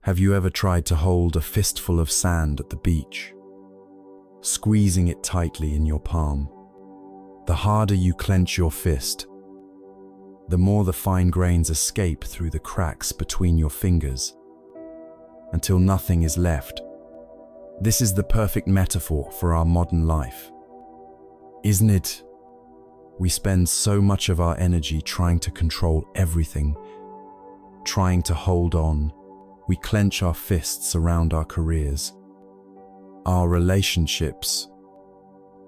Have you ever tried to hold a fistful of sand at the beach, squeezing it tightly in your palm? The harder you clench your fist, the more the fine grains escape through the cracks between your fingers, until nothing is left. This is the perfect metaphor for our modern life, isn't it? We spend so much of our energy trying to control everything, trying to hold on. We clench our fists around our careers, our relationships,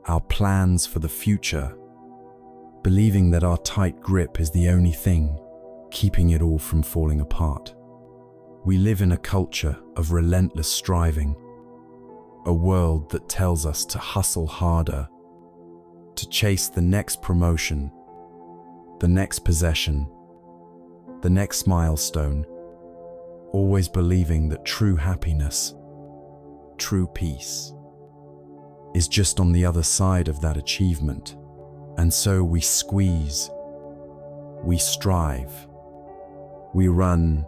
our plans for the future, believing that our tight grip is the only thing keeping it all from falling apart. We live in a culture of relentless striving, a world that tells us to hustle harder, to chase the next promotion, the next possession, the next milestone, always believing that true happiness, true peace, is just on the other side of that achievement. And so we squeeze, we strive, we run,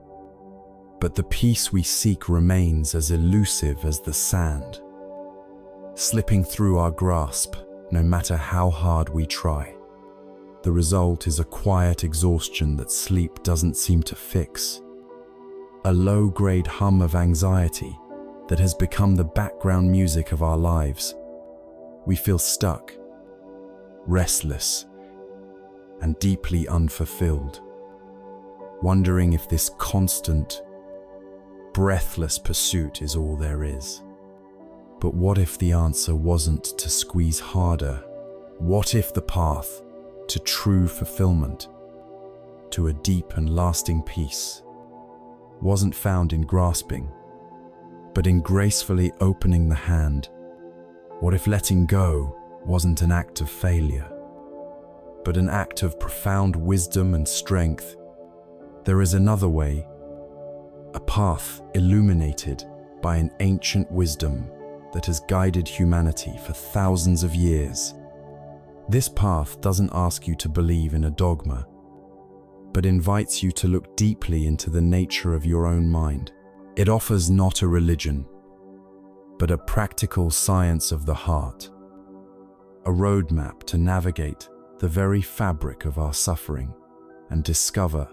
but the peace we seek remains as elusive as the sand, slipping through our grasp no matter how hard we try. The result is a quiet exhaustion that sleep doesn't seem to fix, a low-grade hum of anxiety that has become the background music of our lives. We feel stuck, restless, and deeply unfulfilled, wondering if this constant, breathless pursuit is all there is. But what if the answer wasn't to squeeze harder? What if the path to true fulfillment, to a deep and lasting peace, wasn't found in grasping, but in gracefully opening the hand? What if letting go wasn't an act of failure, but an act of profound wisdom and strength? There is another way, a path illuminated by an ancient wisdom that has guided humanity for thousands of years. This path doesn't ask you to believe in a dogma, but invites you to look deeply into the nature of your own mind. It offers not a religion, but a practical science of the heart, a roadmap to navigate the very fabric of our suffering and discover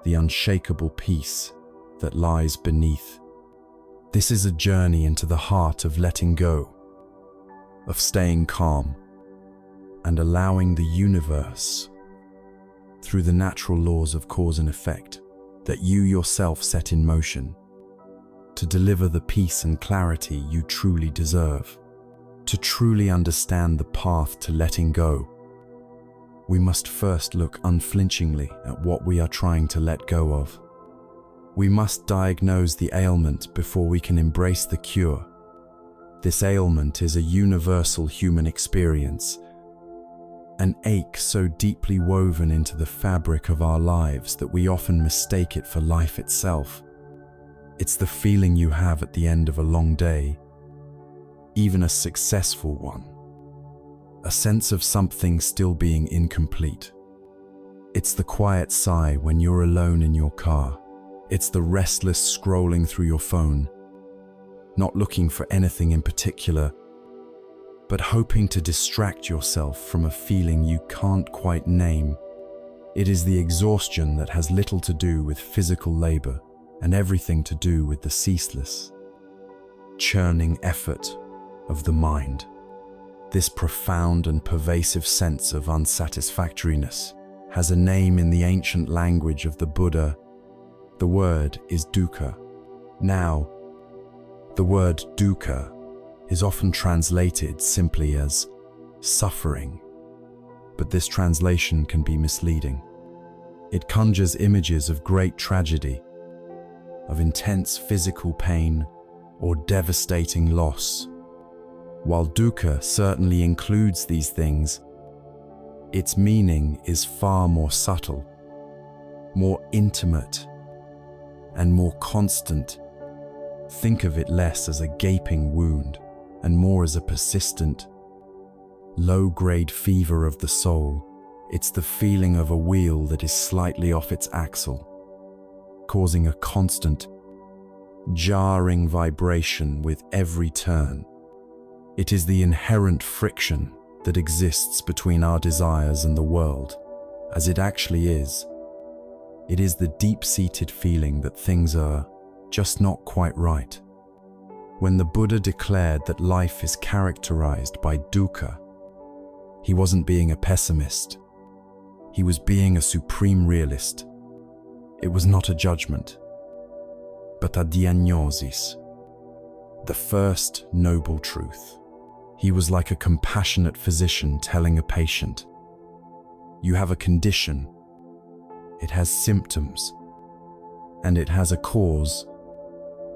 the unshakable peace that lies beneath. This is a journey into the heart of letting go, of staying calm, and allowing the universe, through the natural laws of cause and effect that you yourself set in motion, to deliver the peace and clarity you truly deserve. To truly understand the path to letting go, we must first look unflinchingly at what we are trying to let go of. We must diagnose the ailment before we can embrace the cure. This ailment is a universal human experience, an ache so deeply woven into the fabric of our lives that we often mistake it for life itself. It's the feeling you have at the end of a long day, even a successful one, a sense of something still being incomplete. It's the quiet sigh when you're alone in your car. It's the restless scrolling through your phone, not looking for anything in particular, but hoping to distract yourself from a feeling you can't quite name. It is the exhaustion that has little to do with physical labor and everything to do with the ceaseless, churning effort of the mind. This profound and pervasive sense of unsatisfactoriness has a name in the ancient language of the Buddha. The word is dukkha. Now, the word dukkha is often translated simply as suffering, but this translation can be misleading. It conjures images of great tragedy, of intense physical pain or devastating loss. While dukkha certainly includes these things, its meaning is far more subtle, more intimate, and more constant. Think of it less as a gaping wound and more as a persistent, low-grade fever of the soul. It's the feeling of a wheel that is slightly off its axle, causing a constant, jarring vibration with every turn. It is the inherent friction that exists between our desires and the world, as it actually is. It is the deep-seated feeling that things are just not quite right. When the Buddha declared that life is characterized by dukkha, he wasn't being a pessimist. He was being a supreme realist. It was not a judgment, but a diagnosis, the first noble truth. He was like a compassionate physician telling a patient, "You have a condition, it has symptoms, and it has a cause.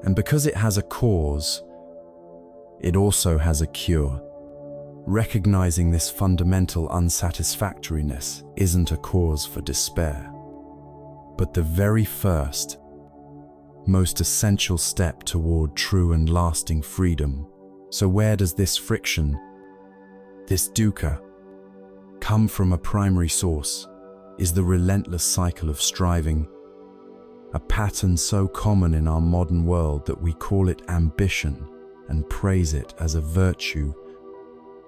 And because it has a cause, it also has a cure." Recognizing this fundamental unsatisfactoriness isn't a cause for despair, but the very first, most essential step toward true and lasting freedom. So where does this friction, this dukkha, come from? A primary source is the relentless cycle of striving, a pattern so common in our modern world that we call it ambition and praise it as a virtue.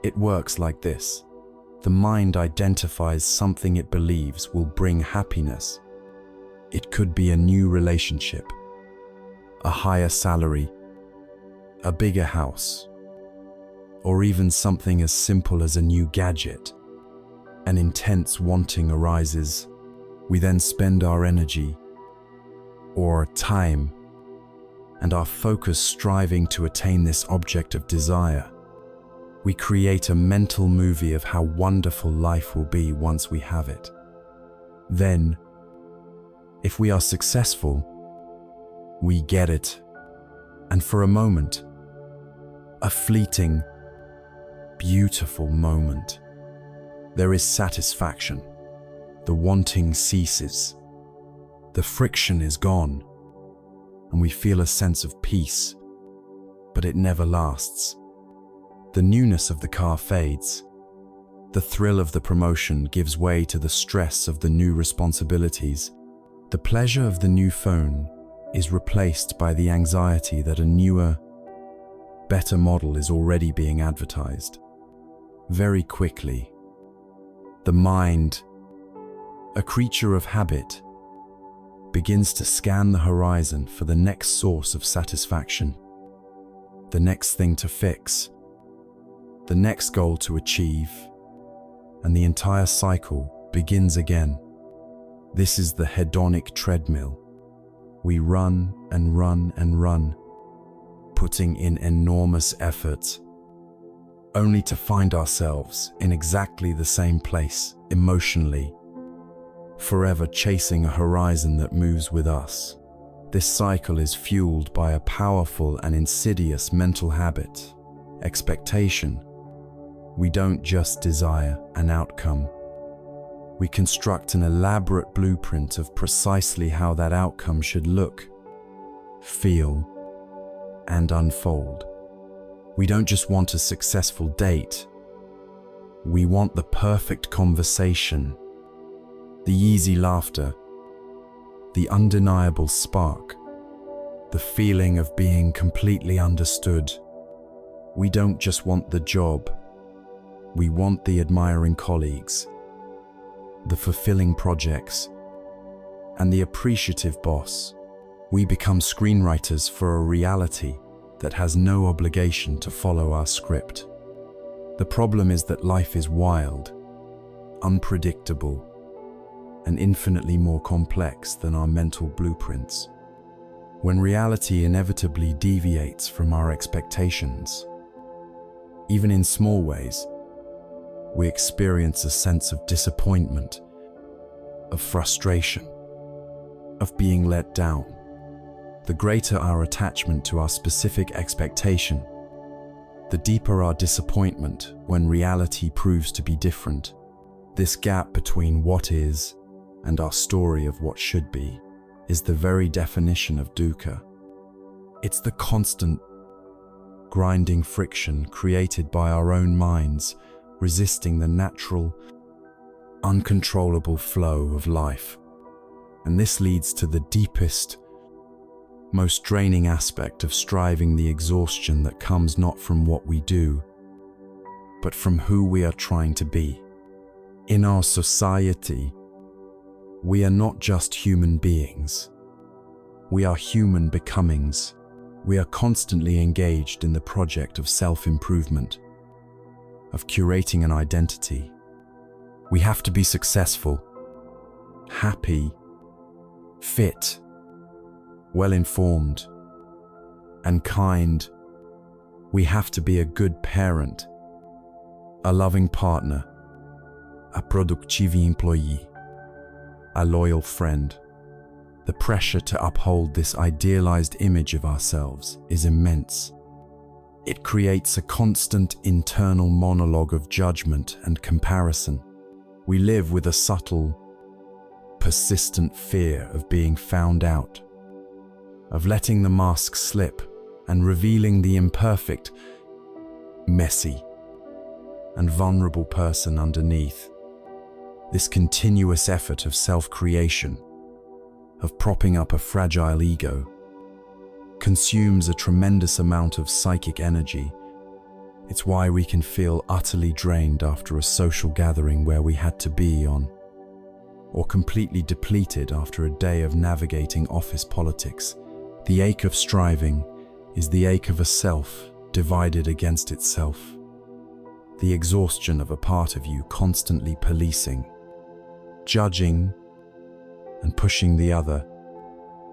It works like this. The mind identifies something it believes will bring happiness. It could be a new relationship, a higher salary, a bigger house, or even something as simple as a new gadget. An intense wanting arises. We then spend our energy, or time, and our focus striving to attain this object of desire. We create a mental movie of how wonderful life will be once we have it. Then, if we are successful, we get it. And for a moment, a fleeting, beautiful moment, there is satisfaction. The wanting ceases. The friction is gone, and we feel a sense of peace, but it never lasts. The newness of the car fades. The thrill of the promotion gives way to the stress of the new responsibilities. The pleasure of the new phone is replaced by the anxiety that a newer, better model is already being advertised. Very quickly, the mind, a creature of habit, begins to scan the horizon for the next source of satisfaction, the next thing to fix, the next goal to achieve, and the entire cycle begins again. This is the hedonic treadmill. We run and run and run, putting in enormous effort, only to find ourselves in exactly the same place emotionally, forever chasing a horizon that moves with us. This cycle is fueled by a powerful and insidious mental habit, expectation. We don't just desire an outcome. We construct an elaborate blueprint of precisely how that outcome should look, feel, and unfold. We don't just want a successful date. We want the perfect conversation, the easy laughter, the undeniable spark, the feeling of being completely understood. We don't just want the job. We want the admiring colleagues, the fulfilling projects, and the appreciative boss. We become screenwriters for a reality that has no obligation to follow our script. The problem is that life is wild, unpredictable, and infinitely more complex than our mental blueprints. When reality inevitably deviates from our expectations, even in small ways, we experience a sense of disappointment, of frustration, of being let down. The greater our attachment to our specific expectation, the deeper our disappointment when reality proves to be different. This gap between what is and our story of what should be is the very definition of dukkha. It's the constant, grinding friction created by our own minds, resisting the natural, uncontrollable flow of life. And this leads to the deepest, most draining aspect of striving, the exhaustion that comes not from what we do, but from who we are trying to be. In our society, we are not just human beings. We are human becomings. We are constantly engaged in the project of self-improvement, of curating an identity. We have to be successful, happy, fit, well-informed, and kind. We have to be a good parent, a loving partner, a productive employee, a loyal friend. The pressure to uphold this idealized image of ourselves is immense. It creates a constant internal monologue of judgment and comparison. We live with a subtle, persistent fear of being found out, of letting the mask slip and revealing the imperfect, messy, and vulnerable person underneath. This continuous effort of self-creation, of propping up a fragile ego, consumes a tremendous amount of psychic energy. It's why we can feel utterly drained after a social gathering where we had to be on, or completely depleted after a day of navigating office politics. The ache of striving is the ache of a self divided against itself. The exhaustion of a part of you constantly policing, judging, and pushing the other.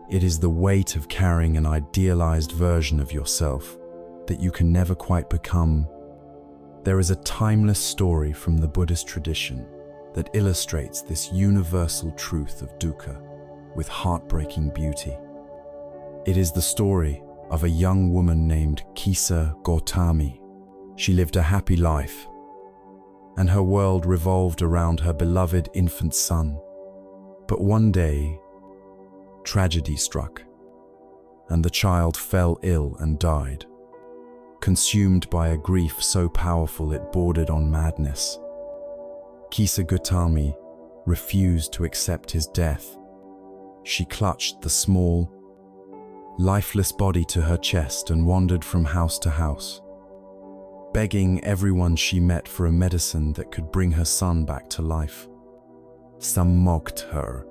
It is the weight of carrying an idealized version of yourself that you can never quite become. There is a timeless story from the Buddhist tradition that illustrates this universal truth of dukkha with heartbreaking beauty. It is the story of a young woman named Kisa Gautami. She lived a happy life, and her world revolved around her beloved infant son. But one day, tragedy struck, and the child fell ill and died, consumed by a grief so powerful it bordered on madness. Kisa Gautami refused to accept his death. She clutched the small, lifeless body to her chest and wandered from house to house, begging everyone she met for a medicine that could bring her son back to life. Some mocked her,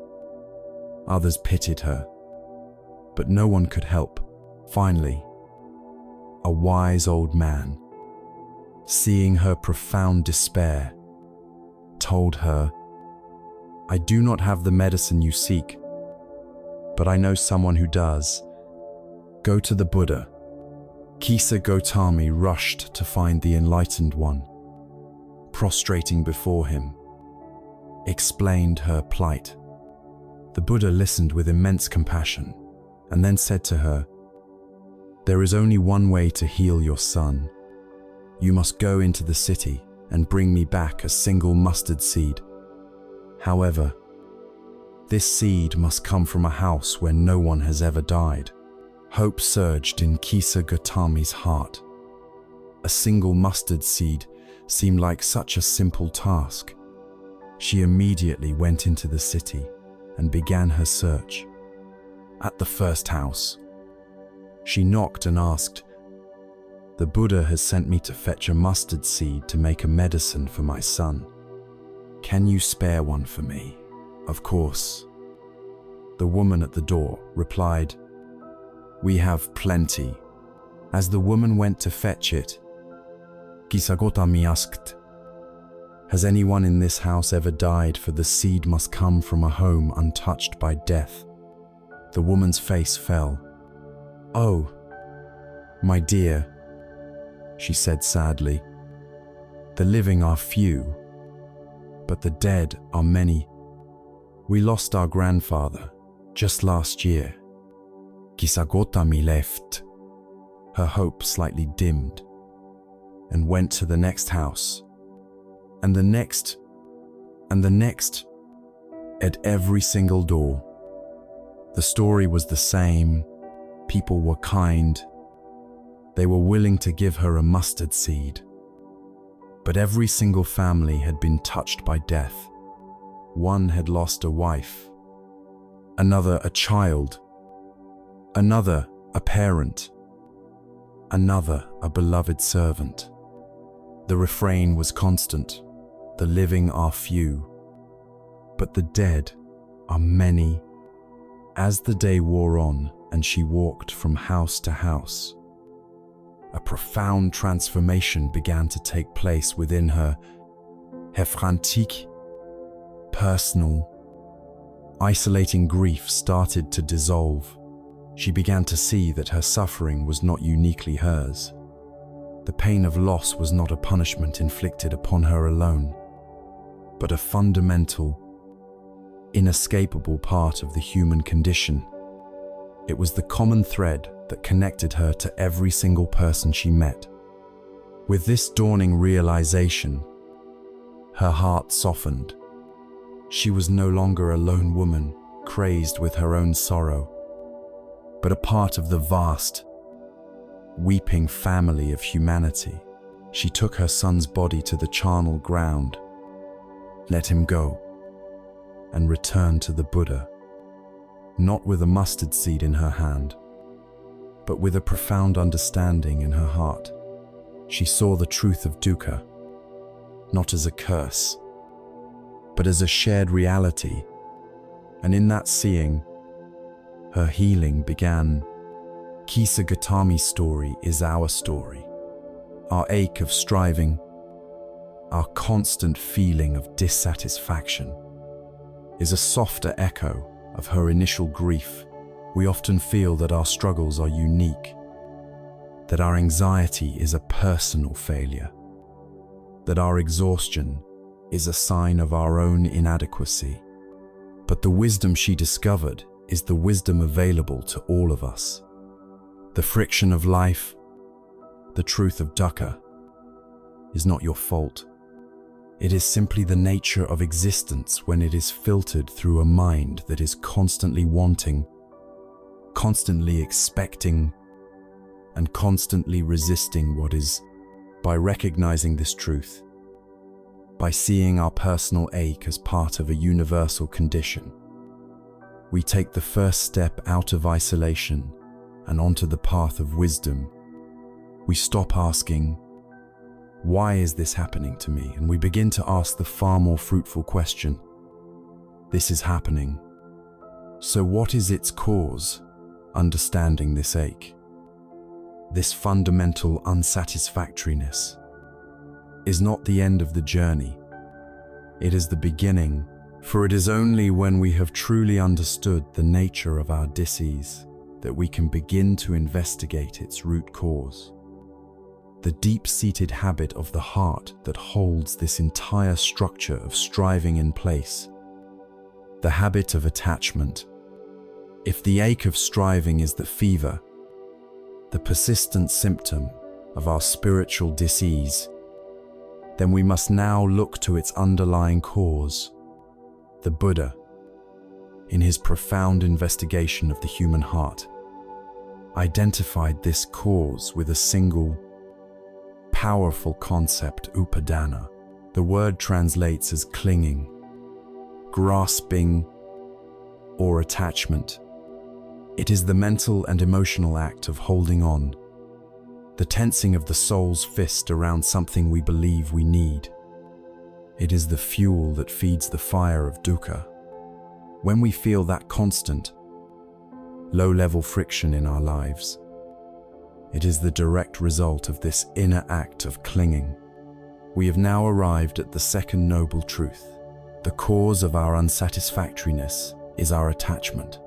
others pitied her, but no one could help. Finally, a wise old man, seeing her profound despair, told her, "I do not have the medicine you seek, but I know someone who does. Go to the Buddha." Kisa Gautami rushed to find the enlightened one. Prostrating before him, explained her plight. The Buddha listened with immense compassion and then said to her, "There is only one way to heal your son. You must go into the city and bring me back a single mustard seed. However, this seed must come from a house where no one has ever died." Hope surged in Kisa Gautami's heart. A single mustard seed seemed like such a simple task. She immediately went into the city and began her search. At the first house, she knocked and asked, "The Buddha has sent me to fetch a mustard seed to make a medicine for my son. Can you spare one for me?" "Of course." The woman at the door replied, "We have plenty." As the woman went to fetch it, Kisa Gautami asked, "Has anyone in this house ever died? For the seed must come from a home untouched by death." The woman's face fell. "Oh, my dear," she said sadly, "the living are few, but the dead are many. We lost our grandfather just last year." Kisa Gautami left, her hope slightly dimmed, and went to the next house, and the next, and the next, at every single door. The story was the same. People were kind. They were willing to give her a mustard seed. But every single family had been touched by death. One had lost a wife, another a child, another a parent, another a beloved servant. The refrain was constant, the living are few, but the dead are many. As the day wore on and she walked from house to house, a profound transformation began to take place within her. Frantic, personal, isolating grief started to dissolve. She began to see that her suffering was not uniquely hers. The pain of loss was not a punishment inflicted upon her alone, but a fundamental, inescapable part of the human condition. It was the common thread that connected her to every single person she met. With this dawning realization, her heart softened. She was no longer a lone woman, crazed with her own sorrow, but a part of the vast, weeping family of humanity. She took her son's body to the charnel ground, let him go, and returned to the Buddha, not with a mustard seed in her hand, but with a profound understanding in her heart. She saw the truth of Dukkha, not as a curse, but as a shared reality, and in that seeing, her healing began. Kisa Gautami's story is our story. Our ache of striving, our constant feeling of dissatisfaction, is a softer echo of her initial grief. We often feel that our struggles are unique, that our anxiety is a personal failure, that our exhaustion is a sign of our own inadequacy. But the wisdom she discovered is the wisdom available to all of us. The friction of life, the truth of Dukkha, is not your fault. It is simply the nature of existence when it is filtered through a mind that is constantly wanting, constantly expecting, and constantly resisting what is. By recognizing this truth, by seeing our personal ache as part of a universal condition, we take the first step out of isolation and onto the path of wisdom. We stop asking, "Why is this happening to me?" and we begin to ask the far more fruitful question, "This is happening. So what is its cause?" Understanding this ache, this fundamental unsatisfactoriness, is not the end of the journey. It is the beginning, for it is only when we have truly understood the nature of our dis-ease that we can begin to investigate its root cause. The deep-seated habit of the heart that holds this entire structure of striving in place. The habit of attachment. If the ache of striving is the fever, the persistent symptom of our spiritual dis-ease, then we must now look to its underlying cause. The Buddha, in his profound investigation of the human heart, identified this cause with a single, powerful concept, upadana. The word translates as clinging, grasping, or attachment. It is the mental and emotional act of holding on, the tensing of the soul's fist around something we believe we need. It is the fuel that feeds the fire of dukkha. When we feel that constant, low-level friction in our lives, it is the direct result of this inner act of clinging. We have now arrived at the second noble truth. The cause of our unsatisfactoriness is our attachment.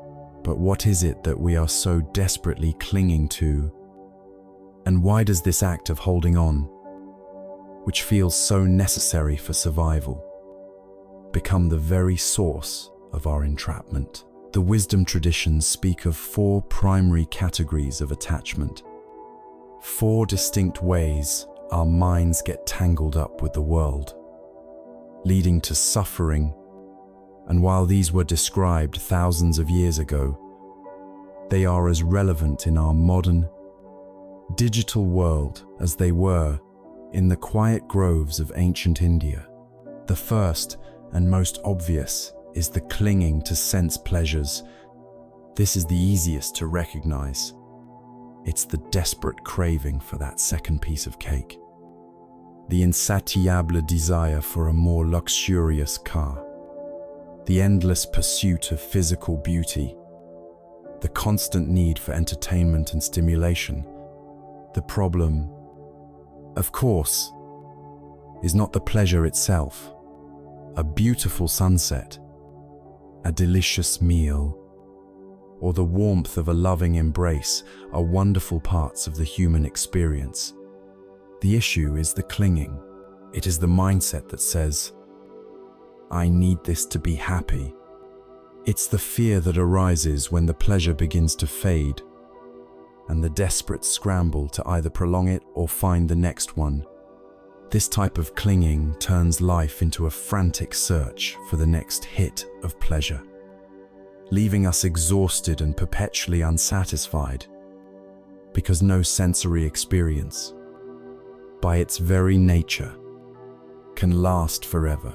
But what is it that we are so desperately clinging to? And why does this act of holding on, which feels so necessary for survival, become the very source of our entrapment? The wisdom traditions speak of 4 primary categories of attachment. 4 distinct ways our minds get tangled up with the world, leading to suffering. And while these were described thousands of years ago, they are as relevant in our modern, digital world as they were in the quiet groves of ancient India. The first and most obvious is the clinging to sense pleasures. This is the easiest to recognize. It's the desperate craving for that second piece of cake. The insatiable desire for a more luxurious car. The endless pursuit of physical beauty. The constant need for entertainment and stimulation. The problem, of course, is not the pleasure itself. A beautiful sunset, a delicious meal, or the warmth of a loving embrace are wonderful parts of the human experience. The issue is the clinging. It is the mindset that says, I need this to be happy. It's the fear that arises when the pleasure begins to fade, and the desperate scramble to either prolong it or find the next one. This type of clinging turns life into a frantic search for the next hit of pleasure, leaving us exhausted and perpetually unsatisfied, because no sensory experience, by its very nature, can last forever.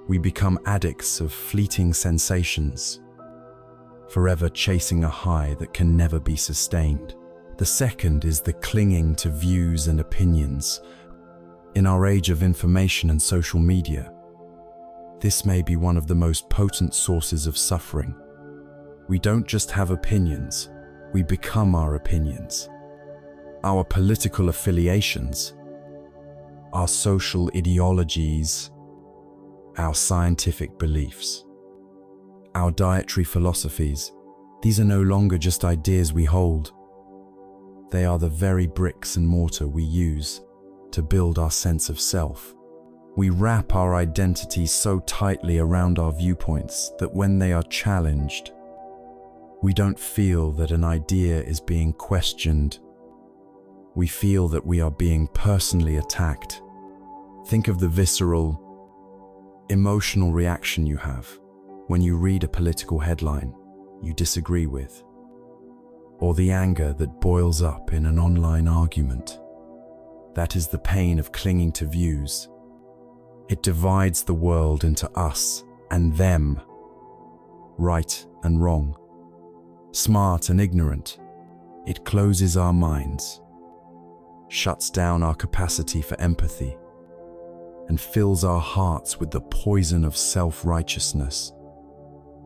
We become addicts of fleeting sensations, forever chasing a high that can never be sustained. The second is the clinging to views and opinions. In our age of information and social media, this may be one of the most potent sources of suffering. We don't just have opinions, we become our opinions. Our political affiliations, our social ideologies, our scientific beliefs, our dietary philosophies. These are no longer just ideas we hold. They are the very bricks and mortar we use to build our sense of self. We wrap our identities so tightly around our viewpoints that when they are challenged, we don't feel that an idea is being questioned. We feel that we are being personally attacked. Think of the visceral, emotional reaction you have when you read a political headline you disagree with, or the anger that boils up in an online argument. That is the pain of clinging to views. It divides the world into us and them, right and wrong, smart and ignorant. It closes our minds, shuts down our capacity for empathy, and fills our hearts with the poison of self-righteousness.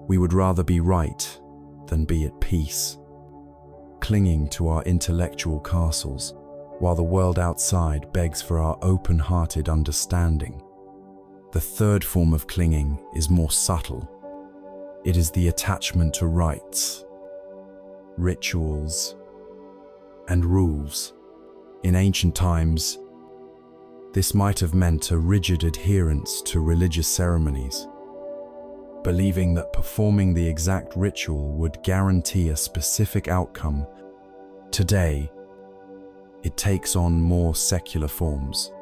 We would rather be right than be at peace, clinging to our intellectual castles, while the world outside begs for our open-hearted understanding. The third form of clinging is more subtle. It is the attachment to rites, rituals, and rules. In ancient times, this might have meant a rigid adherence to religious ceremonies, believing that performing the exact ritual would guarantee a specific outcome. Today, it takes on more secular forms.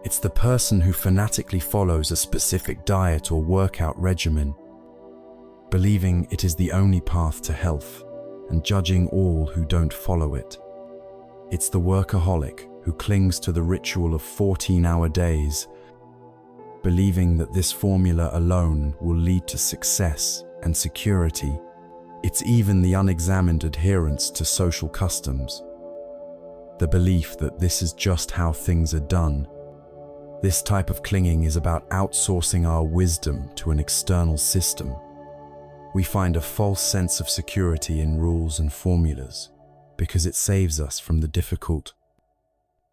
It's the person who fanatically follows a specific diet or workout regimen, believing it is the only path to health and judging all who don't follow it. It's the workaholic who clings to the ritual of 14-hour days, believing that this formula alone will lead to success and security. It's even the unexamined adherence to social customs, the belief that this is just how things are done. This type of clinging is about outsourcing our wisdom to an external system. We find a false sense of security in rules and formulas because it saves us from the difficult,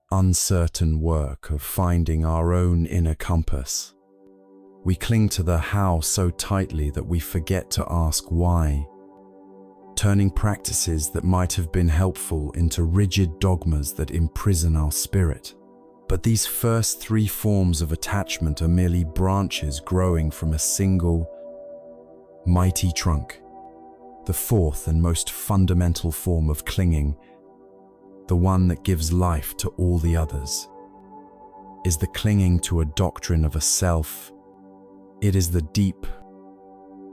uncertain work of finding our own inner compass. We cling to the how so tightly that we forget to ask why, turning practices that might have been helpful into rigid dogmas that imprison our spirit. But these first three forms of attachment are merely branches growing from a single, mighty trunk. The fourth and most fundamental form of clinging, the one that gives life to all the others, is the clinging to a doctrine of a self. It is the deep,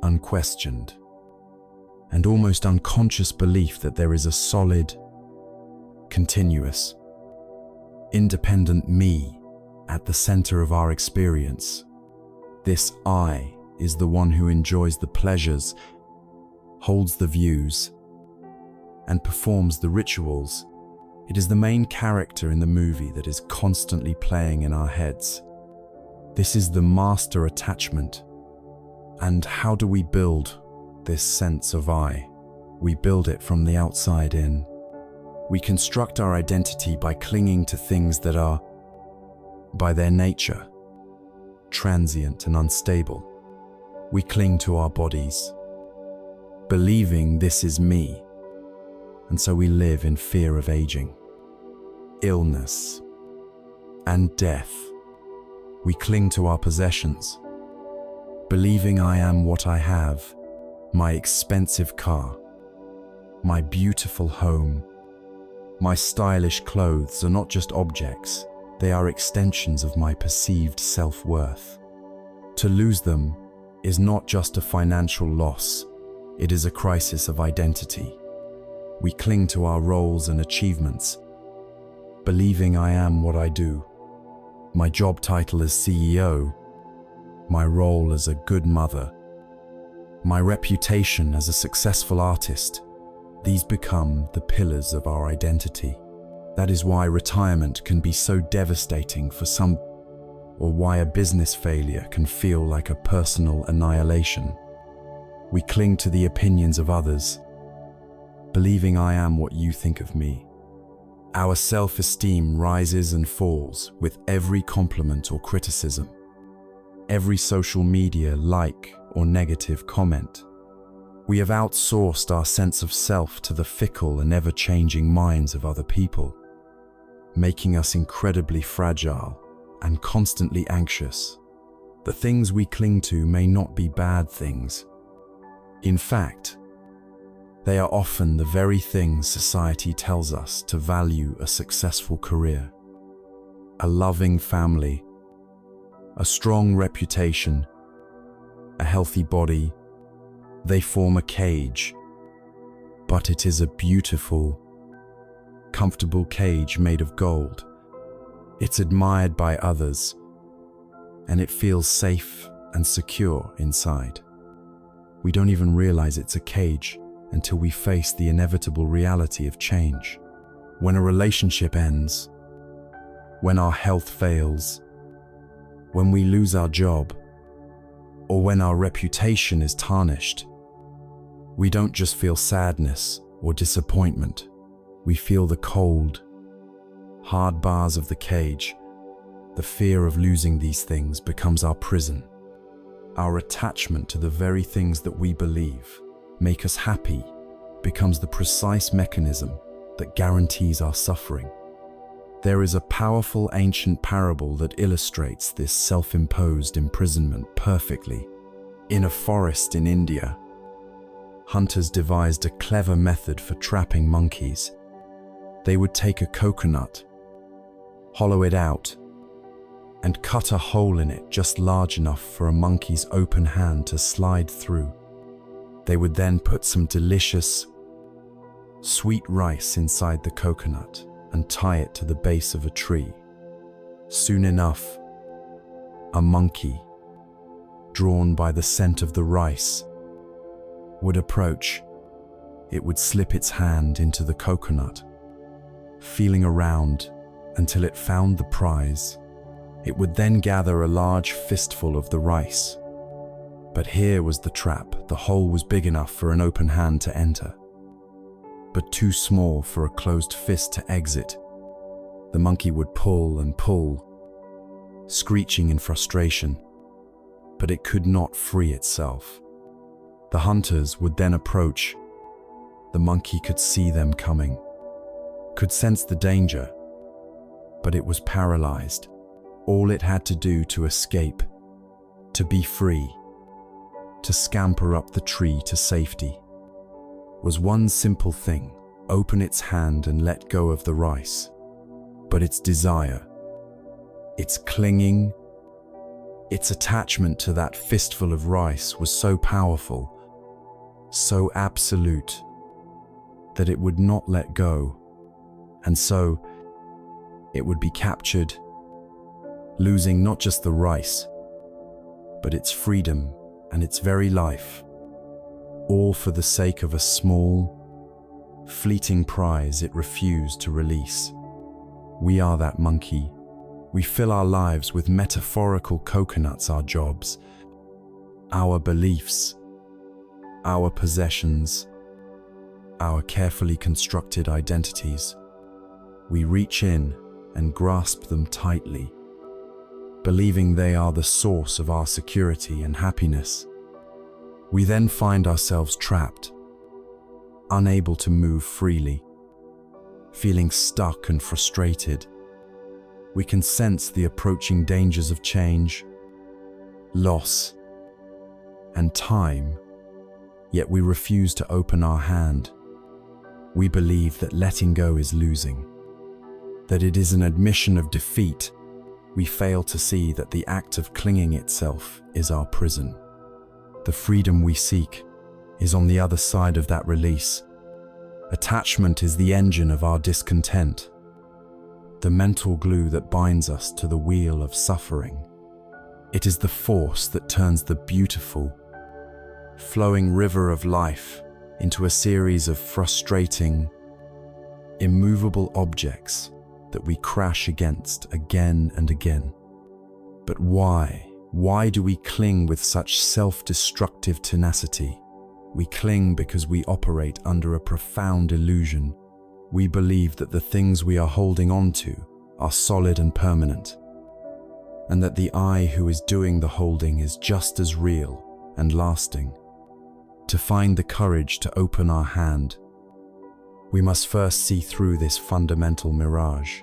unquestioned, and almost unconscious belief that there is a solid, continuous, independent me at the center of our experience. This I is the one who enjoys the pleasures holds the views, and performs the rituals. It is the main character in the movie that is constantly playing in our heads. This is the master attachment. And how do we build this sense of I? We build it from the outside in. We construct our identity by clinging to things that are, by their nature, transient and unstable. We cling to our bodies, believing this is me, and so we live in fear of aging, illness, and death. We cling to our possessions, believing I am what I have, my expensive car, my beautiful home. My stylish clothes are not just objects, they are extensions of my perceived self-worth. To lose them is not just a financial loss, it is a crisis of identity. We cling to our roles and achievements, believing I am what I do. My job title as CEO, my role as a good mother, my reputation as a successful artist, these become the pillars of our identity. That is why retirement can be so devastating for some, or why a business failure can feel like a personal annihilation. We cling to the opinions of others, believing I am what you think of me. Our self-esteem rises and falls with every compliment or criticism, every social media like or negative comment. We have outsourced our sense of self to the fickle and ever-changing minds of other people, making us incredibly fragile and constantly anxious. The things we cling to may not be bad things. In fact, they are often the very things society tells us to value: a successful career, a loving family, a strong reputation, a healthy body. They form a cage, but it is a beautiful, comfortable cage made of gold. It's admired by others, and it feels safe and secure inside. We don't even realize it's a cage until we face the inevitable reality of change. When a relationship ends, when our health fails, when we lose our job, or when our reputation is tarnished, we don't just feel sadness or disappointment. We feel the cold, hard bars of the cage. The fear of losing these things becomes our prison. Our attachment to the very things that we believe make us happy becomes the precise mechanism that guarantees our suffering. There is a powerful ancient parable that illustrates this self-imposed imprisonment perfectly. In a forest in India, hunters devised a clever method for trapping monkeys. They would take a coconut, hollow it out, and cut a hole in it just large enough for a monkey's open hand to slide through. They would then put some delicious, sweet rice inside the coconut and tie it to the base of a tree. Soon enough, a monkey, drawn by the scent of the rice, would approach. It would slip its hand into the coconut, feeling around until it found the prize. It would then gather a large fistful of the rice. But here was the trap. The hole was big enough for an open hand to enter, but too small for a closed fist to exit. The monkey would pull and pull, screeching in frustration, but it could not free itself. The hunters would then approach. The monkey could see them coming, could sense the danger, but it was paralyzed. All it had to do to escape, to be free, to scamper up the tree to safety, was one simple thing: open its hand and let go of the rice. But its desire, its clinging, its attachment to that fistful of rice was so powerful, so absolute, that it would not let go, and so it would be captured, losing not just the rice, but its freedom and its very life. all for the sake of a small, fleeting prize it refused to release. We are that monkey. We fill our lives with metaphorical coconuts, our jobs, our beliefs, our possessions, our carefully constructed identities. We reach in and grasp them tightly, believing they are the source of our security and happiness. We then find ourselves trapped, unable to move freely, feeling stuck and frustrated. We can sense the approaching dangers of change, loss, and time, yet we refuse to open our hand. We believe that letting go is losing, that it is an admission of defeat. We fail to see that the act of clinging itself is our prison. The freedom we seek is on the other side of that release. Attachment is the engine of our discontent, the mental glue that binds us to the wheel of suffering. It is the force that turns the beautiful, flowing river of life into a series of frustrating, immovable objects that we crash against again and again. But why? Why do we cling with such self-destructive tenacity? We cling because we operate under a profound illusion. We believe that the things we are holding on to are solid and permanent, and that the I who is doing the holding is just as real and lasting. To find the courage to open our hand, we must first see through this fundamental mirage.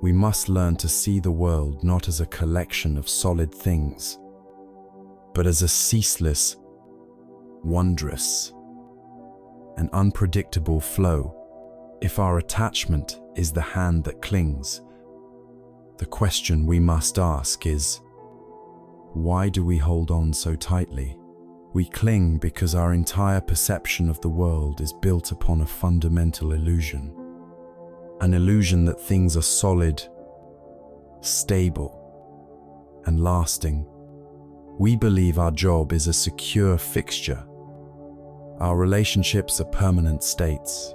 We must learn to see the world not as a collection of solid things, but as a ceaseless, wondrous, and unpredictable flow. If our attachment is the hand that clings, the question we must ask is, why do we hold on so tightly? We cling because our entire perception of the world is built upon a fundamental illusion. An illusion that things are solid, stable, and lasting. We believe our job is a secure fixture. Our relationships are permanent states,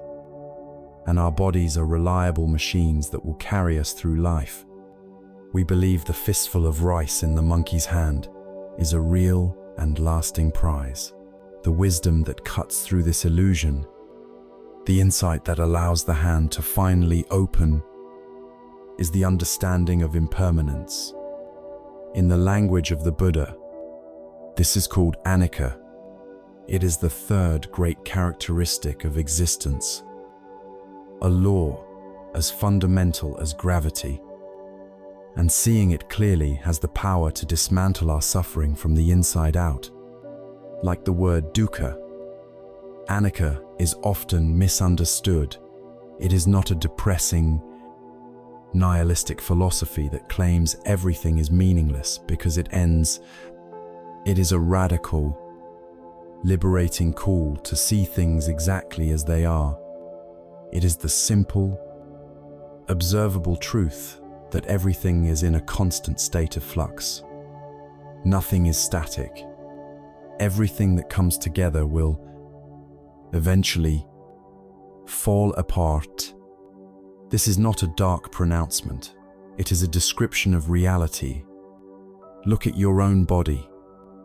and our bodies are reliable machines that will carry us through life. We believe the fistful of rice in the monkey's hand is a real and lasting prize. The wisdom that cuts through this illusion, the insight that allows the hand to finally open, is the understanding of impermanence. In the language of the Buddha, this is called anicca. It is the third great characteristic of existence, a law as fundamental as gravity, and seeing it clearly has the power to dismantle our suffering from the inside out. Like the word dukkha, anicca is often misunderstood. It is not a depressing, nihilistic philosophy that claims everything is meaningless because it ends. It is a radical, liberating call to see things exactly as they are. It is the simple, observable truth that everything is in a constant state of flux. Nothing is static. Everything that comes together will eventually fall apart. This is not a dark pronouncement. It is a description of reality. Look at your own body.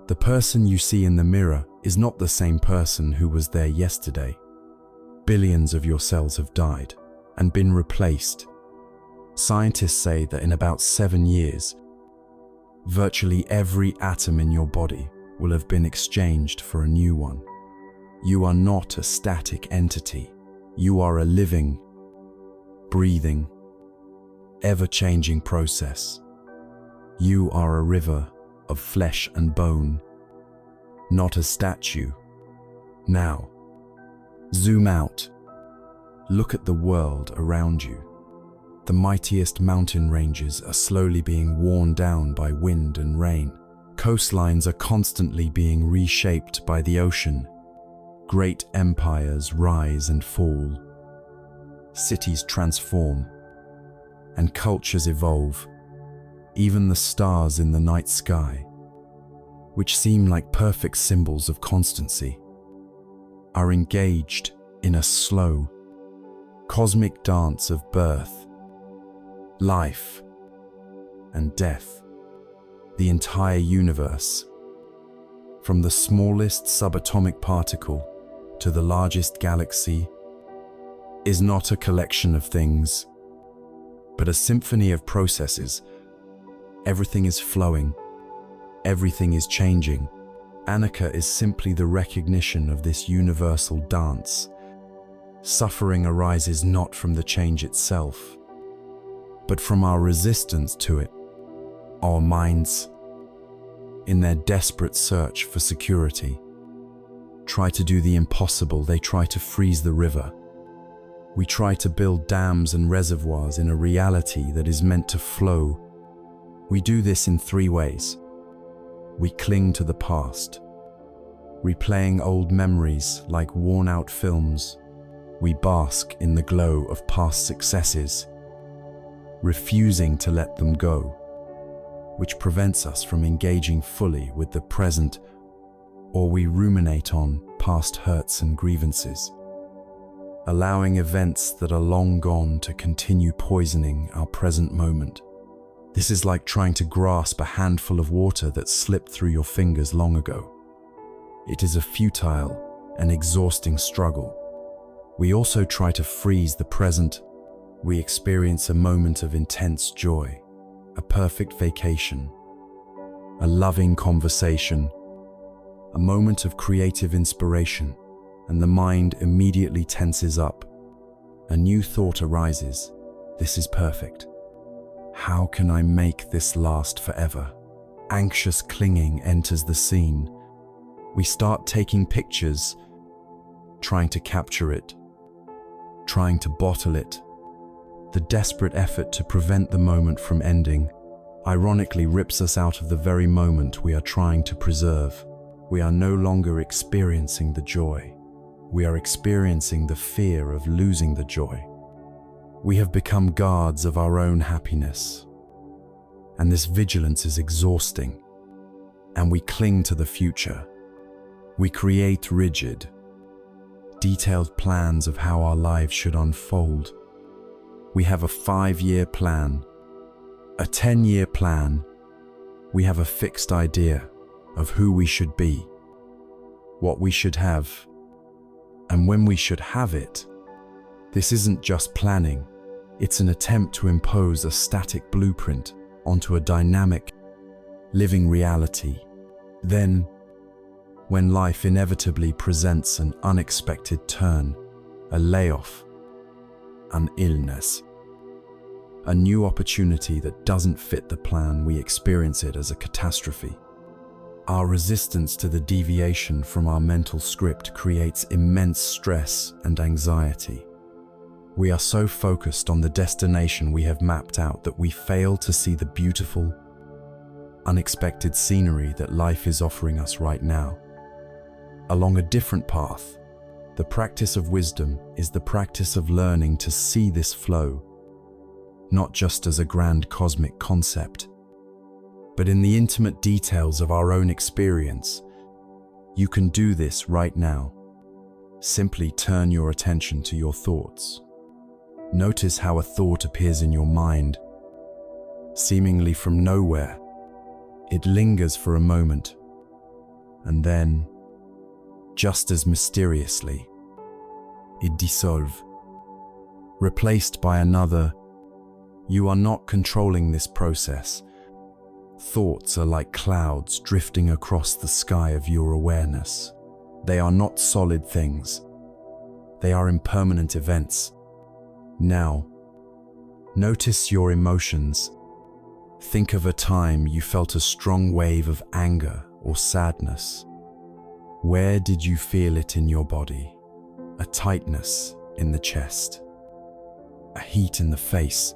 The person you see in the mirror is not the same person who was there yesterday. Billions of your cells have died and been replaced. Scientists say that in about 7 years, virtually every atom in your body will have been exchanged for a new one. You are not a static entity. You are a living, breathing, ever-changing process. You are a river of flesh and bone, not a statue. Now, zoom out. Look at the world around you. The mightiest mountain ranges are slowly being worn down by wind and rain. Coastlines are constantly being reshaped by the ocean. Great empires rise and fall. Cities transform, and cultures evolve. Even the stars in the night sky, which seem like perfect symbols of constancy, are engaged in a slow, cosmic dance of birth, life, and death. The entire universe, from the smallest subatomic particle to the largest galaxy, is not a collection of things, but a symphony of processes. Everything is flowing, everything is changing. Anicca is simply the recognition of this universal dance. Suffering arises not from the change itself, but from our resistance to it. Our minds, in their desperate search for security, try to do the impossible. They try to freeze the river. We try to build dams and reservoirs in a reality that is meant to flow. We do this in three ways. We cling to the past, replaying old memories like worn-out films. We bask in the glow of past successes, refusing to let them go, which prevents us from engaging fully with the present, or we ruminate on past hurts and grievances, allowing events that are long gone to continue poisoning our present moment. This is like trying to grasp a handful of water that slipped through your fingers long ago. It is a futile and exhausting struggle. We also try to freeze the present. We experience a moment of intense joy, a perfect vacation, a loving conversation, a moment of creative inspiration, and the mind immediately tenses up. A new thought arises. This is perfect. How can I make this last forever? Anxious clinging enters the scene. We start taking pictures, trying to capture it, trying to bottle it. The desperate effort to prevent the moment from ending, ironically, rips us out of the very moment we are trying to preserve. We are no longer experiencing the joy. We are experiencing the fear of losing the joy. We have become guards of our own happiness, and this vigilance is exhausting, and we cling to the future. We create rigid, detailed plans of how our lives should unfold. We have a 5-year plan, a 10-year plan. We have a fixed idea of who we should be, what we should have, and when we should have it. This isn't just planning. It's an attempt to impose a static blueprint onto a dynamic, living reality. Then, when life inevitably presents an unexpected turn, a layoff, an illness, a new opportunity that doesn't fit the plan, we experience it as a catastrophe. Our resistance to the deviation from our mental script creates immense stress and anxiety. We are so focused on the destination we have mapped out that we fail to see the beautiful, unexpected scenery that life is offering us right now. Along a different path, the practice of wisdom is the practice of learning to see this flow, not just as a grand cosmic concept, but in the intimate details of our own experience. You can do this right now. Simply turn your attention to your thoughts. Notice how a thought appears in your mind, seemingly from nowhere. It lingers for a moment, and then, just as mysteriously, it dissolves, replaced by another. You are not controlling this process. Thoughts are like clouds drifting across the sky of your awareness. They are not solid things. They are impermanent events. Now, notice your emotions. Think of a time you felt a strong wave of anger or sadness. Where did you feel it in your body? A tightness in the chest, a heat in the face,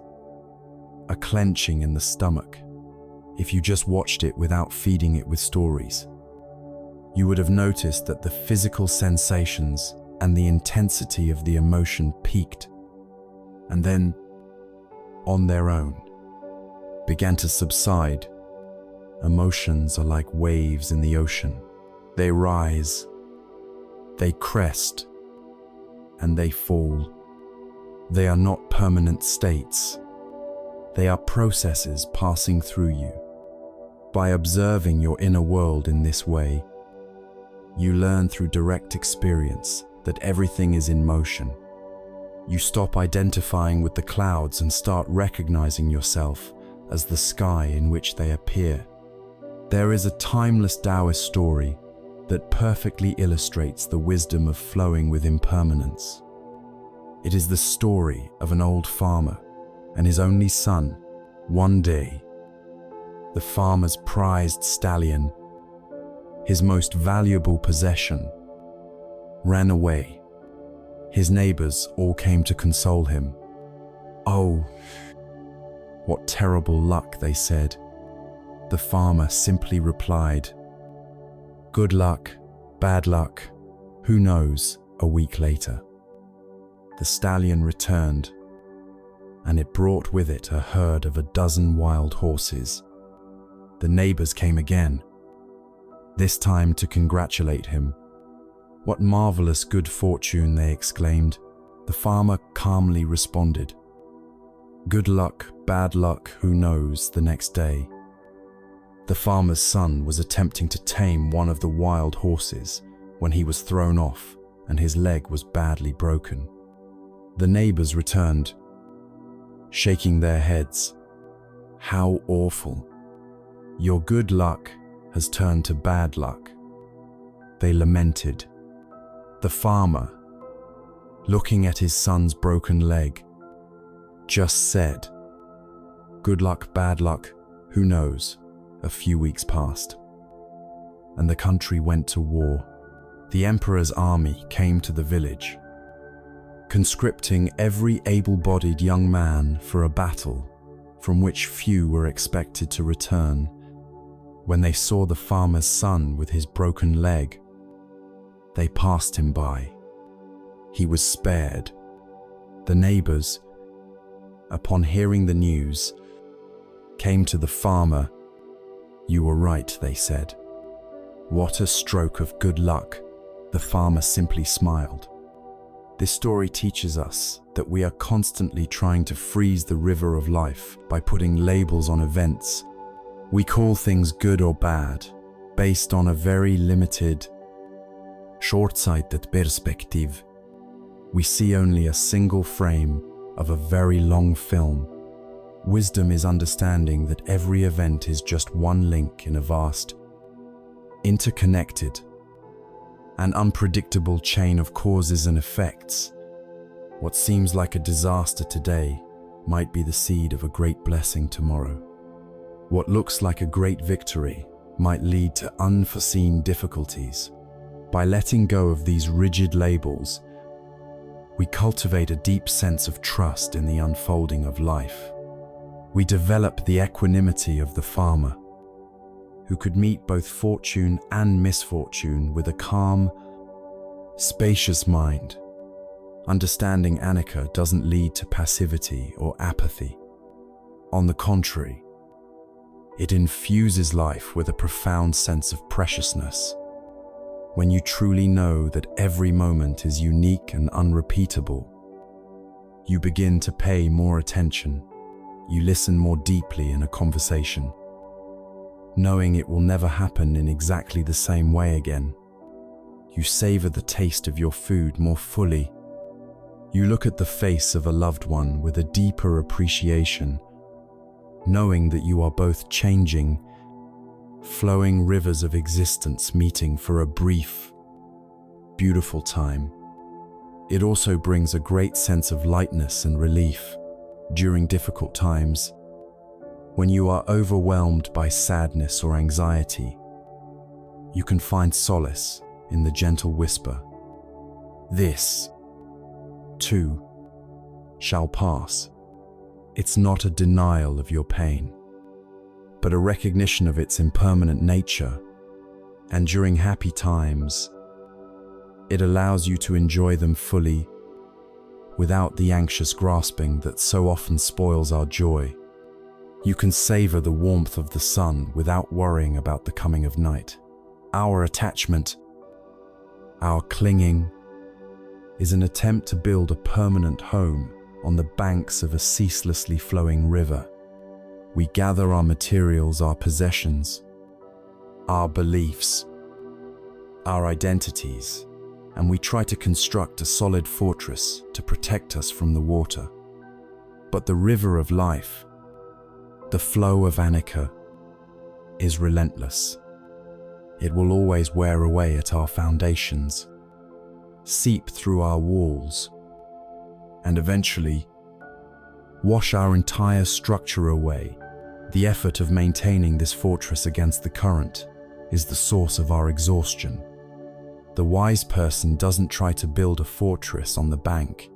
a clenching in the stomach. If you just watched it without feeding it with stories, you would have noticed that the physical sensations and the intensity of the emotion peaked, and then, on their own, began to subside. Emotions are like waves in the ocean. They rise, They crest and they fall. They are not permanent states. They are processes passing through you. By observing your inner world in this way, you learn through direct experience that everything is in motion. You stop identifying with the clouds and start recognizing yourself as the sky in which they appear. There is a timeless Taoist story that perfectly illustrates the wisdom of flowing with impermanence. It is the story of an old farmer and his only son. One day, the farmer's prized stallion, his most valuable possession, ran away. His neighbors all came to console him. "Oh, what terrible luck," they said. The farmer simply replied, "Good luck, bad luck, who knows?" A week later, the stallion returned, and it brought with it a herd of 12 wild horses. The neighbors came again, this time to congratulate him. "What marvelous good fortune," they exclaimed. The farmer calmly responded, "Good luck, bad luck, who knows?" The next day, the farmer's son was attempting to tame one of the wild horses when he was thrown off and his leg was badly broken. The neighbors returned, shaking their heads. "How awful. Your good luck has turned to bad luck," they lamented. The farmer, looking at his son's broken leg, just said, "Good luck, bad luck, who knows?" A few weeks passed, and the country went to war. The emperor's army came to the village, conscripting every able-bodied young man for a battle from which few were expected to return. When they saw the farmer's son with his broken leg, they passed him by. He was spared. The neighbors, upon hearing the news, came to the farmer. "You were right," they said. "What a stroke of good luck." The farmer simply smiled. This story teaches us that we are constantly trying to freeze the river of life by putting labels on events. We call things good or bad based on a very limited, short-sighted perspective. We see only a single frame of a very long film. Wisdom is understanding that every event is just one link in a vast, interconnected, and unpredictable chain of causes and effects. What seems like a disaster today might be the seed of a great blessing tomorrow. What looks like a great victory might lead to unforeseen difficulties. By letting go of these rigid labels, we cultivate a deep sense of trust in the unfolding of life. We develop the equanimity of the farmer, who could meet both fortune and misfortune with a calm, spacious mind. Understanding anicca doesn't lead to passivity or apathy. On the contrary, it infuses life with a profound sense of preciousness. When you truly know that every moment is unique and unrepeatable, you begin to pay more attention. You listen more deeply in a conversation, knowing it will never happen in exactly the same way again. You savor the taste of your food more fully. You look at the face of a loved one with a deeper appreciation, knowing that you are both changing, flowing rivers of existence meeting for a brief, beautiful time. It also brings a great sense of lightness and relief during difficult times. When you are overwhelmed by sadness or anxiety, you can find solace in the gentle whisper, "This, too, shall pass." It's not a denial of your pain, but a recognition of its impermanent nature. And during happy times, it allows you to enjoy them fully without the anxious grasping that so often spoils our joy. You can savor the warmth of the sun without worrying about the coming of night. Our attachment Our clinging is an attempt to build a permanent home on the banks of a ceaselessly flowing river. We gather our materials, our possessions, our beliefs, our identities, and we try to construct a solid fortress to protect us from the water. But the river of life, the flow of anicca, is relentless. It will always wear away at our foundations, seep through our walls, and eventually wash our entire structure away. The effort of maintaining this fortress against the current is the source of our exhaustion. The wise person doesn't try to build a fortress on the bank.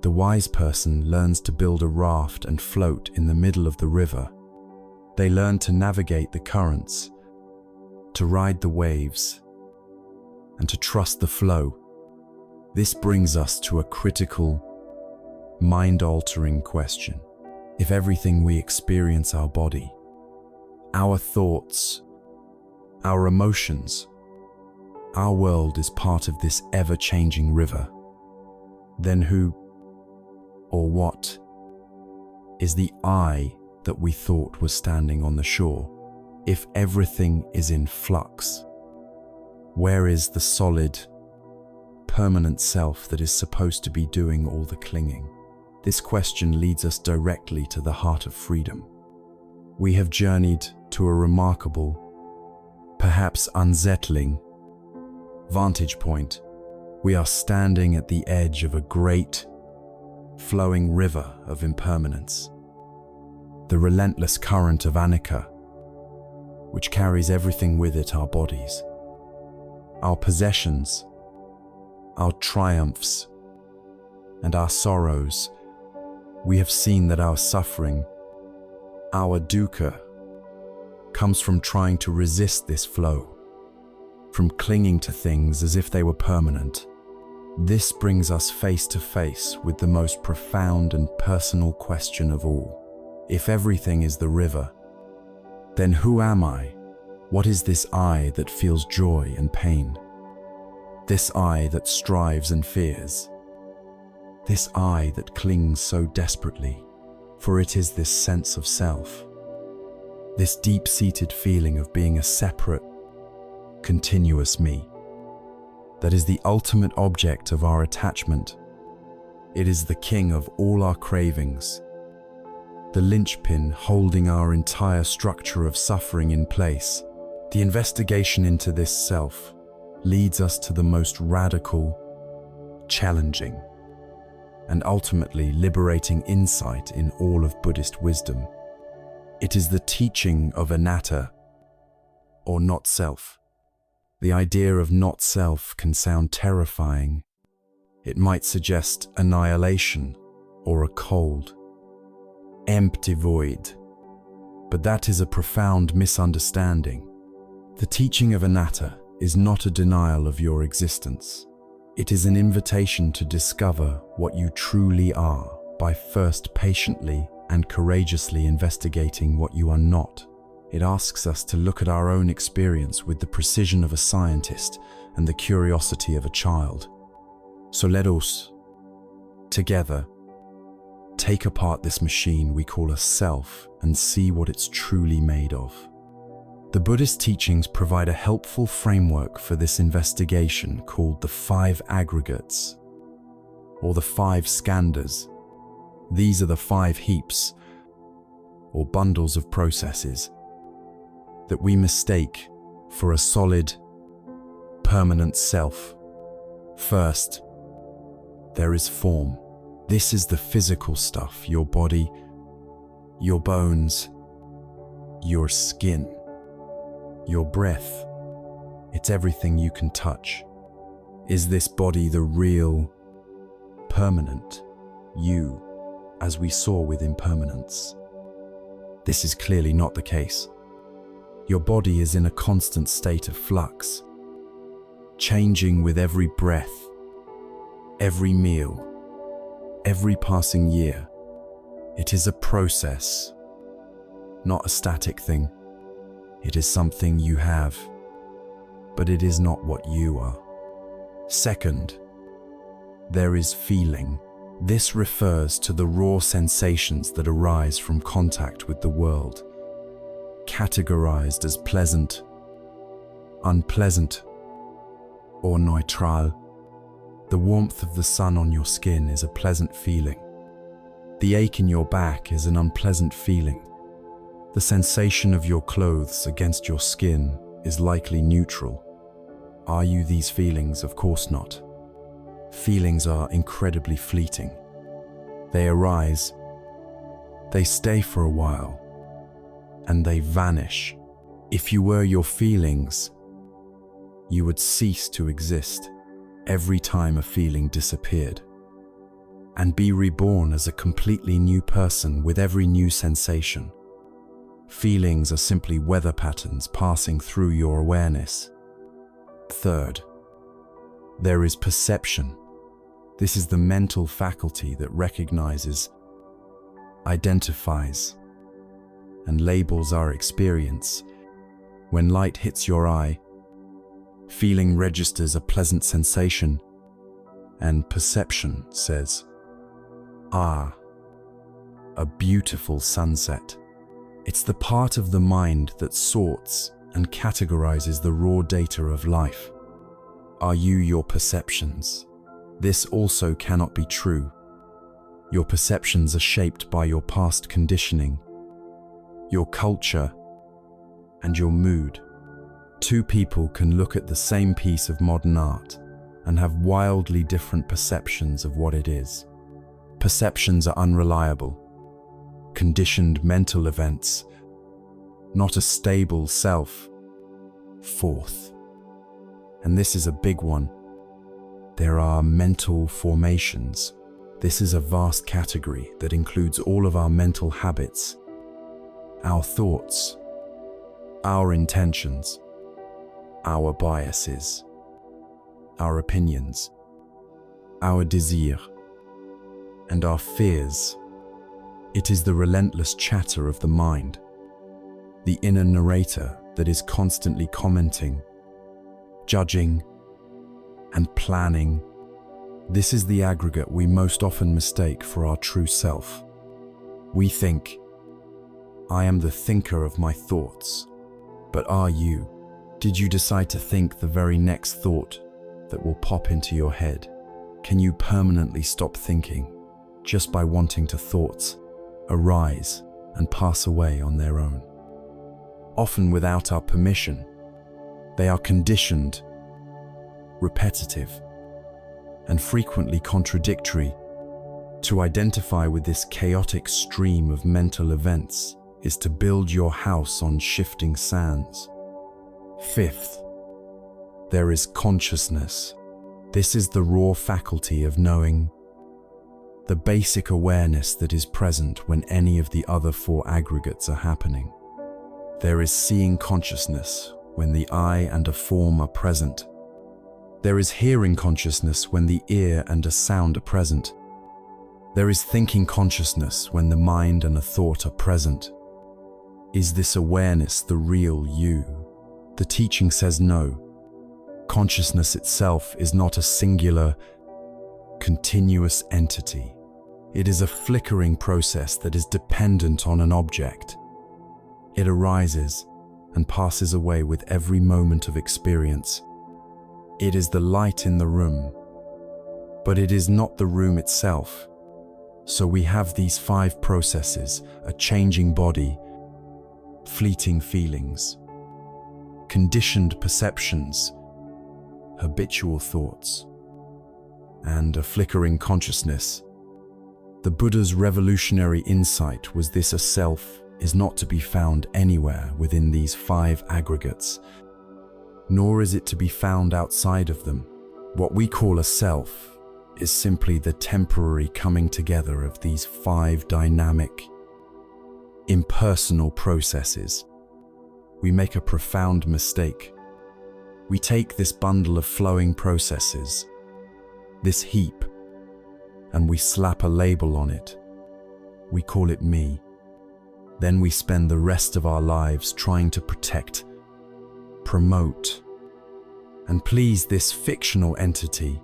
The wise person learns to build a raft and float in the middle of the river. They learn to navigate the currents, to ride the waves, and to trust the flow. This brings us to a critical, mind-altering question. If everything we experience, our body, our thoughts, our emotions, our world is part of this ever-changing river, then who or what is the I that we thought was standing on the shore? If everything is in flux, where is the solid, permanent self that is supposed to be doing all the clinging? This question leads us directly to the heart of freedom. We have journeyed to a remarkable, perhaps unsettling, vantage point. We are standing at the edge of a great, flowing river of impermanence. The relentless current of anicca, which carries everything with it: our bodies, our possessions, our triumphs, and our sorrows. We have seen that our suffering, our dukkha, comes from trying to resist this flow, from clinging to things as if they were permanent. This brings us face to face with the most profound and personal question of all. If everything is the river, then who am I? What is this I that feels joy and pain? This I that strives and fears? This I that clings so desperately? For it is this sense of self, this deep-seated feeling of being a separate, continuous me, that is the ultimate object of our attachment. It is the king of all our cravings, the linchpin holding our entire structure of suffering in place. The investigation into this self leads us to the most radical, challenging, and ultimately liberating insight in all of Buddhist wisdom. It is the teaching of anatta, or not self. The idea of not self can sound terrifying. It might suggest annihilation or a cold, empty void. But that is a profound misunderstanding. The teaching of anatta is not a denial of your existence. It is an invitation to discover what you truly are by first patiently and courageously investigating what you are not. It asks us to look at our own experience with the precision of a scientist and the curiosity of a child. So let us, together, take apart this machine we call a self and see what it's truly made of. The Buddhist teachings provide a helpful framework for this investigation called the 5 aggregates, or the 5 skandhas. These are the 5 heaps, or bundles of processes, that we mistake for a solid, permanent self. First, there is form. This is the physical stuff: your body, your bones, your skin, your breath. It's everything you can touch. Is this body the real, permanent you, as we saw with impermanence? This is clearly not the case. Your body is in a constant state of flux, changing with every breath, every meal, every passing year. It is a process, not a static thing. It is something you have, but it is not what you are. Second, there is feeling. This refers to the raw sensations that arise from contact with the world, categorized as pleasant, unpleasant, or neutral. The warmth of the sun on your skin is a pleasant feeling. The ache in your back is an unpleasant feeling. The sensation of your clothes against your skin is likely neutral. Are you these feelings? Of course not. Feelings are incredibly fleeting. They arise, they stay for a while, and they vanish. If you were your feelings, you would cease to exist every time a feeling disappeared, and be reborn as a completely new person with every new sensation. Feelings are simply weather patterns passing through your awareness. Third, there is perception. This is the mental faculty that recognizes, identifies, and labels our experience. When light hits your eye, feeling registers a pleasant sensation, and perception says, "Ah, a beautiful sunset." It's the part of the mind that sorts and categorizes the raw data of life. Are you your perceptions? This also cannot be true. Your perceptions are shaped by your past conditioning, your culture, and your mood. Two people can look at the same piece of modern art and have wildly different perceptions of what it is. Perceptions are unreliable, conditioned mental events, not a stable self. Fourth, and this is a big one, there are mental formations. This is a vast category that includes all of our mental habits, our thoughts, our intentions, our biases, our opinions, our desire, and our fears. It is the relentless chatter of the mind, the inner narrator that is constantly commenting, judging, and planning. This is the aggregate we most often mistake for our true self. We think, I am the thinker of my thoughts. But are you? Did you decide to think the very next thought that will pop into your head? Can you permanently stop thinking just by wanting to thoughts arise and pass away on their own? Often without our permission. They are conditioned, repetitive, and frequently contradictory. To identify with this chaotic stream of mental events is to build your house on shifting sands. Fifth, there is consciousness. This is the raw faculty of knowing, the basic awareness that is present when any of the other four aggregates are happening. There is seeing consciousness when the eye and a form are present. There is hearing consciousness when the ear and a sound are present. There is thinking consciousness when the mind and a thought are present. Is this awareness the real you? The teaching says no. Consciousness itself is not a singular, continuous entity. It is a flickering process that is dependent on an object. It arises and passes away with every moment of experience. It is the light in the room, but it is not the room itself. So we have these five processes: a changing body, fleeting feelings, conditioned perceptions, habitual thoughts, and a flickering consciousness. The Buddha's revolutionary insight was this: a self is not to be found anywhere within these five aggregates, nor is it to be found outside of them. What we call a self is simply the temporary coming together of these five dynamic, impersonal processes. We make a profound mistake. We take this bundle of flowing processes, this heap, and we slap a label on it. We call it me. Then we spend the rest of our lives trying to protect, promote, and please this fictional entity.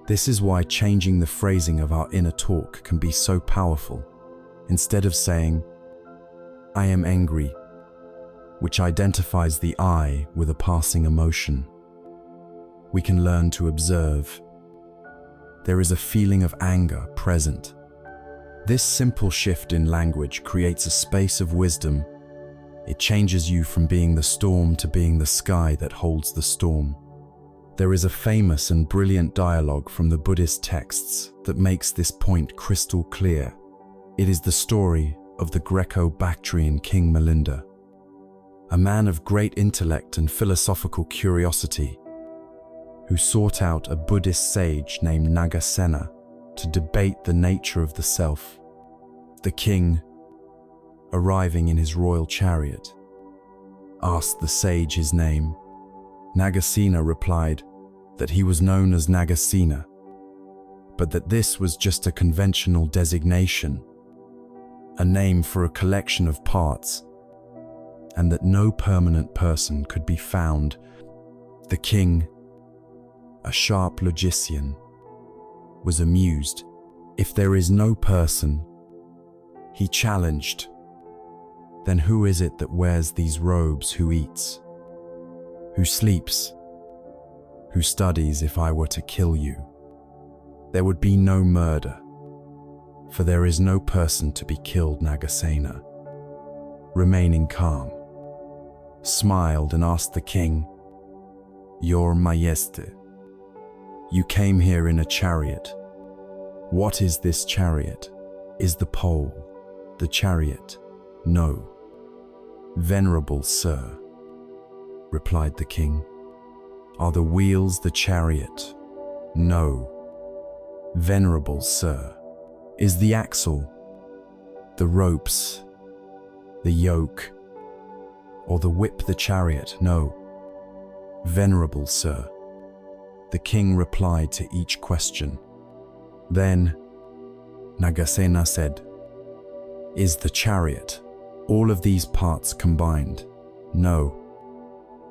This is why changing the phrasing of our inner talk can be so powerful. Instead of saying, I am angry, which identifies the I with a passing emotion, we can learn to observe. There is a feeling of anger present. This simple shift in language creates a space of wisdom. It changes you from being the storm to being the sky that holds the storm. There is a famous and brilliant dialogue from the Buddhist texts that makes this point crystal clear. It is the story of the Greco-Bactrian King Milinda, a man of great intellect and philosophical curiosity, who sought out a Buddhist sage named Nagasena to debate the nature of the self. The king, arriving in his royal chariot, asked the sage his name. Nagasena replied that he was known as Nagasena, but that this was just a conventional designation, a name for a collection of parts, and that no permanent person could be found. The king, a sharp logician, was amused. If there is no person, he challenged, then who is it that wears these robes, who eats, who sleeps, who studies? If I were to kill you, there would be no murder, for there is no person to be killed. Nagasena, remaining calm, smiled and asked the king, Your Majesty, you came here in a chariot. What is this chariot? Is the pole the chariot? No. Venerable sir, replied the king. Are the wheels the chariot? No. Venerable sir, is the axle, the ropes, the yoke, or the whip the chariot? No. Venerable sir. The king replied to each question. Then Nagasena said, Is the chariot all of these parts combined? No.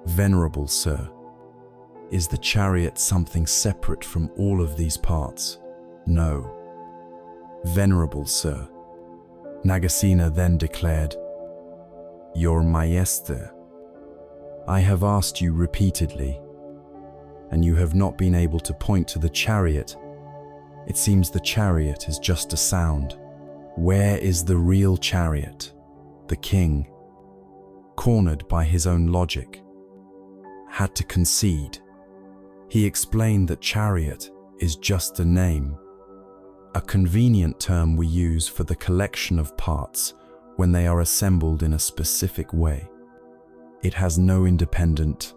Venerable sir. Is the chariot something separate from all of these parts? No. Venerable sir. Nagasena then declared, Your Majesty, I have asked you repeatedly, and you have not been able to point to the chariot. It seems the chariot is just a sound. Where is the real chariot? The king, cornered by his own logic, had to concede. He explained that chariot is just a name, a convenient term we use for the collection of parts when they are assembled in a specific way. It has no independent,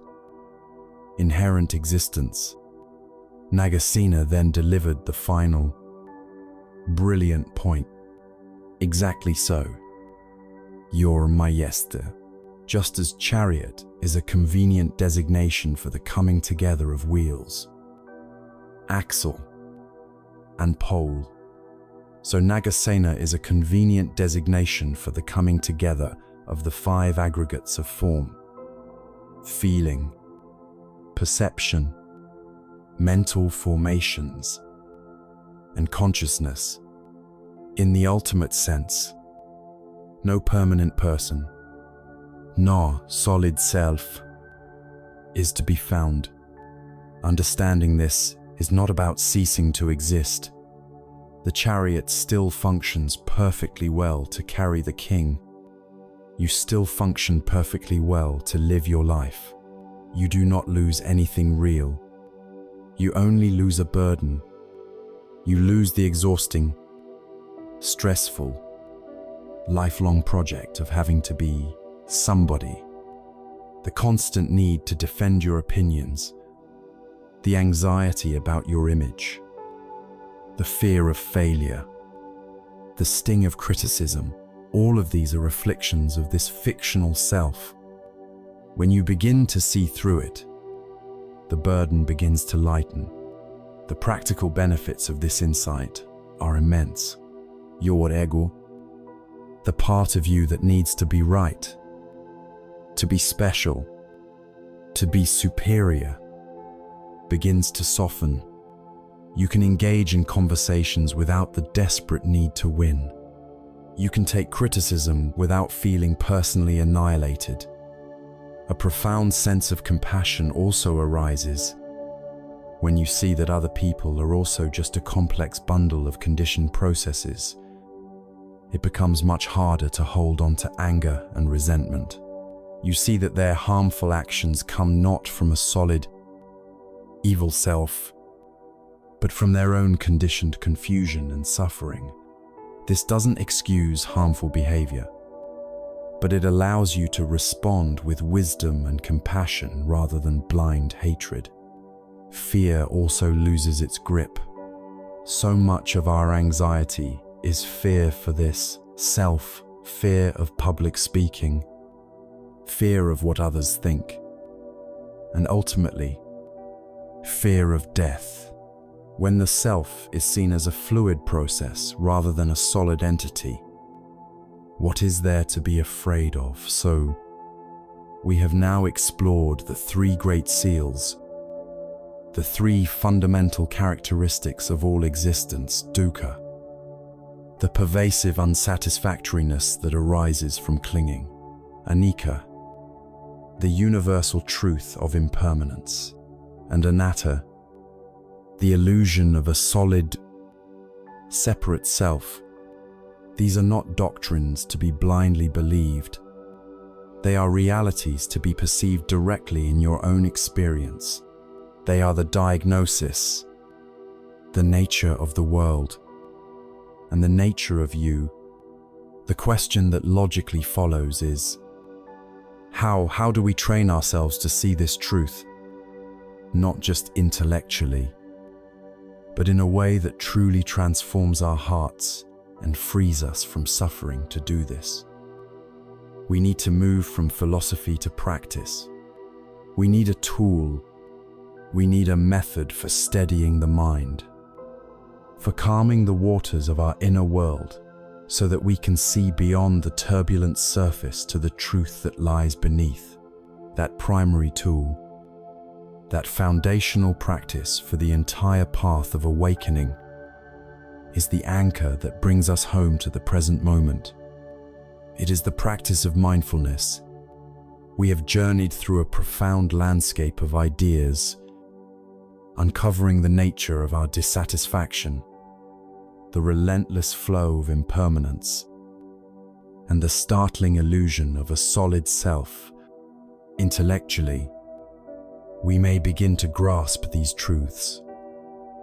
inherent existence. Nagasena then delivered the final, brilliant point. Exactly so. Your Majesty, just as chariot is a convenient designation for the coming together of wheels, axle, and pole, so Nagasena is a convenient designation for the coming together of the five aggregates of form, feeling, perception, mental formations, and consciousness. In the ultimate sense, no permanent person, nor solid self, is to be found. Understanding this is not about ceasing to exist. The chariot still functions perfectly well to carry the king. You still function perfectly well to live your life. You do not lose anything real. You only lose a burden. You lose the exhausting, stressful, lifelong project of having to be somebody, the constant need to defend your opinions, the anxiety about your image, the fear of failure, the sting of criticism. All of these are reflections of this fictional self. When you begin to see through it, the burden begins to lighten. The practical benefits of this insight are immense. Your ego, the part of you that needs to be right, to be special, to be superior, begins to soften. You can engage in conversations without the desperate need to win. You can take criticism without feeling personally annihilated. A profound sense of compassion also arises when you see that other people are also just a complex bundle of conditioned processes. It becomes much harder to hold on to anger and resentment. You see that their harmful actions come not from a solid, evil self, but from their own conditioned confusion and suffering. This doesn't excuse harmful behavior, but it allows you to respond with wisdom and compassion rather than blind hatred. Fear also loses its grip. So much of our anxiety is fear for this self, fear of public speaking, fear of what others think, and ultimately, fear of death. When the self is seen as a fluid process rather than a solid entity, what is there to be afraid of? So, we have now explored the three great seals, the three fundamental characteristics of all existence: dukkha, the pervasive unsatisfactoriness that arises from clinging; anicca, the universal truth of impermanence; and anatta, the illusion of a solid, separate self. These are not doctrines to be blindly believed. They are realities to be perceived directly in your own experience. They are the diagnosis, the nature of the world, and the nature of you. The question that logically follows is, how do we train ourselves to see this truth? Not just intellectually, but in a way that truly transforms our hearts and frees us from suffering. To do this, we need to move from philosophy to practice. We need a tool. We need a method for steadying the mind, for calming the waters of our inner world, so that we can see beyond the turbulent surface to the truth that lies beneath. That primary tool, that foundational practice for the entire path of awakening, is the anchor that brings us home to the present moment. It is the practice of mindfulness. We have journeyed through a profound landscape of ideas, uncovering the nature of our dissatisfaction, the relentless flow of impermanence, and the startling illusion of a solid self. Intellectually, we may begin to grasp these truths.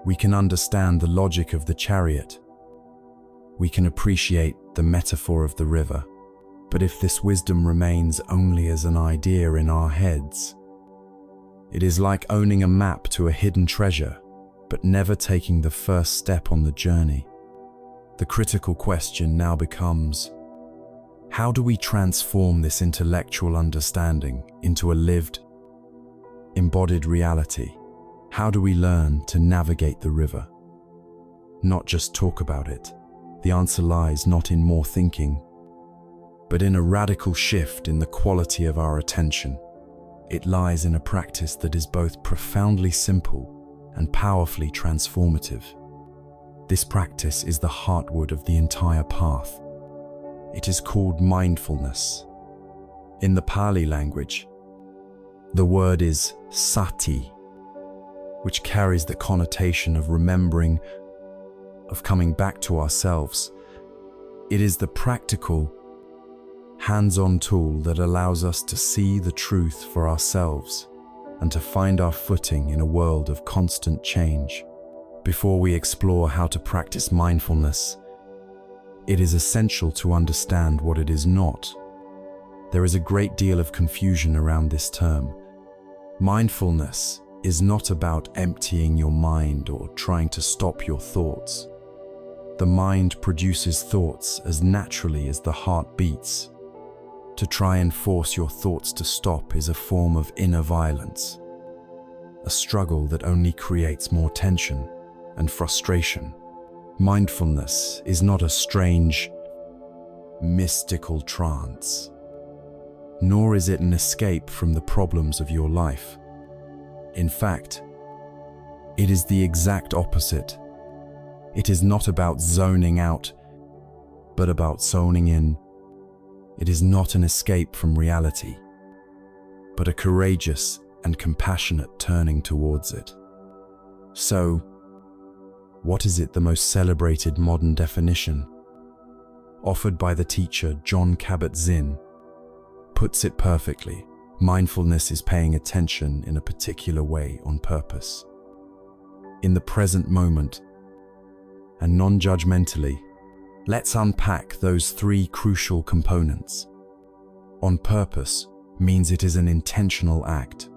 We can understand the logic of the chariot. We can appreciate the metaphor of the river. But if this wisdom remains only as an idea in our heads, it is like owning a map to a hidden treasure, but never taking the first step on the journey. The critical question now becomes, how do we transform this intellectual understanding into a lived, embodied reality? How do we learn to navigate the river? Not just talk about it. The answer lies not in more thinking, but in a radical shift in the quality of our attention. It lies in a practice that is both profoundly simple and powerfully transformative. This practice is the heartwood of the entire path. It is called mindfulness. In the Pali language, the word is sati, which carries the connotation of remembering, of coming back to ourselves. It is the practical, hands-on tool that allows us to see the truth for ourselves and to find our footing in a world of constant change. Before we explore how to practice mindfulness, it is essential to understand what it is not. There is a great deal of confusion around this term. Mindfulness is not about emptying your mind or trying to stop your thoughts. The mind produces thoughts as naturally as the heart beats. To try and force your thoughts to stop is a form of inner violence, a struggle that only creates more tension and frustration. Mindfulness is not a strange, mystical trance, nor is it an escape from the problems of your life. In fact, It is the exact opposite. It is not about zoning out, but about zoning in. It is not an escape from reality, but a courageous and compassionate turning towards it. So, what is it? The most celebrated modern definition, offered by the teacher Jon Kabat-Zinn, puts it perfectly. Mindfulness is paying attention in a particular way on purpose, in the present moment, and non-judgmentally. Let's unpack those three crucial components. On purpose means it is an intentional act.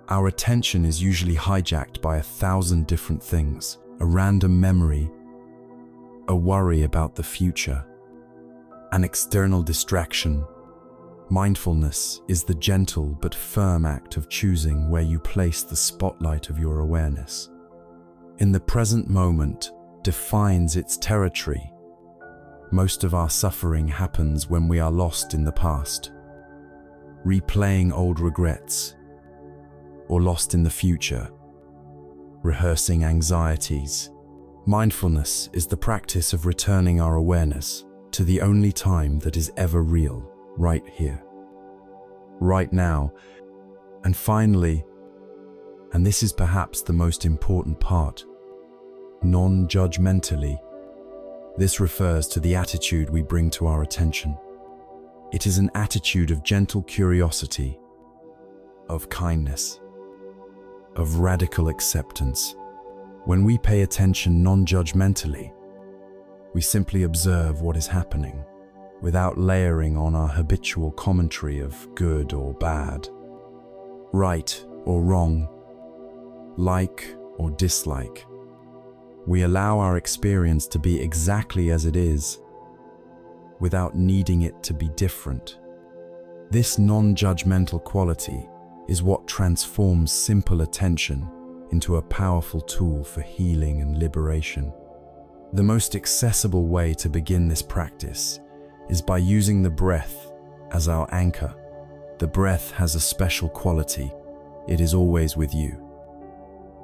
Our attention is usually hijacked by 1,000 different things, a random memory, a worry about the future, an external distraction. Mindfulness is the gentle but firm act of choosing where you place the spotlight of your awareness. In the present moment defines its territory. Most of our suffering happens when we are lost in the past, replaying old regrets, or lost in the future, rehearsing anxieties. Mindfulness is the practice of returning our awareness to the only time that is ever real, right here, right now. And finally, and this is perhaps the most important part, non-judgmentally. This refers to the attitude we bring to our attention. It is an attitude of gentle curiosity, of kindness, of radical acceptance. When we pay attention non-judgmentally, we simply observe what is happening, without layering on our habitual commentary of good or bad, right or wrong, like or dislike. We allow our experience to be exactly as it is, without needing it to be different. This non-judgmental quality is what transforms simple attention into a powerful tool for healing and liberation. The most accessible way to begin this practice is by using the breath as our anchor. The breath has a special quality. It is always with you,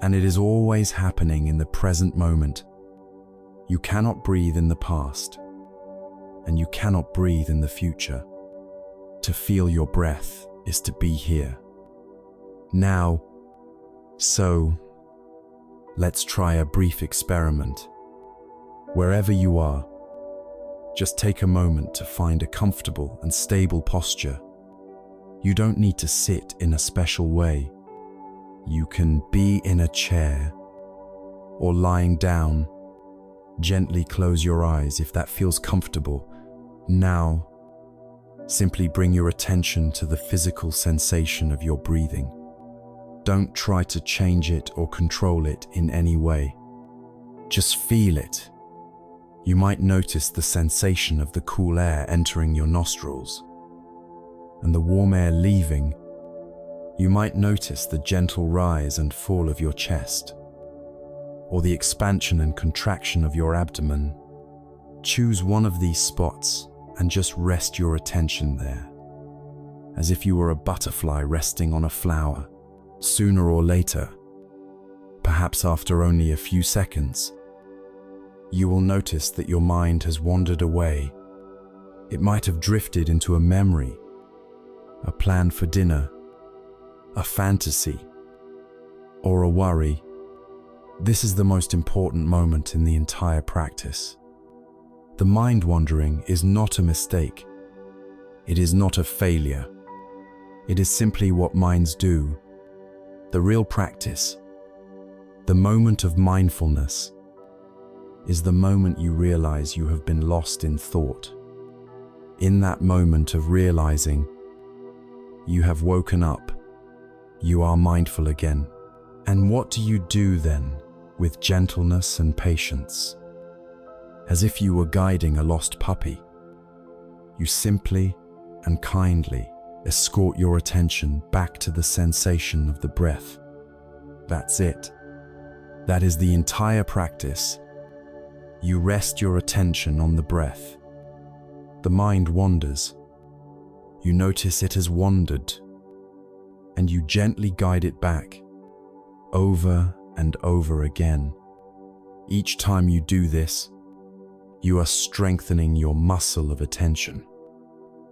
and it is always happening in the present moment. You cannot breathe in the past, and you cannot breathe in the future. To feel your breath is to be here, now. So, let's try a brief experiment. Wherever you are, just take a moment to find a comfortable and stable posture. You don't need to sit in a special way. You can be in a chair or lying down. Gently close your eyes if that feels comfortable. Now, simply bring your attention to the physical sensation of your breathing. Don't try to change it or control it in any way. Just feel it. You might notice the sensation of the cool air entering your nostrils and the warm air leaving. You might notice the gentle rise and fall of your chest, or the expansion and contraction of your abdomen. Choose one of these spots and just rest your attention there, as if you were a butterfly resting on a flower. Sooner or later, perhaps after only a few seconds, you will notice that your mind has wandered away. It might have drifted into a memory, a plan for dinner, a fantasy, or a worry. This is the most important moment in the entire practice. The mind wandering is not a mistake. It is not a failure. It is simply what minds do. The real practice, the moment of mindfulness, is the moment you realize you have been lost in thought. In that moment of realizing, you have woken up. You are mindful again. And what do you do then with gentleness and patience? As if you were guiding a lost puppy, you simply and kindly escort your attention back to the sensation of the breath. That's it. That is the entire practice. You rest your attention on the breath. The mind wanders. You notice it has wandered, and you gently guide it back, over and over again. Each time you do this, you are strengthening your muscle of attention.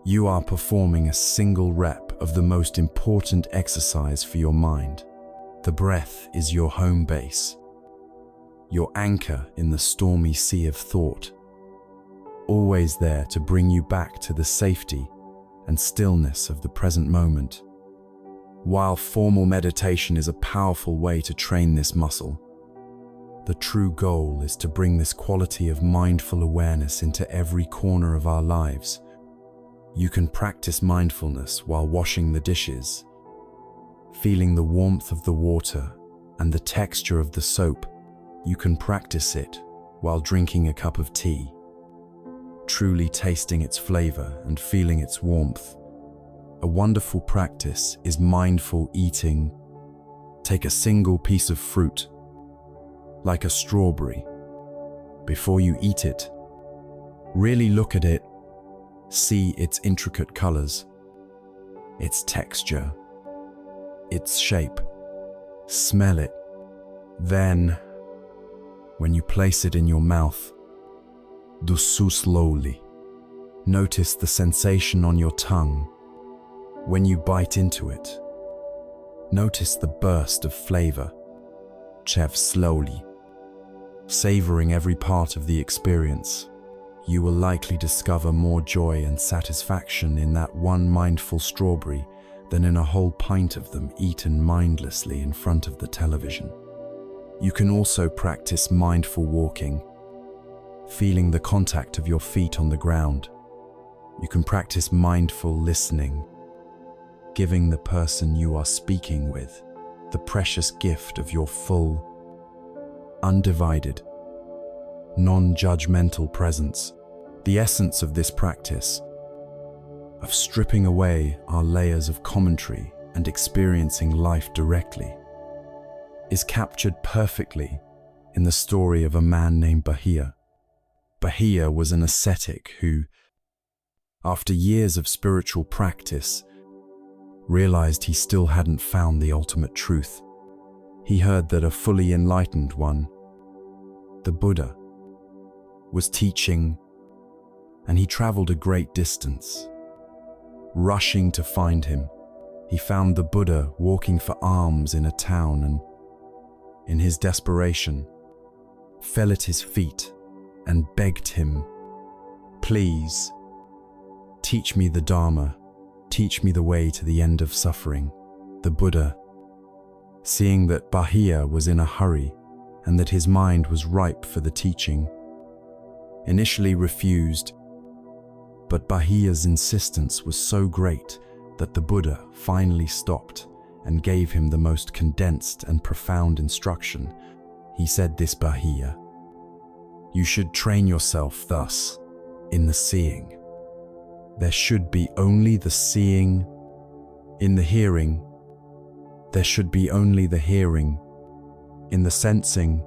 You are performing a single rep of the most important exercise for your mind. The breath is your home base, your anchor in the stormy sea of thought, always there to bring you back to the safety and stillness of the present moment. While formal meditation is a powerful way to train this muscle, the true goal is to bring this quality of mindful awareness into every corner of our lives. You can practice mindfulness while washing the dishes, feeling the warmth of the water and the texture of the soap. You can practice it while drinking a cup of tea, truly tasting its flavor and feeling its warmth. A wonderful practice is mindful eating. Take a single piece of fruit, like a strawberry. Before you eat it, really look at it, see its intricate colors, its texture, its shape, smell it. Then, when you place it in your mouth, do so slowly. Notice the sensation on your tongue when you bite into it. Notice the burst of flavor. Chew slowly, savoring every part of the experience. You will likely discover more joy and satisfaction in that one mindful strawberry than in a whole pint of them eaten mindlessly in front of the television. You can also practice mindful walking, feeling the contact of your feet on the ground. You can practice mindful listening, giving the person you are speaking with the precious gift of your full, undivided, non-judgmental presence. The essence of this practice, of stripping away our layers of commentary and experiencing life directly, is captured perfectly in the story of a man named Bahia. Bahia was an ascetic who, after years of spiritual practice, realized he still hadn't found the ultimate truth. He heard that a fully enlightened one, the Buddha, was teaching, and he traveled a great distance. Rushing to find him, he found the Buddha walking for alms in a town and, in his desperation, fell at his feet and begged him, "Please, teach me the Dharma, teach me the way to the end of suffering." The Buddha, seeing that Bahia was in a hurry and that his mind was ripe for the teaching, initially refused, but Bahia's insistence was so great that the Buddha finally stopped and gave him the most condensed and profound instruction. He said this, "Bahia, you should train yourself thus, in the seeing. There should be only the seeing. In the hearing, there should be only the hearing. In the sensing,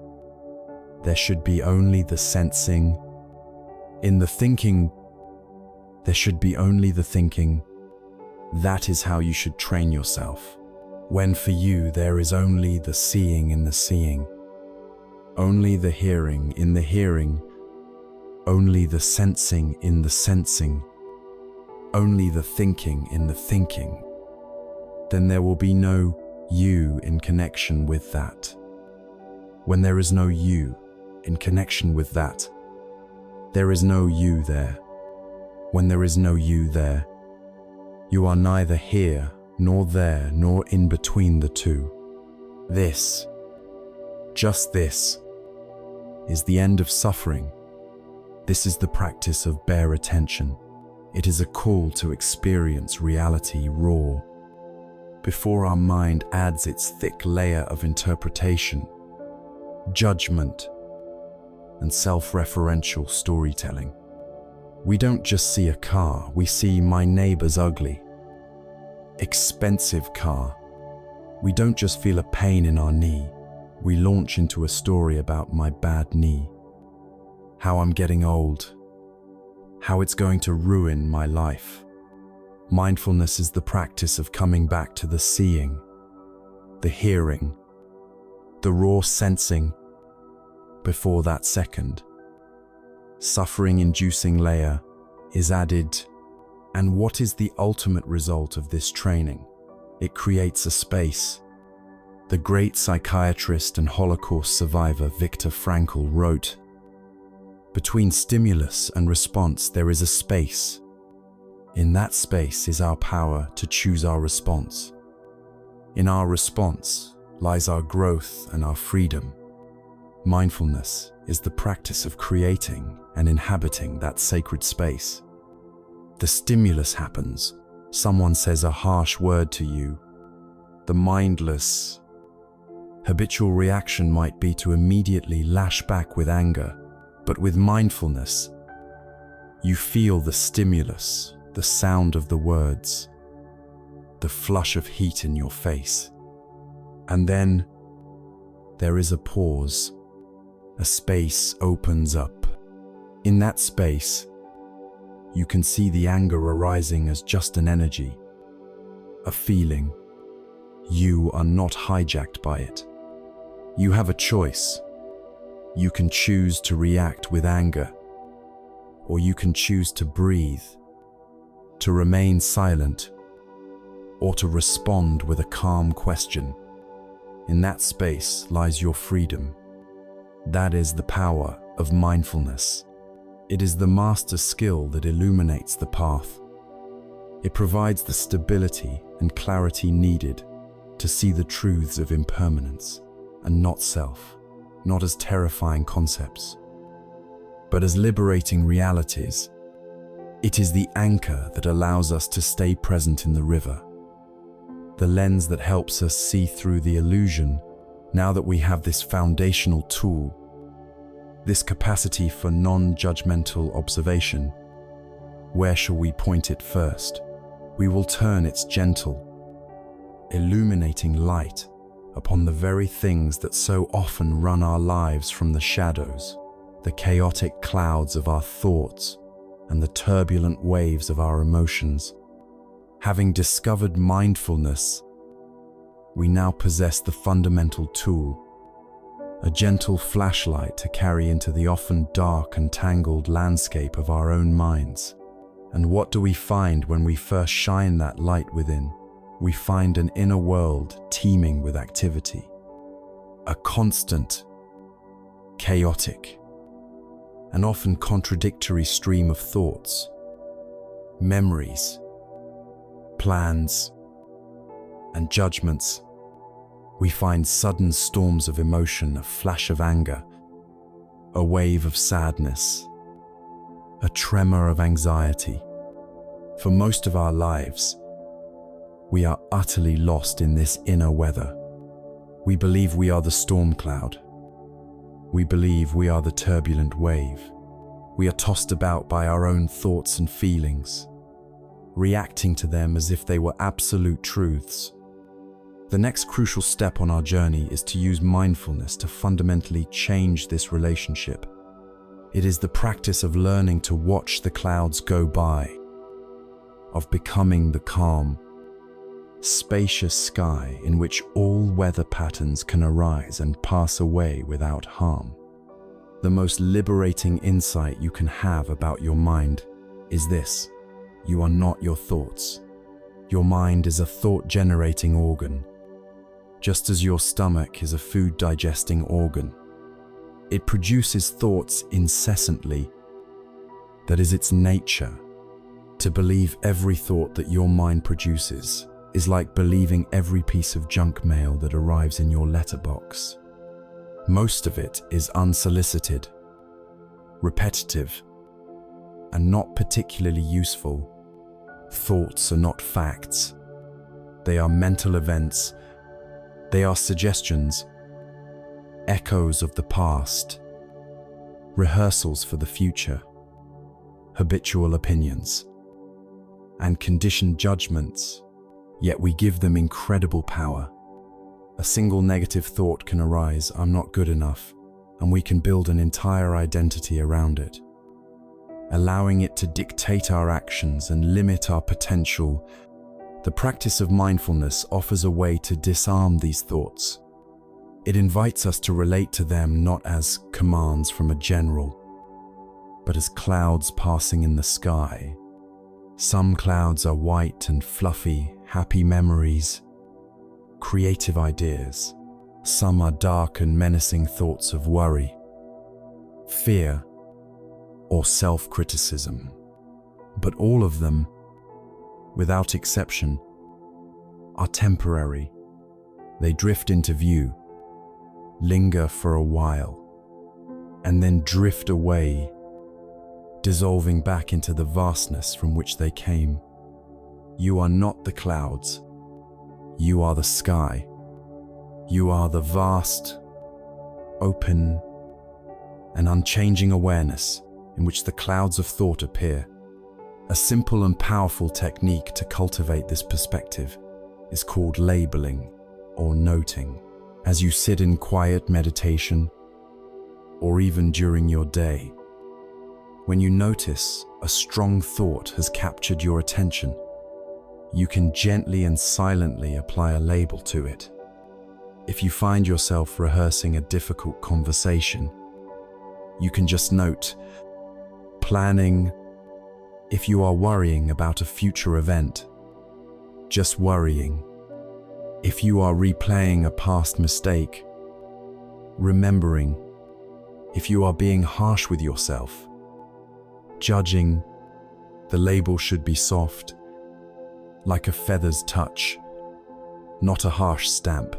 there should be only the sensing. In the thinking, there should be only the thinking." That is how you should train yourself. When for you there is only the seeing in the seeing, only the hearing in the hearing, only the sensing in the sensing, only the thinking in the thinking, then there will be no you in connection with that. When there is no you in connection with that, there is no you there. When there is no you there, you are neither here nor there nor in between the two. This, just this, is the end of suffering. This is the practice of bare attention. It is a call to experience reality raw, before our mind adds its thick layer of interpretation, judgment, and self-referential storytelling. We don't just see a car, we see my neighbor's ugly, expensive car. We don't just feel a pain in our knee, we launch into a story about my bad knee, how I'm getting old, how it's going to ruin my life. Mindfulness is the practice of coming back to the seeing, the hearing, the raw sensing before that second, suffering-inducing layer is added. And what is the ultimate result of this training? It creates a space. The great psychiatrist and Holocaust survivor Viktor Frankl wrote, "Between stimulus and response there is a space. In that space is our power to choose our response. In our response lies our growth and our freedom." Mindfulness is the practice of creating and inhabiting that sacred space. The stimulus happens. Someone says a harsh word to you. The mindless, habitual reaction might be to immediately lash back with anger, but with mindfulness, you feel the stimulus, the sound of the words, the flush of heat in your face. And then there is a pause. A space opens up. In that space, you can see the anger arising as just an energy, a feeling. You are not hijacked by it. You have a choice. You can choose to react with anger, or you can choose to breathe, to remain silent, or to respond with a calm question. In that space lies your freedom. That is the power of mindfulness. It is the master skill that illuminates the path. It provides the stability and clarity needed to see the truths of impermanence and not self, not as terrifying concepts, but as liberating realities. It is the anchor that allows us to stay present in the river, the lens that helps us see through the illusion. Now that we have this foundational tool, this capacity for non-judgmental observation, where shall we point it first? We will turn its gentle, illuminating light upon the very things that so often run our lives from the shadows, the chaotic clouds of our thoughts and the turbulent waves of our emotions. Having discovered mindfulness, we now possess the fundamental tool, a gentle flashlight to carry into the often dark and tangled landscape of our own minds. And what do we find when we first shine that light within? We find an inner world teeming with activity, a constant, chaotic, and often contradictory stream of thoughts, memories, plans, and judgments. We find sudden storms of emotion, a flash of anger, a wave of sadness, a tremor of anxiety. For most of our lives, we are utterly lost in this inner weather. We believe we are the storm cloud. We believe we are the turbulent wave. We are tossed about by our own thoughts and feelings, reacting to them as if they were absolute truths. The next crucial step on our journey is to use mindfulness to fundamentally change this relationship. It is the practice of learning to watch the clouds go by, of becoming the calm, spacious sky in which all weather patterns can arise and pass away without harm. The most liberating insight you can have about your mind is this: you are not your thoughts. Your mind is a thought-generating organ, just as your stomach is a food-digesting organ. It produces thoughts incessantly. That is its nature. To believe every thought that your mind produces is like believing every piece of junk mail that arrives in your letterbox. Most of it is unsolicited, repetitive, and not particularly useful. Thoughts are not facts. They are mental events. They are suggestions, echoes of the past, rehearsals for the future, habitual opinions, and conditioned judgments, yet we give them incredible power. A single negative thought can arise, "I'm not good enough," and we can build an entire identity around it, allowing it to dictate our actions and limit our potential. The practice of mindfulness offers a way to disarm these thoughts, It invites us to relate to them not as commands from a general, but as clouds passing in the sky. Some clouds are white and fluffy, happy memories, creative ideas. Some are dark and menacing thoughts of worry, fear, or self-criticism. But all of them, without exception, are temporary. They drift into view, linger for a while, and then drift away, dissolving back into the vastness from which they came. You are not the clouds. You are the sky. You are the vast, open, and unchanging awareness in which the clouds of thought appear. A simple and powerful technique to cultivate this perspective is called labeling or noting. As you sit in quiet meditation, or even during your day, when you notice a strong thought has captured your attention, you can gently and silently apply a label to it. If you find yourself rehearsing a difficult conversation, you can just note, planning. If you are worrying about a future event, just worrying. If you are replaying a past mistake, remembering. If you are being harsh with yourself, judging, the label should be soft, like a feather's touch, not a harsh stamp.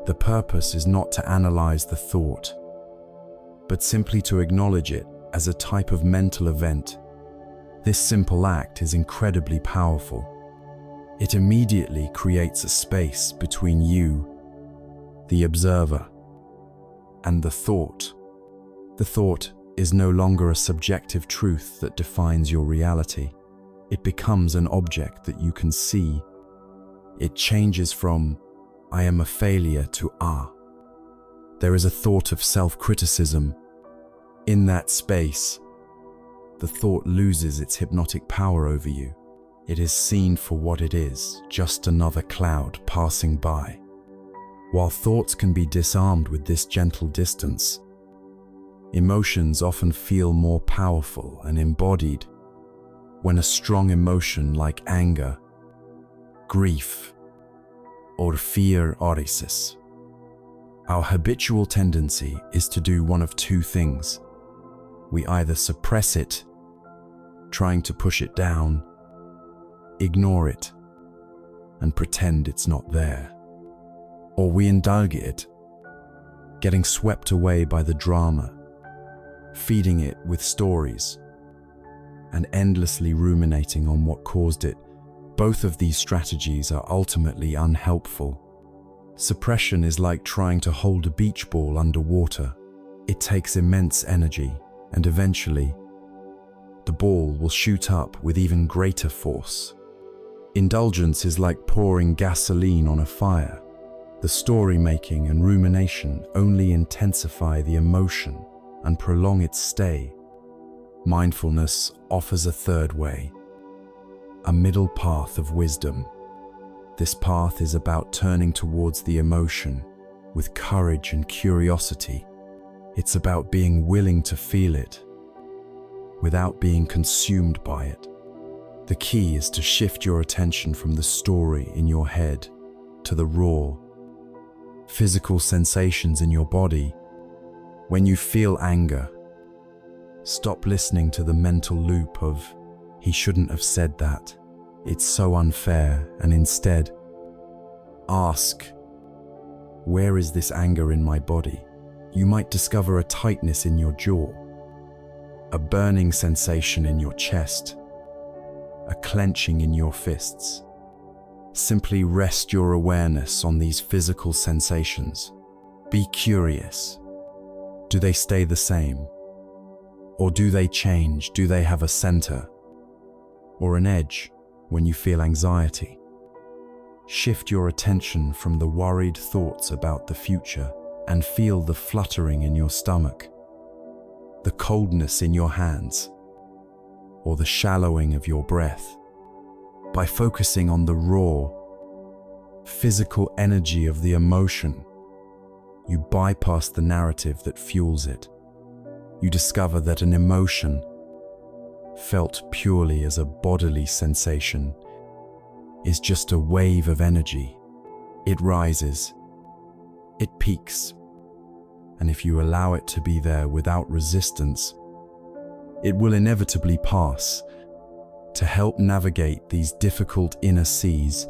The purpose is not to analyze the thought, but simply to acknowledge it as a type of mental event. This simple act is incredibly powerful. It immediately creates a space between you, the observer, and the thought. The thought is no longer a subjective truth that defines your reality. It becomes an object that you can see. It changes from "I am a failure" to "ah." There is a thought of self-criticism. In that space, the thought loses its hypnotic power over you. It is seen for what it is, just another cloud passing by. While thoughts can be disarmed with this gentle distance, emotions often feel more powerful and embodied when a strong emotion like anger, grief, or fear arises. Our habitual tendency is to do one of two things. We either suppress it, trying to push it down, ignore it, and pretend it's not there. Or we indulge it, getting swept away by the drama, feeding it with stories, and endlessly ruminating on what caused it. Both of these strategies are ultimately unhelpful. Suppression is like trying to hold a beach ball underwater. It takes immense energy, and eventually, the ball will shoot up with even greater force. Indulgence is like pouring gasoline on a fire. The story-making and rumination only intensify the emotion and prolong its stay. Mindfulness offers a third way, a middle path of wisdom. This path is about turning towards the emotion with courage and curiosity. It's about being willing to feel it without being consumed by it. The key is to shift your attention from the story in your head to the raw, physical sensations in your body. When you feel anger, stop listening to the mental loop of, "He shouldn't have said that. It's so unfair," and instead, ask, "Where is this anger in my body?" You might discover a tightness in your jaw, a burning sensation in your chest, a clenching in your fists. Simply rest your awareness on these physical sensations. Be curious. Do they stay the same? Or do they change? Do they have a center or an edge when you feel anxiety? Shift your attention from the worried thoughts about the future and feel the fluttering in your stomach, the coldness in your hands, or the shallowing of your breath. By focusing on the raw, physical energy of the emotion, you bypass the narrative that fuels it. You discover that an emotion, felt purely as a bodily sensation, is just a wave of energy. It rises, it peaks, and if you allow it to be there without resistance, it will inevitably pass. To help navigate these difficult inner seas,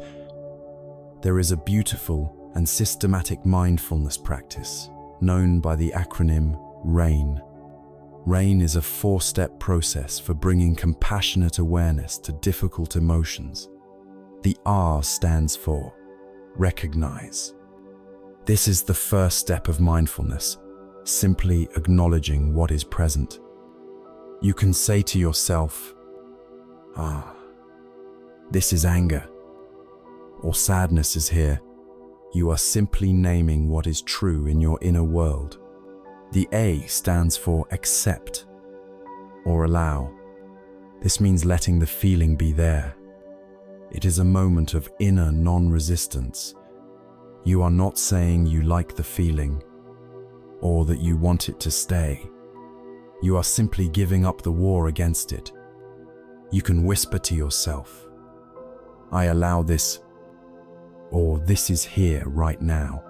there is a beautiful and systematic mindfulness practice known by the acronym RAIN. RAIN is a 4-step process for bringing compassionate awareness to difficult emotions. The R stands for recognize. This is the first step of mindfulness, simply acknowledging what is present. You can say to yourself, this is anger, or sadness is here. You are simply naming what is true in your inner world. The A stands for accept, or allow. This means letting the feeling be there. It is a moment of inner non-resistance. You are not saying you like the feeling, or that you want it to stay. You are simply giving up the war against it. You can whisper to yourself, I allow this, or this is here right now.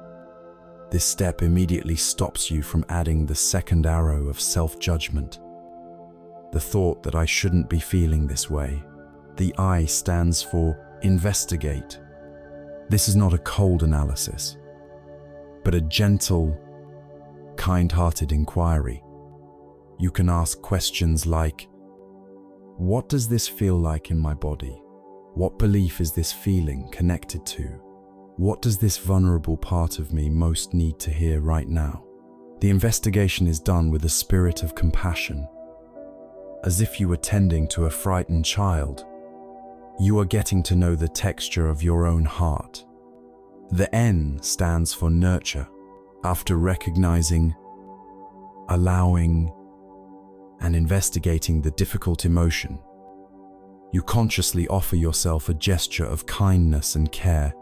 This step immediately stops you from adding the second arrow of self-judgment, the thought that I shouldn't be feeling this way. The I stands for investigate. This is not a cold analysis, but a gentle, kind-hearted inquiry. You can ask questions like, what does this feel like in my body? What belief is this feeling connected to? What does this vulnerable part of me most need to hear right now? The investigation is done with a spirit of compassion, as if you were tending to a frightened child. You are getting to know the texture of your own heart. The N stands for nurture. After recognizing, allowing, and investigating the difficult emotion, you consciously offer yourself a gesture of kindness and care.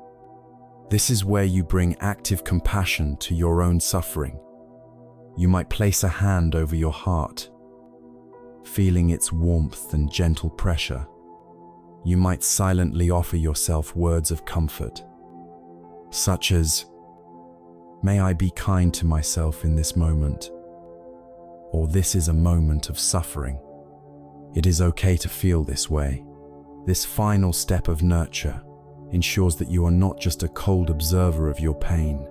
This is where you bring active compassion to your own suffering. You might place a hand over your heart, feeling its warmth and gentle pressure. You might silently offer yourself words of comfort, such as, may I be kind to myself in this moment, or this is a moment of suffering. It is okay to feel this way. This final step of nurture ensures that you are not just a cold observer of your pain,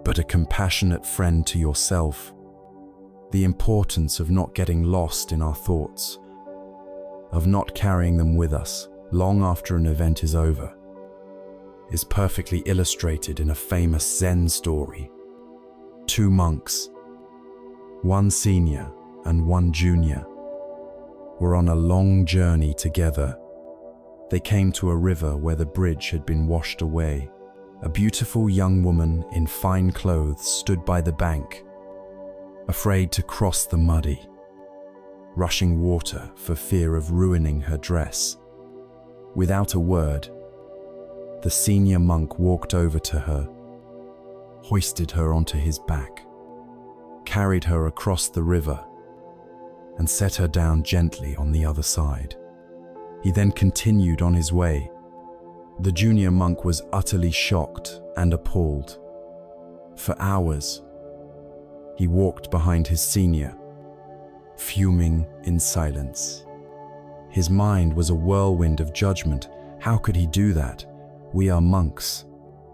but a compassionate friend to yourself. The importance of not getting lost in our thoughts, of not carrying them with us long after an event is over, is perfectly illustrated in a famous Zen story. 2 monks, one senior and one junior, were on a long journey together. They came to a river where the bridge had been washed away. A beautiful young woman in fine clothes stood by the bank, afraid to cross the muddy, rushing water for fear of ruining her dress. Without a word, the senior monk walked over to her, hoisted her onto his back, carried her across the river, and set her down gently on the other side. He then continued on his way. The junior monk was utterly shocked and appalled. For hours, he walked behind his senior, fuming in silence. His mind was a whirlwind of judgment. How could he do that? We are monks.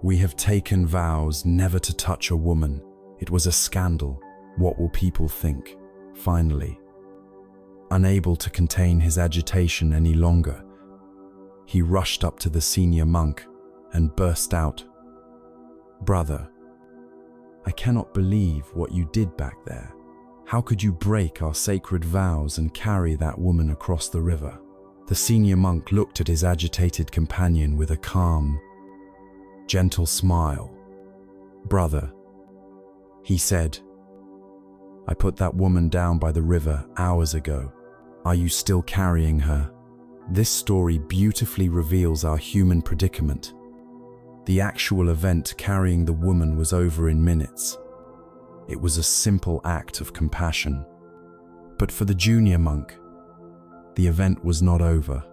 We have taken vows never to touch a woman. It was a scandal. What will people think? Finally, unable to contain his agitation any longer, he rushed up to the senior monk and burst out, "Brother, I cannot believe what you did back there. How could you break our sacred vows and carry that woman across the river?" The senior monk looked at his agitated companion with a calm, gentle smile. "Brother," he said, "I put that woman down by the river hours ago. Are you still carrying her?" This story beautifully reveals our human predicament. The actual event carrying the woman was over in minutes. It was a simple act of compassion. But for the junior monk, the event was not over.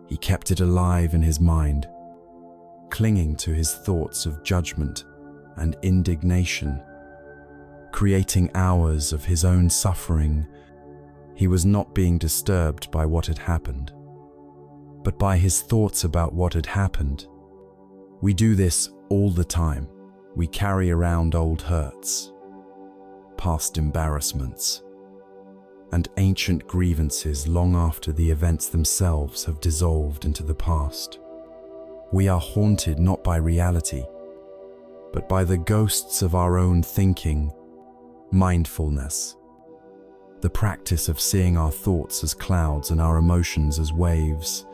He kept it alive in his mind, clinging to his thoughts of judgment and indignation, creating hours of his own suffering. He was not being disturbed by what had happened, but by his thoughts about what had happened. We do this all the time. We carry around old hurts, past embarrassments, and ancient grievances long after the events themselves have dissolved into the past. We are haunted not by reality, but by the ghosts of our own thinking. Mindfulness, the practice of seeing our thoughts as clouds and our emotions as waves,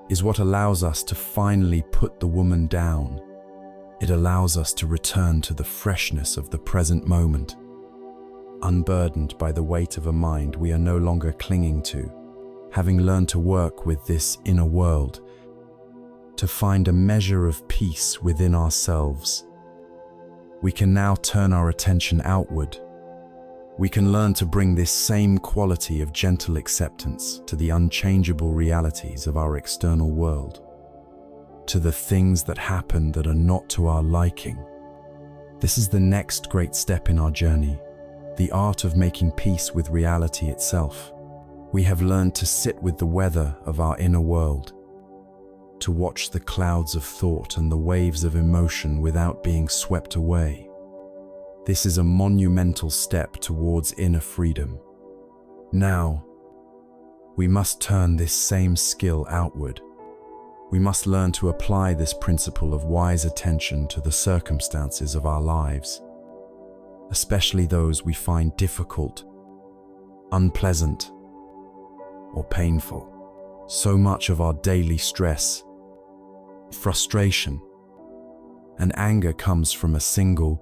is what allows us to finally put the woman down. It allows us to return to the freshness of the present moment, unburdened by the weight of a mind we are no longer clinging to, having learned to work with this inner world, to find a measure of peace within ourselves. We can now turn our attention outward. We can learn to bring this same quality of gentle acceptance to the unchangeable realities of our external world, to the things that happen that are not to our liking. This is the next great step in our journey, the art of making peace with reality itself. We have learned to sit with the weather of our inner world, to watch the clouds of thought and the waves of emotion without being swept away. This is a monumental step towards inner freedom. Now, we must turn this same skill outward. We must learn to apply this principle of wise attention to the circumstances of our lives, especially those we find difficult, unpleasant, or painful. So much of our daily stress, frustration, and anger comes from a single,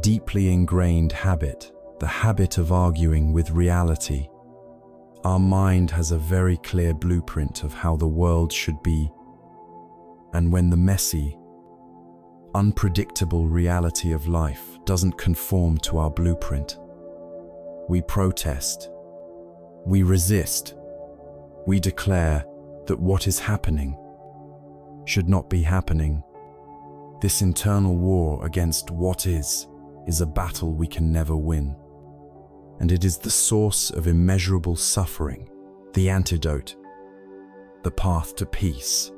deeply ingrained habit, the habit of arguing with reality. Our mind has a very clear blueprint of how the world should be, and when the messy, unpredictable reality of life doesn't conform to our blueprint, we protest, we resist, we declare that what is happening should not be happening. This internal war against what is a battle we can never win, and it is the source of immeasurable suffering. The antidote, the path to peace,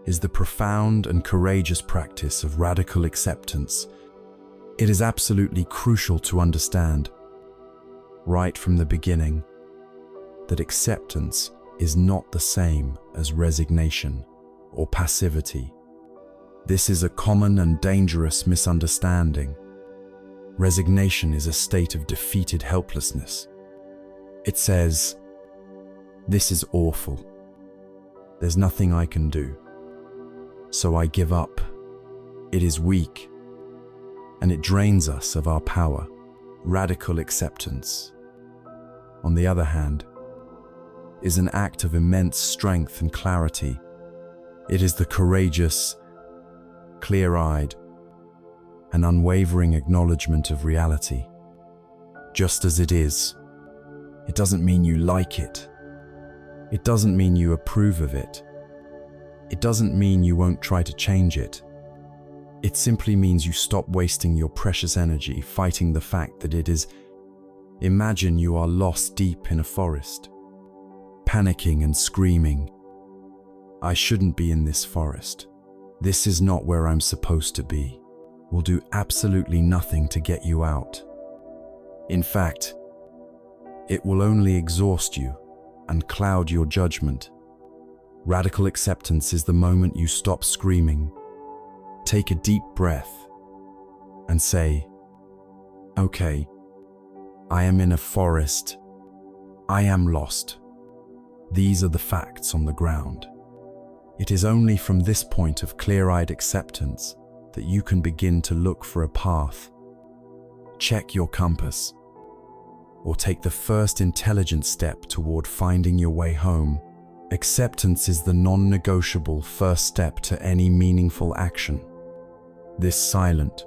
is the profound and courageous practice of radical acceptance. It is absolutely crucial to understand, right from the beginning, that acceptance is not the same as resignation or passivity. This is a common and dangerous misunderstanding. Resignation is a state of defeated helplessness. It says, "This is awful. There's nothing I can do, so I give up." It is weak, and it drains us of our power. Radical acceptance, on the other hand, is an act of immense strength and clarity. It is the courageous, clear-eyed, and unwavering acknowledgement of reality, just as it is. It doesn't mean you like it. It doesn't mean you approve of it. It doesn't mean you won't try to change it. It simply means you stop wasting your precious energy fighting the fact that it is. Imagine you are lost deep in a forest, panicking and screaming, "I shouldn't be in this forest. This is not where I'm supposed to be." Will do absolutely nothing to get you out. In fact, it will only exhaust you and cloud your judgment. Radical acceptance is the moment you stop screaming, take a deep breath, and say, "Okay, I am in a forest. I am lost. These are the facts on the ground." It is only from this point of clear-eyed acceptance that you can begin to look for a path, check your compass, or take the first intelligent step toward finding your way home. Acceptance is the non-negotiable first step to any meaningful action. This silent,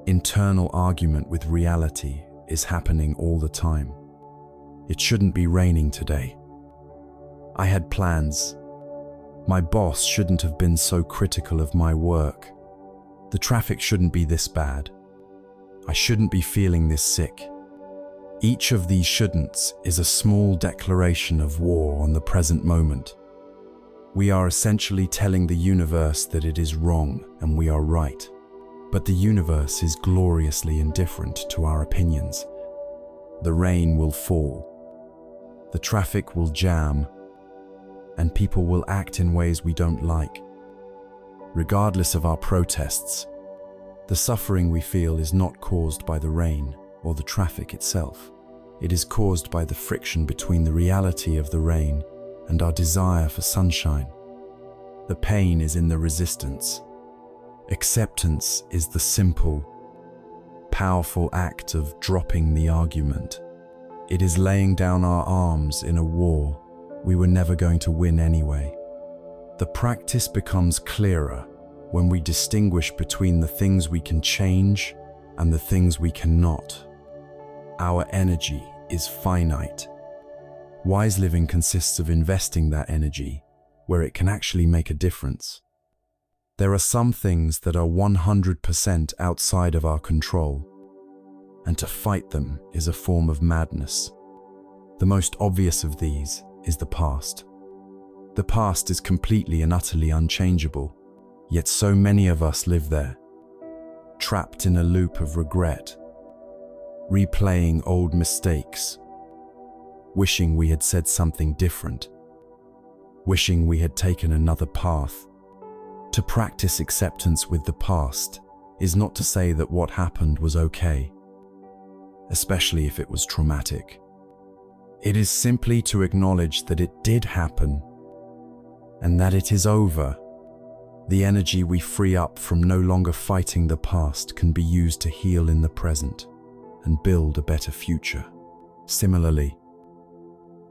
internal argument with reality is happening all the time. It shouldn't be raining today. I had plans. My boss shouldn't have been so critical of my work. The traffic shouldn't be this bad. I shouldn't be feeling this sick. Each of these shouldn'ts is a small declaration of war on the present moment. We are essentially telling the universe that it is wrong and we are right. But the universe is gloriously indifferent to our opinions. The rain will fall. The traffic will jam. And people will act in ways we don't like. Regardless of our protests, the suffering we feel is not caused by the rain or the traffic itself. It is caused by the friction between the reality of the rain and our desire for sunshine. The pain is in the resistance. Acceptance is the simple, powerful act of dropping the argument. It is laying down our arms in a war we were never going to win anyway. The practice becomes clearer when we distinguish between the things we can change and the things we cannot. Our energy is finite. Wise living consists of investing that energy where it can actually make a difference. There are some things that are 100% outside of our control, and to fight them is a form of madness. The most obvious of these is the past. The past is completely and utterly unchangeable, yet so many of us live there, trapped in a loop of regret, replaying old mistakes, wishing we had said something different, wishing we had taken another path. To practice acceptance with the past is not to say that what happened was okay, especially if it was traumatic. It is simply to acknowledge that it did happen and that it is over. The energy we free up from no longer fighting the past can be used to heal in the present and build a better future. Similarly,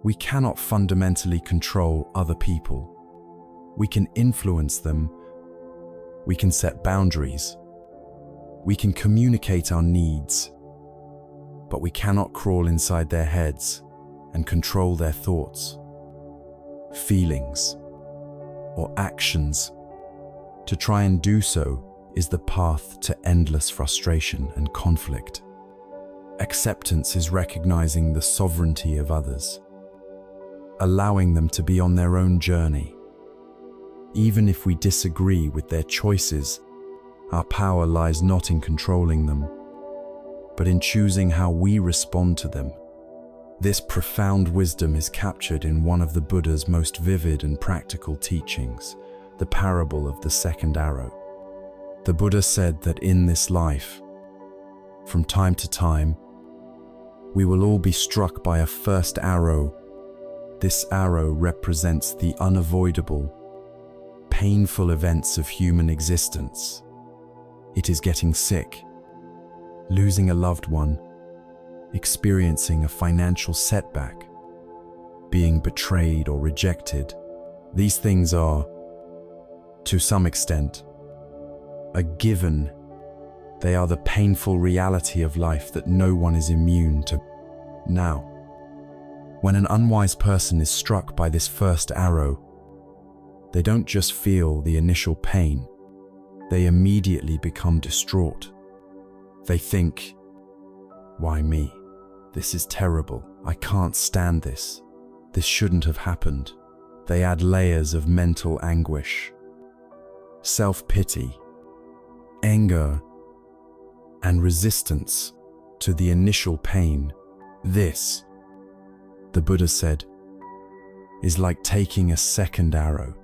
we cannot fundamentally control other people. We can influence them. We can set boundaries. We can communicate our needs, but we cannot crawl inside their heads and control their thoughts, feelings, or actions. To try and do so is the path to endless frustration and conflict. Acceptance is recognizing the sovereignty of others, allowing them to be on their own journey. Even if we disagree with their choices, our power lies not in controlling them, but in choosing how we respond to them. This profound wisdom is captured in one of the Buddha's most vivid and practical teachings, the parable of the second arrow. The Buddha said that in this life, from time to time, we will all be struck by a first arrow. This arrow represents the unavoidable, painful events of human existence. It is getting sick, losing a loved one, experiencing a financial setback, being betrayed or rejected. These things are, to some extent, a given. They are the painful reality of life that no one is immune to. Now, when an unwise person is struck by this first arrow, they don't just feel the initial pain, they immediately become distraught. They think, "Why me? This is terrible. I can't stand this. This shouldn't have happened." They add layers of mental anguish, self-pity, anger, and resistance to the initial pain. This, the Buddha said, is like taking a second arrow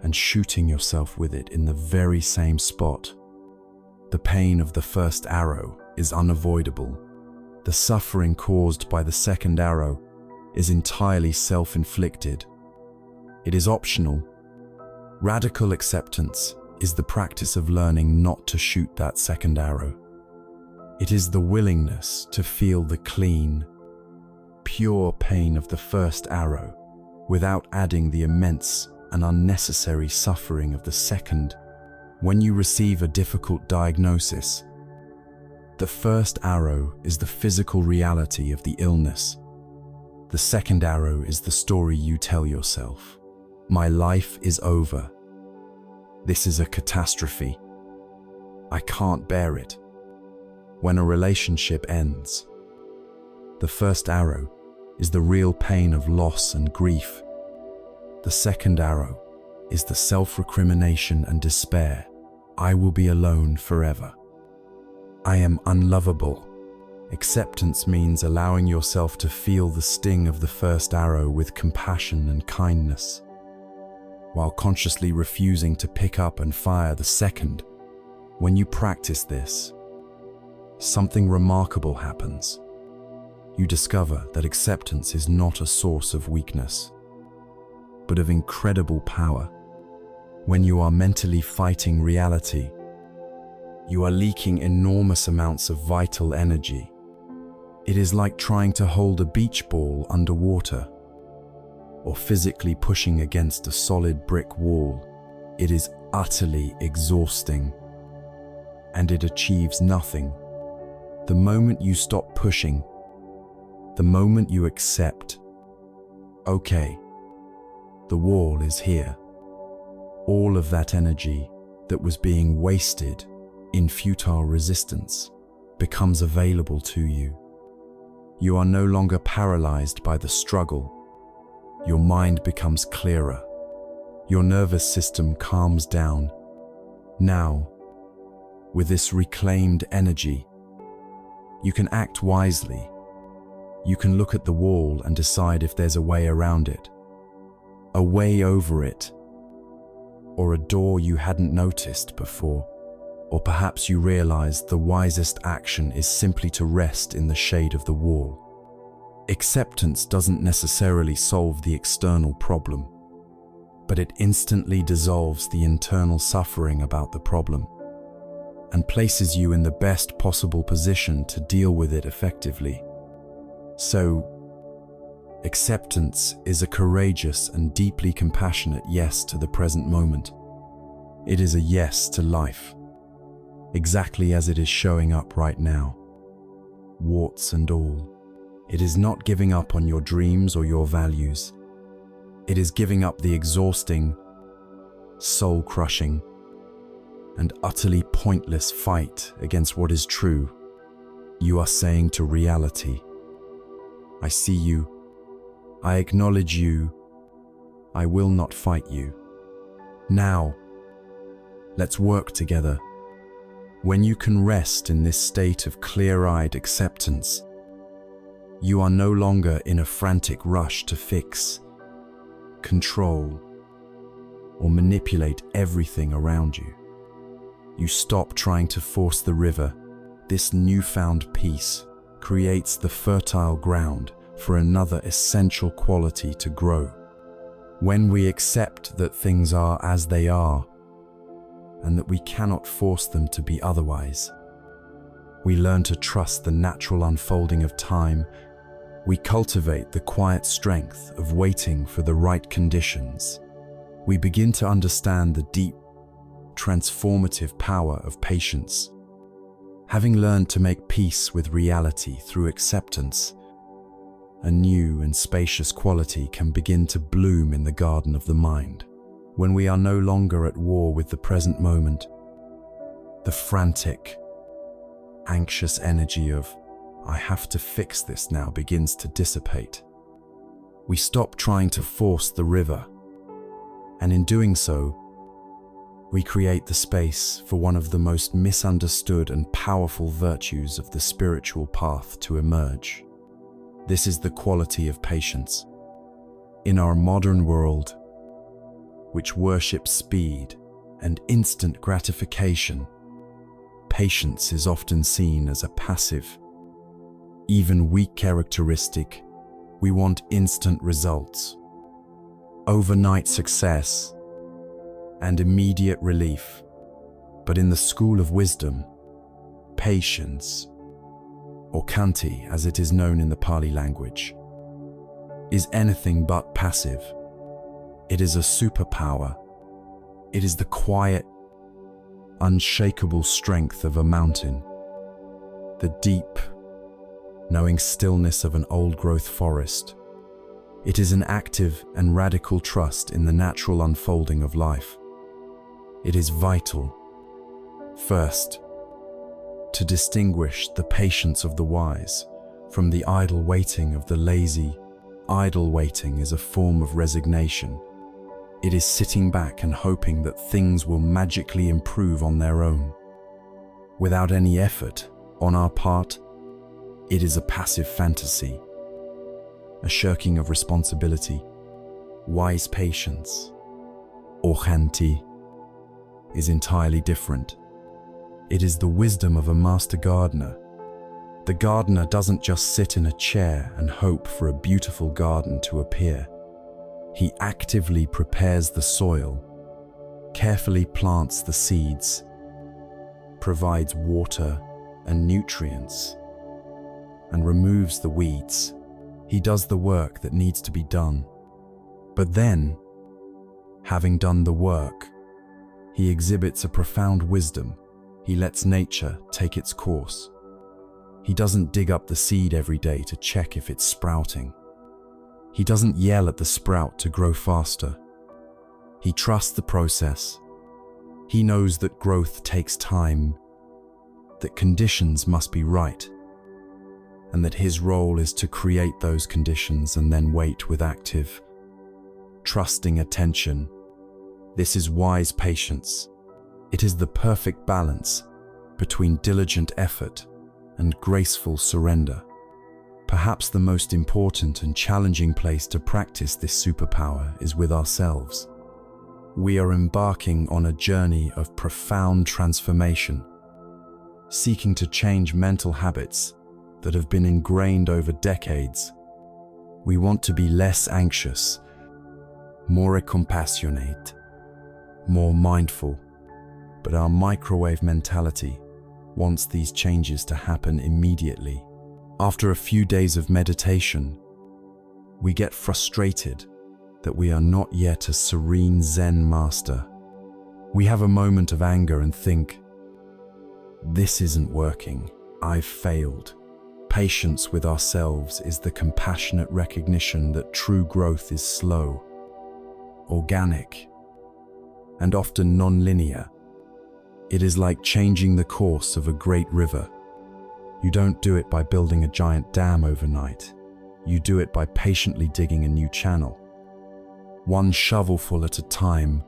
and shooting yourself with it in the very same spot. The pain of the first arrow is unavoidable. The suffering caused by the second arrow is entirely self-inflicted. It is optional. Radical acceptance is the practice of learning not to shoot that second arrow. It is the willingness to feel the clean, pure pain of the first arrow without adding the immense and unnecessary suffering of the second. When you receive a difficult diagnosis, the first arrow is the physical reality of the illness. The second arrow is the story you tell yourself. My life is over. This is a catastrophe. I can't bear it. When a relationship ends, the first arrow is the real pain of loss and grief. The second arrow is the self-recrimination and despair. I will be alone forever. I am unlovable. Acceptance means allowing yourself to feel the sting of the first arrow with compassion and kindness, while consciously refusing to pick up and fire the second. When you practice this, something remarkable happens. You discover that acceptance is not a source of weakness, but of incredible power. When you are mentally fighting reality, you are leaking enormous amounts of vital energy. It is like trying to hold a beach ball underwater, or physically pushing against a solid brick wall. It is utterly exhausting, and it achieves nothing. The moment you stop pushing, the moment you accept, okay, the wall is here. All of that energy that was being wasted in futile resistance becomes available to you. You are no longer paralyzed by the struggle. Your mind becomes clearer. Your nervous system calms down. Now, with this reclaimed energy, you can act wisely. You can look at the wall and decide if there's a way around it, a way over it, or a door you hadn't noticed before. Or perhaps you realize the wisest action is simply to rest in the shade of the wall. Acceptance doesn't necessarily solve the external problem, but it instantly dissolves the internal suffering about the problem and places you in the best possible position to deal with it effectively. So, acceptance is a courageous and deeply compassionate yes to the present moment. It is a yes to life, exactly as it is showing up right now, warts and all. It is not giving up on your dreams or your values. It is giving up the exhausting, soul-crushing, and utterly pointless fight against what is true. You are saying to reality, I see you, I acknowledge you, I will not fight you. Now, let's work together. When you can rest in this state of clear-eyed acceptance, you are no longer in a frantic rush to fix, control, or manipulate everything around you. You stop trying to force the river. This newfound peace creates the fertile ground for another essential quality to grow. When we accept that things are as they are, and that we cannot force them to be otherwise, we learn to trust the natural unfolding of time. We cultivate the quiet strength of waiting for the right conditions. We begin to understand the deep, transformative power of patience. Having learned to make peace with reality through acceptance, a new and spacious quality can begin to bloom in the garden of the mind. When we are no longer at war with the present moment, the frantic, anxious energy of, I have to fix this now, begins to dissipate. We stop trying to force the river, and in doing so, we create the space for one of the most misunderstood and powerful virtues of the spiritual path to emerge. This is the quality of patience. In our modern world, which worships speed and instant gratification, patience is often seen as a passive, even weak characteristic. We want instant results, overnight success, and immediate relief. But in the school of wisdom, patience, or khanti as it is known in the Pali language, is anything but passive. It is a superpower. It is the quiet, unshakable strength of a mountain, the deep, knowing stillness of an old-growth forest. It is an active and radical trust in the natural unfolding of life. It is vital, first, to distinguish the patience of the wise from the idle waiting of the lazy. Idle waiting is a form of resignation. It is sitting back and hoping that things will magically improve on their own. Without any effort on our part, it is a passive fantasy, a shirking of responsibility. Wise patience, or khanti, is entirely different. It is the wisdom of a master gardener. The gardener doesn't just sit in a chair and hope for a beautiful garden to appear. He actively prepares the soil, carefully plants the seeds, provides water and nutrients, and removes the weeds. He does the work that needs to be done. But then, having done the work, he exhibits a profound wisdom. He lets nature take its course. He doesn't dig up the seed every day to check if it's sprouting. He doesn't yell at the sprout to grow faster. He trusts the process. He knows that growth takes time, that conditions must be right, and that his role is to create those conditions and then wait with active, trusting attention. This is wise patience. It is the perfect balance between diligent effort and graceful surrender. Perhaps the most important and challenging place to practice this superpower is with ourselves. We are embarking on a journey of profound transformation, seeking to change mental habits that have been ingrained over decades. We want to be less anxious, more compassionate, more mindful, but our microwave mentality wants these changes to happen immediately. After a few days of meditation, we get frustrated that we are not yet a serene Zen master. We have a moment of anger and think, "This isn't working. I've failed." Patience with ourselves is the compassionate recognition that true growth is slow, organic, and often non-linear. It is like changing the course of a great river. You don't do it by building a giant dam overnight. You do it by patiently digging a new channel, one shovelful at a time.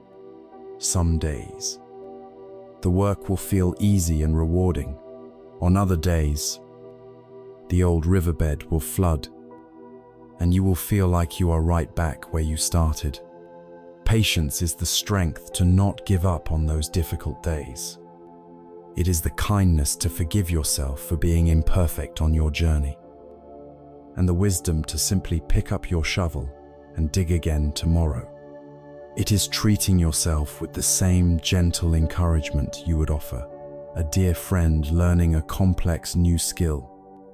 Some days, the work will feel easy and rewarding. On other days, the old riverbed will flood, and you will feel like you are right back where you started. Patience is the strength to not give up on those difficult days. It is the kindness to forgive yourself for being imperfect on your journey, and the wisdom to simply pick up your shovel and dig again tomorrow. It is treating yourself with the same gentle encouragement you would offer a dear friend learning a complex new skill.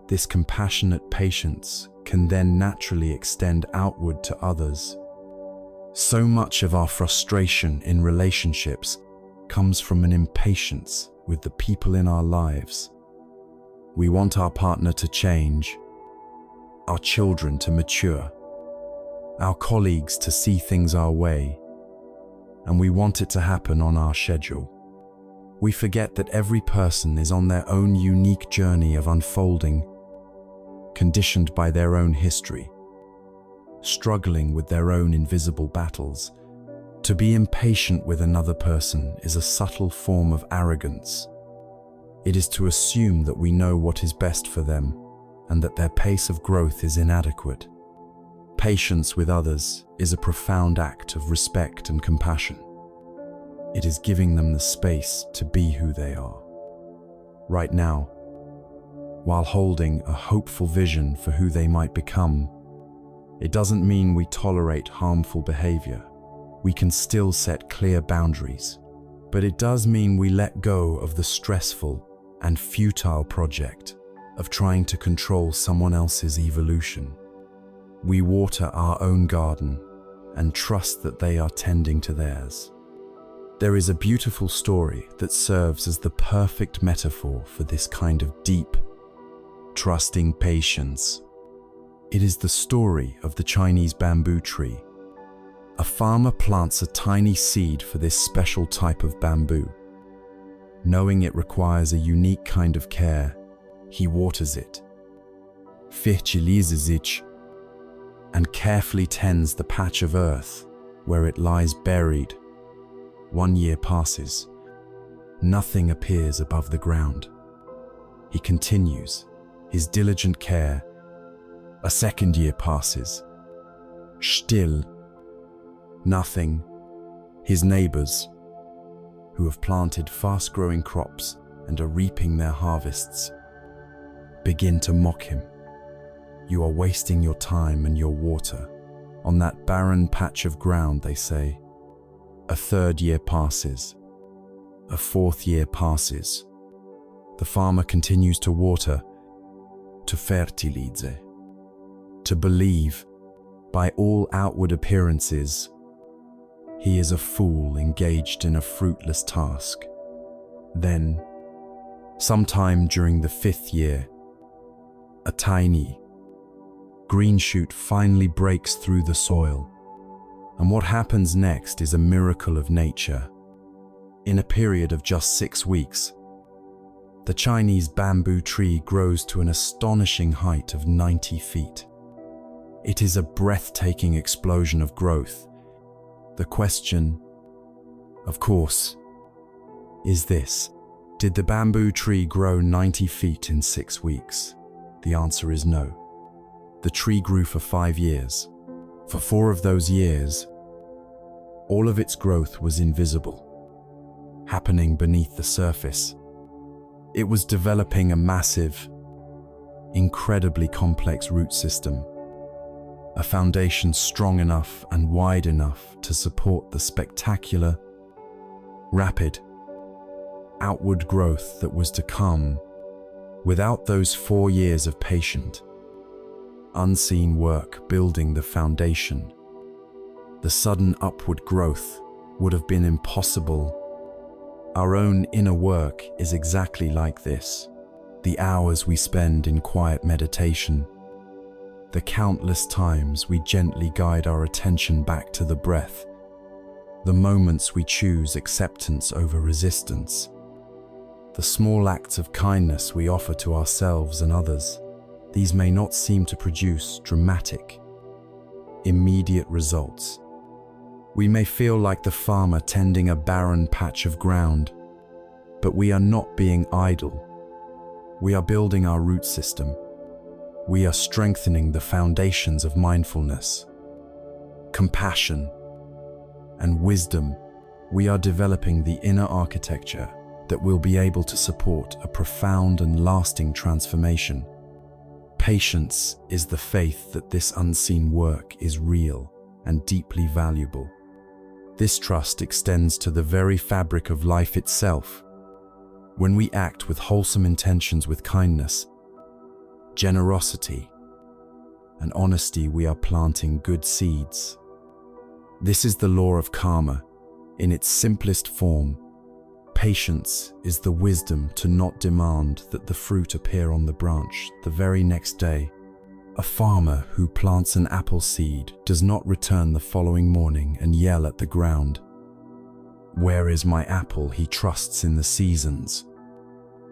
This compassionate patience can then naturally extend outward to others. So much of our frustration in relationships comes from an impatience with the people in our lives. We want our partner to change, our children to mature, our colleagues to see things our way, and we want it to happen on our schedule. We forget that every person is on their own unique journey of unfolding, conditioned by their own history, struggling with their own invisible battles. To be impatient with another person is a subtle form of arrogance. It is to assume that we know what is best for them and that their pace of growth is inadequate. Patience with others is a profound act of respect and compassion. It is giving them the space to be who they are. Right now, while holding a hopeful vision for who they might become, it doesn't mean we tolerate harmful behavior. We can still set clear boundaries, but it does mean we let go of the stressful and futile project of trying to control someone else's evolution. We water our own garden, and trust that they are tending to theirs. There is a beautiful story that serves as the perfect metaphor for this kind of deep, trusting patience. It is the story of the Chinese bamboo tree. A farmer plants a tiny seed for this special type of bamboo. Knowing it requires a unique kind of care, he waters it, fertilizes it, and carefully tends the patch of earth where it lies buried. 1 year passes. Nothing appears above the ground. He continues his diligent care. A 2nd year passes. Still nothing. His neighbors, who have planted fast-growing crops and are reaping their harvests, begin to mock him. You are wasting your time and your water on that barren patch of ground, they say. A 3rd year passes. A 4th year passes. The farmer continues to water, to fertilize, to believe, by all outward appearances, he is a fool engaged in a fruitless task. Then, sometime during the 5th year, a tiny green shoot finally breaks through the soil. And what happens next is a miracle of nature. In a period of just 6 weeks, the Chinese bamboo tree grows to an astonishing height of 90 feet. It is a breathtaking explosion of growth. The question, of course, is this: did the bamboo tree grow 90 feet in 6 weeks? The answer is no. The tree grew for 5 years. For 4 of those years, all of its growth was invisible, happening beneath the surface. It was developing a massive, incredibly complex root system, a foundation strong enough and wide enough to support the spectacular, rapid, outward growth that was to come without those 4 years of patient, unseen work building the foundation. The sudden upward growth would have been impossible. Our own inner work is exactly like this. The hours we spend in quiet meditation, the countless times we gently guide our attention back to the breath, the moments we choose acceptance over resistance, the small acts of kindness we offer to ourselves and others. These may not seem to produce dramatic, immediate results. We may feel like the farmer tending a barren patch of ground, but we are not being idle. We are building our root system. We are strengthening the foundations of mindfulness, compassion, and wisdom. We are developing the inner architecture that will be able to support a profound and lasting transformation. Patience is the faith that this unseen work is real and deeply valuable. This trust extends to the very fabric of life itself. When we act with wholesome intentions, with kindness, generosity, and honesty, we are planting good seeds. This is the law of karma in its simplest form. Patience is the wisdom to not demand that the fruit appear on the branch the very next day. A farmer who plants an apple seed does not return the following morning and yell at the ground, "Where is my apple?" He trusts in the seasons.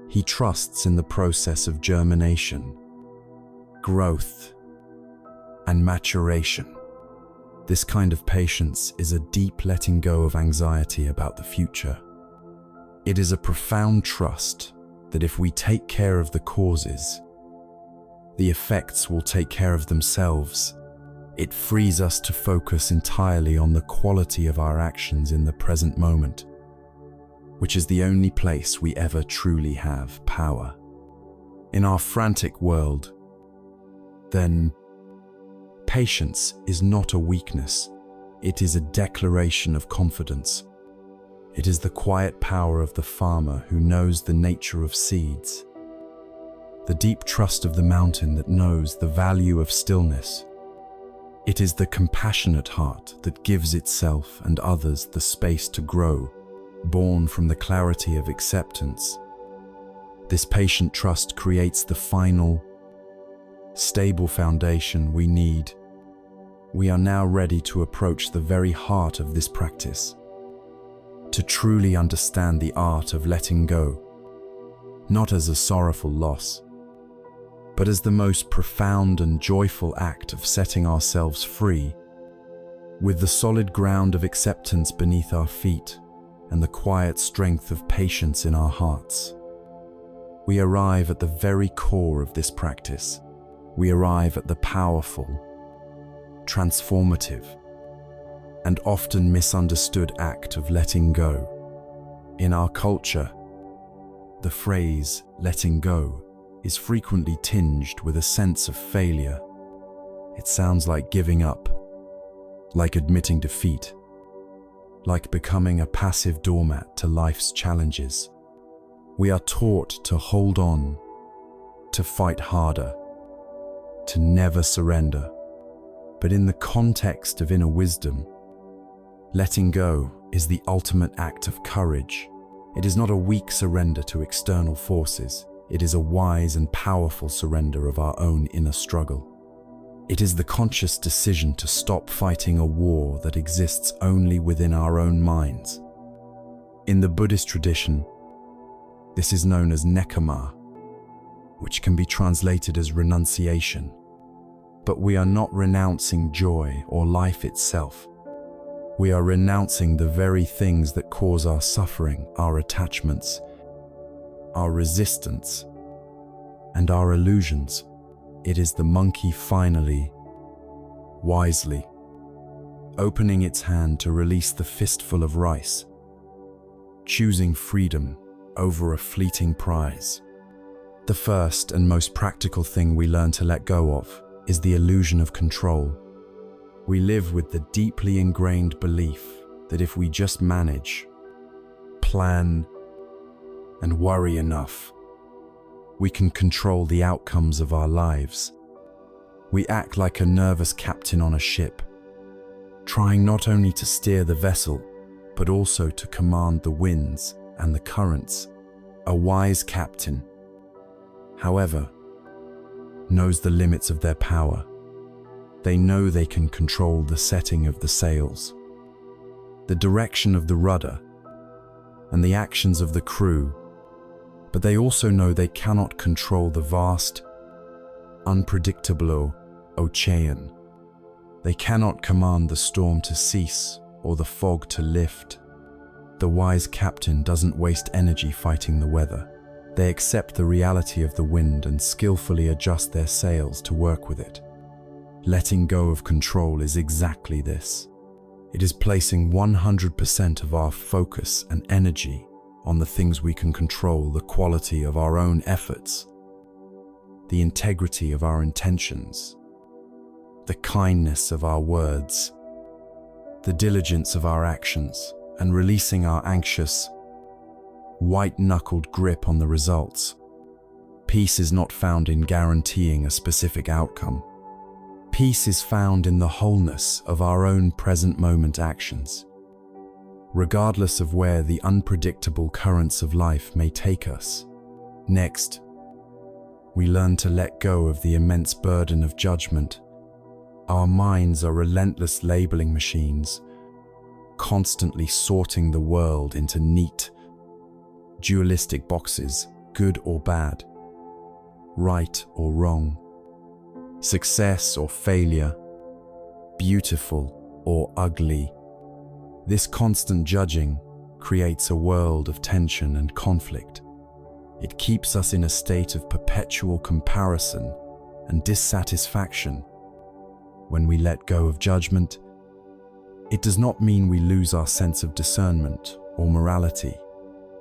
He trusts in the process of germination, growth, and maturation. This kind of patience is a deep letting go of anxiety about the future. It is a profound trust that if we take care of the causes, the effects will take care of themselves. It frees us to focus entirely on the quality of our actions in the present moment, which is the only place we ever truly have power. In our frantic world, then, patience is not a weakness. It is a declaration of confidence. It is the quiet power of the farmer who knows the nature of seeds, the deep trust of the mountain that knows the value of stillness. It is the compassionate heart that gives itself and others the space to grow, born from the clarity of acceptance. This patient trust creates the final, stable foundation we need. We are now ready to approach the very heart of this practice, to truly understand the art of letting go, not as a sorrowful loss, but as the most profound and joyful act of setting ourselves free, with the solid ground of acceptance beneath our feet and the quiet strength of patience in our hearts. We arrive at the very core of this practice. We arrive at the powerful, transformative, and often misunderstood act of letting go. In our culture, the phrase letting go is frequently tinged with a sense of failure. It sounds like giving up, like admitting defeat, like becoming a passive doormat to life's challenges. We are taught to hold on, to fight harder, to never surrender. But in the context of inner wisdom, letting go is the ultimate act of courage. It is not a weak surrender to external forces. It is a wise and powerful surrender of our own inner struggle. It is the conscious decision to stop fighting a war that exists only within our own minds. In the Buddhist tradition, this is known as nekama, which can be translated as renunciation. But we are not renouncing joy or life itself. We are renouncing the very things that cause our suffering, our attachments, our resistance, and our illusions. It is the monkey finally, wisely, opening its hand to release the fistful of rice, choosing freedom over a fleeting prize. The first and most practical thing we learn to let go of is the illusion of control. We live with the deeply ingrained belief that if we just manage, plan, and worry enough, we can control the outcomes of our lives. We act like a nervous captain on a ship, trying not only to steer the vessel, but also to command the winds and the currents. A wise captain, however, knows the limits of their power. They know they can control the setting of the sails, the direction of the rudder, and the actions of the crew, but they also know they cannot control the vast, unpredictable ocean. They cannot command the storm to cease or the fog to lift. The wise captain doesn't waste energy fighting the weather. They accept the reality of the wind and skillfully adjust their sails to work with it. Letting go of control is exactly this. It is placing 100% of our focus and energy on the things we can control, the quality of our own efforts, the integrity of our intentions, the kindness of our words, the diligence of our actions, and releasing our anxious, white-knuckled grip on the results. Peace is not found in guaranteeing a specific outcome. Peace is found in the wholeness of our own present moment actions, regardless of where the unpredictable currents of life may take us. Next, we learn to let go of the immense burden of judgment. Our minds are relentless labeling machines, constantly sorting the world into neat, dualistic boxes, good or bad, right or wrong, success or failure, beautiful or ugly. This constant judging creates a world of tension and conflict. It keeps us in a state of perpetual comparison and dissatisfaction. When we let go of judgment, it does not mean we lose our sense of discernment or morality.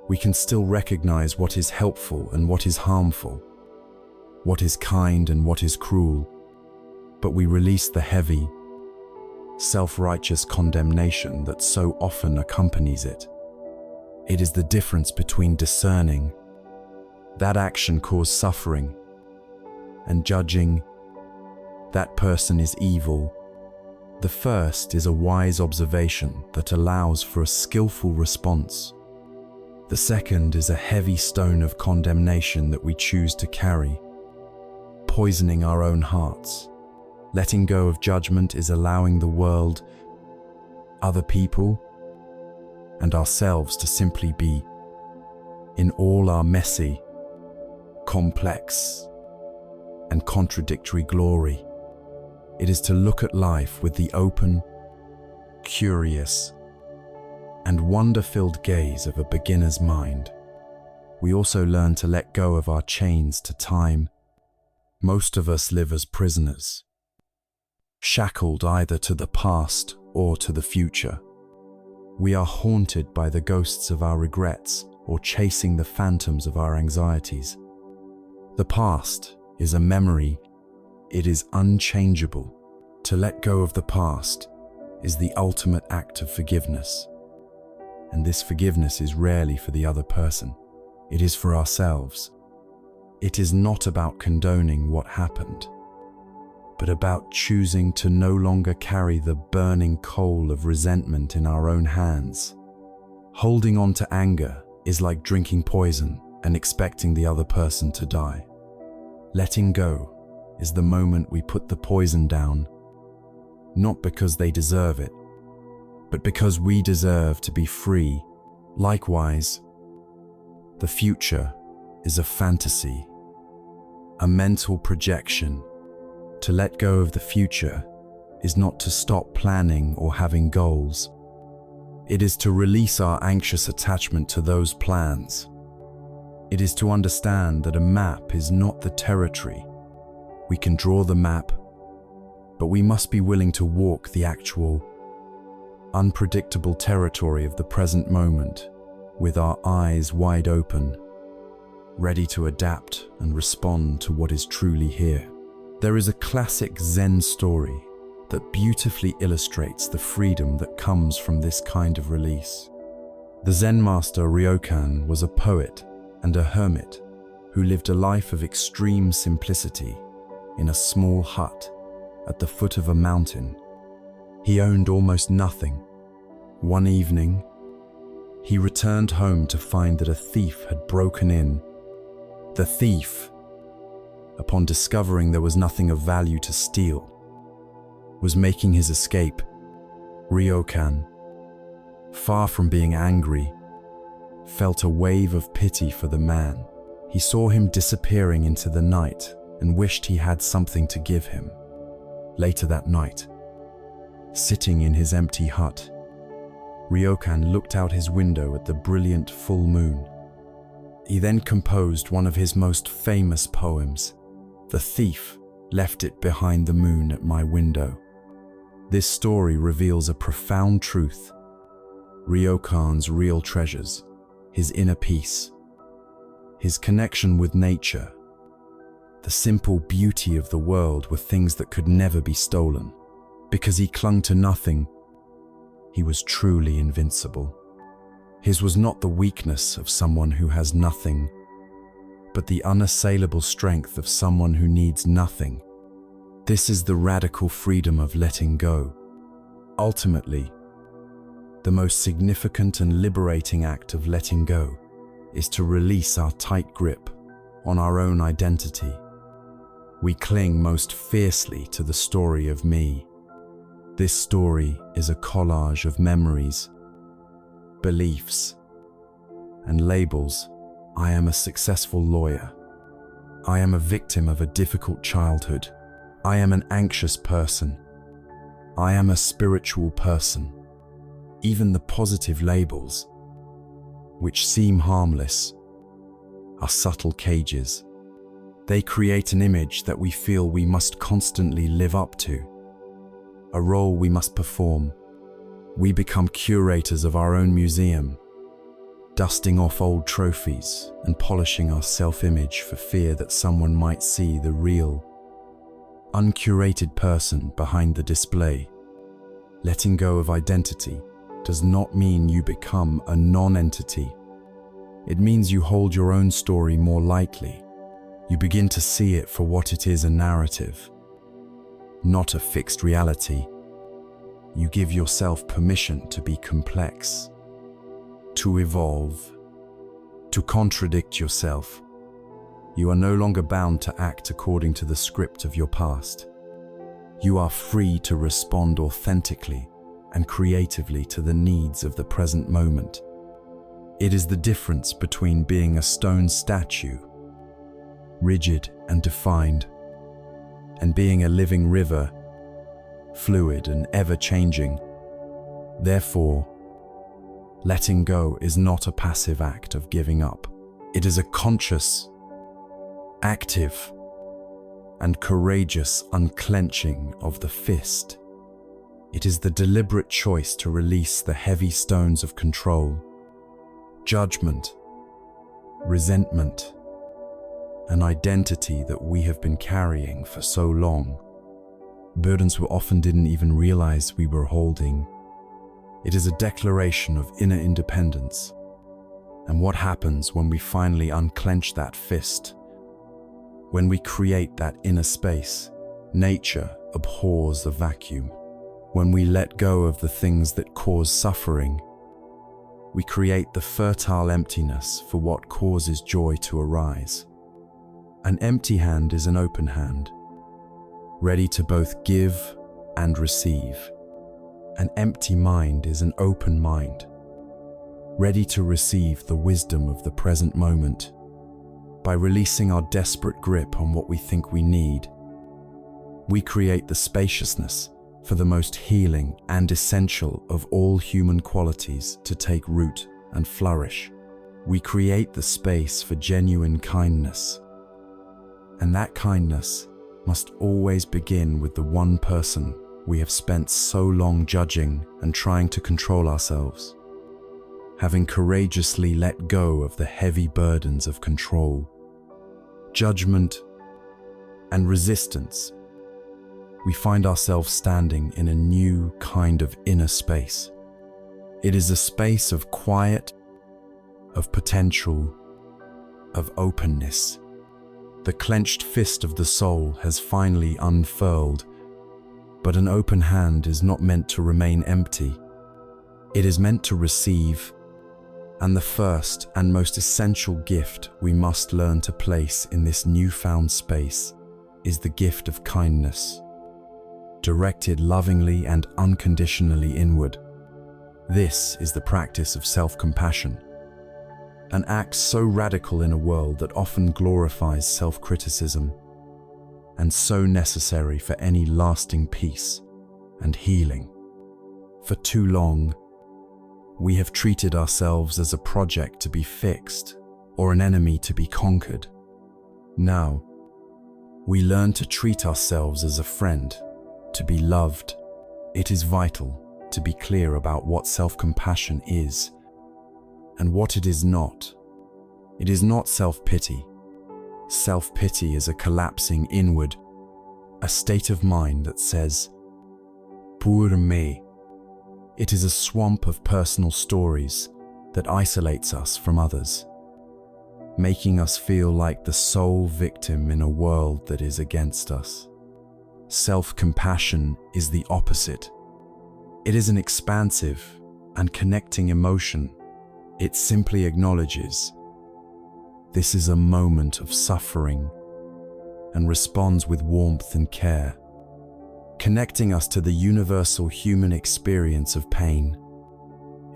We can still recognize what is helpful and what is harmful, what is kind and what is cruel, but we release the heavy, self-righteous condemnation that so often accompanies it. It is the difference between discerning that action caused suffering and judging that person is evil The first is a wise observation that allows for a skillful response. The second is a heavy stone of condemnation that we choose to carry, poisoning our own hearts. Letting go of judgment is allowing the world, other people, and ourselves to simply be in all our messy, complex, and contradictory glory. It is to look at life with the open, curious, and wonder-filled gaze of a beginner's mind. We also learn to let go of our chains to time. Most of us live as prisoners, shackled either to the past or to the future. We are haunted by the ghosts of our regrets or chasing the phantoms of our anxieties. The past is a memory. It is unchangeable. To let go of the past is the ultimate act of forgiveness. And this forgiveness is rarely for the other person. It is for ourselves. It is not about condoning what happened, but about choosing to no longer carry the burning coal of resentment in our own hands. Holding on to anger is like drinking poison and expecting the other person to die. Letting go is the moment we put the poison down, not because they deserve it, but because we deserve to be free. Likewise, the future is a fantasy, a mental projection. To let go of the future is not to stop planning or having goals. It is to release our anxious attachment to those plans. It is to understand that a map is not the territory. We can draw the map, but we must be willing to walk the actual, unpredictable territory of the present moment with our eyes wide open, ready to adapt and respond to what is truly here. There is a classic Zen story that beautifully illustrates the freedom that comes from this kind of release. The Zen master Ryokan was a poet and a hermit who lived a life of extreme simplicity in a small hut at the foot of a mountain. He owned almost nothing. One evening, he returned home to find that a thief had broken in. The thief, upon discovering there was nothing of value to steal, was making his escape. Ryokan, far from being angry, felt a wave of pity for the man. He saw him disappearing into the night and wished he had something to give him. Later that night, sitting in his empty hut, Ryokan looked out his window at the brilliant full moon. He then composed one of his most famous poems, "The Thief Left It Behind the Moon at My Window." This story reveals a profound truth. Ryokan's real treasures, his inner peace, his connection with nature, the simple beauty of the world were things that could never be stolen. Because he clung to nothing, he was truly invincible. His was not the weakness of someone who has nothing, but the unassailable strength of someone who needs nothing. This is the radical freedom of letting go. Ultimately, the most significant and liberating act of letting go is to release our tight grip on our own identity. We cling most fiercely to the story of me. This story is a collage of memories, beliefs, and labels. I am a successful lawyer. I am a victim of a difficult childhood. I am an anxious person. I am a spiritual person. Even the positive labels, which seem harmless, are subtle cages. They create an image that we feel we must constantly live up to, a role we must perform. We become curators of our own museum, dusting off old trophies and polishing our self-image for fear that someone might see the real, uncurated person behind the display. Letting go of identity does not mean you become a non-entity. It means you hold your own story more lightly. You begin to see it for what it is, a narrative, not a fixed reality. you give yourself permission to be complex, to evolve, to contradict yourself. You are no longer bound to act according to the script of your past. You are free to respond authentically and creatively to the needs of the present moment. It is the difference between being a stone statue, rigid and defined, and being a living river, fluid and ever-changing. Therefore, letting go is not a passive act of giving up. It is a conscious, active, and courageous unclenching of the fist. It is the deliberate choice to release the heavy stones of control, judgment, resentment, an identity that we have been carrying for so long. Burdens we often didn't even realize we were holding. It is a declaration of inner independence. And what happens when we finally unclench that fist? When we create that inner space, nature abhors the vacuum. When we let go of the things that cause suffering, we create the fertile emptiness for what causes joy to arise. An empty hand is an open hand, ready to both give and receive. An empty mind is an open mind, ready to receive the wisdom of the present moment. By releasing our desperate grip on what we think we need, we create the spaciousness for the most healing and essential of all human qualities to take root and flourish. We create the space for genuine kindness. And that kindness must always begin with the one person we have spent so long judging and trying to control ourselves. Having courageously let go of the heavy burdens of control, judgment, and resistance, we find ourselves standing in a new kind of inner space. It is a space of quiet, of potential, of openness. The clenched fist of the soul has finally unfurled, but an open hand is not meant to remain empty. It is meant to receive, and the first and most essential gift we must learn to place in this newfound space is the gift of kindness, directed lovingly and unconditionally inward. This is the practice of self-compassion, an act so radical in a world that often glorifies self-criticism, and so necessary for any lasting peace and healing. For too long, we have treated ourselves as a project to be fixed or an enemy to be conquered. Now, we learn to treat ourselves as a friend, to be loved. It is vital to be clear about what self-compassion is and what it is not. It is not self-pity. Self-pity is a collapsing inward, a state of mind that says, "Pour me." It is a swamp of personal stories that isolates us from others, making us feel like the sole victim in a world that is against us. Self-compassion is the opposite. It is an expansive and connecting emotion. It simply acknowledges this is a moment of suffering and responds with warmth and care, connecting us to the universal human experience of pain.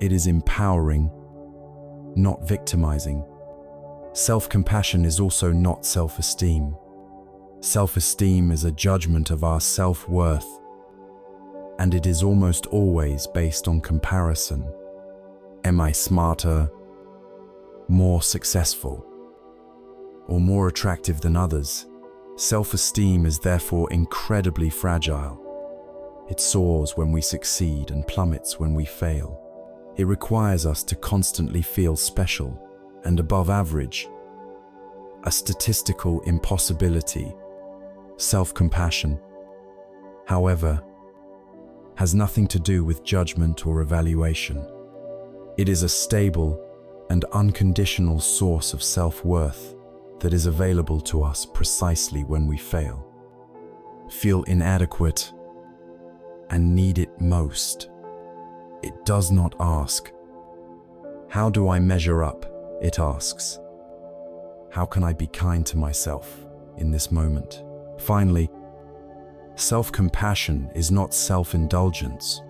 It is empowering, not victimizing. Self-compassion is also not self-esteem. Self-esteem is a judgment of our self-worth, and it is almost always based on comparison. Am I smarter, more successful, or more attractive than others? Self-esteem is therefore incredibly fragile. It soars when we succeed and plummets when we fail. It requires us to constantly feel special and above average, a statistical impossibility. Self-compassion, however, has nothing to do with judgment or evaluation. It is a stable and unconditional source of self-worth that is available to us precisely when we fail, feel inadequate, and need it most. It does not ask, "How do I measure up?" It asks, "How can I be kind to myself in this moment?" Finally, self-compassion is not self-indulgence.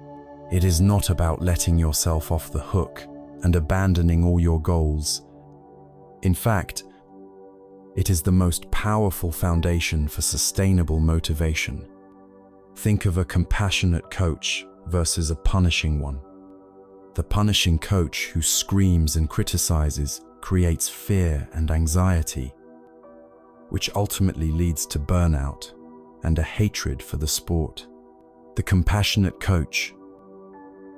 It is not about letting yourself off the hook and abandoning all your goals. In fact, it is the most powerful foundation for sustainable motivation. Think of a compassionate coach versus a punishing one. The punishing coach who screams and criticizes creates fear and anxiety, which ultimately leads to burnout and a hatred for the sport. The compassionate coach,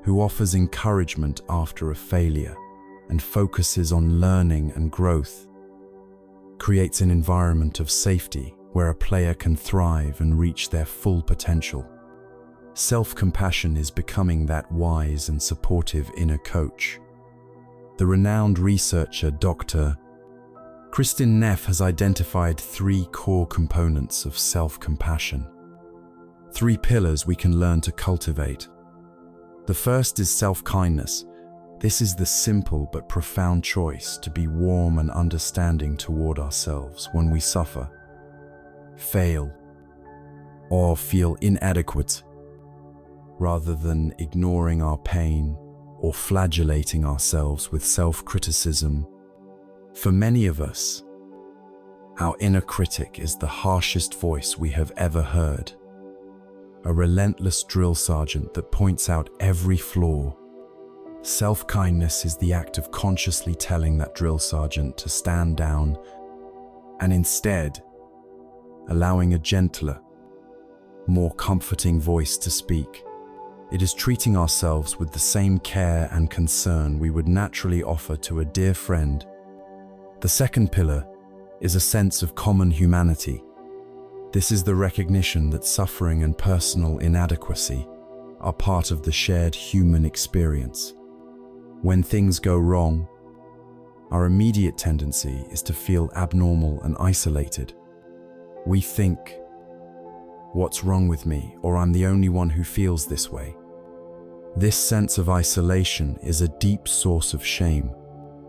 who offers encouragement after a failure and focuses on learning and growth, creates an environment of safety where a player can thrive and reach their full potential. Self-compassion is becoming that wise and supportive inner coach. The renowned researcher Dr. Kristin Neff has identified 3 core components of self-compassion. 3 pillars we can learn to cultivate. The first is self-kindness. This is the simple but profound choice to be warm and understanding toward ourselves when we suffer, fail, or feel inadequate, rather than ignoring our pain or flagellating ourselves with self-criticism. For many of us, our inner critic is the harshest voice we have ever heard. A relentless drill sergeant that points out every flaw. Self-kindness is the act of consciously telling that drill sergeant to stand down and instead allowing a gentler, more comforting voice to speak. It is treating ourselves with the same care and concern we would naturally offer to a dear friend. The second pillar is a sense of common humanity. This is the recognition that suffering and personal inadequacy are part of the shared human experience. When things go wrong, our immediate tendency is to feel abnormal and isolated. We think, "What's wrong with me?" or "I'm the only one who feels this way." This sense of isolation is a deep source of shame.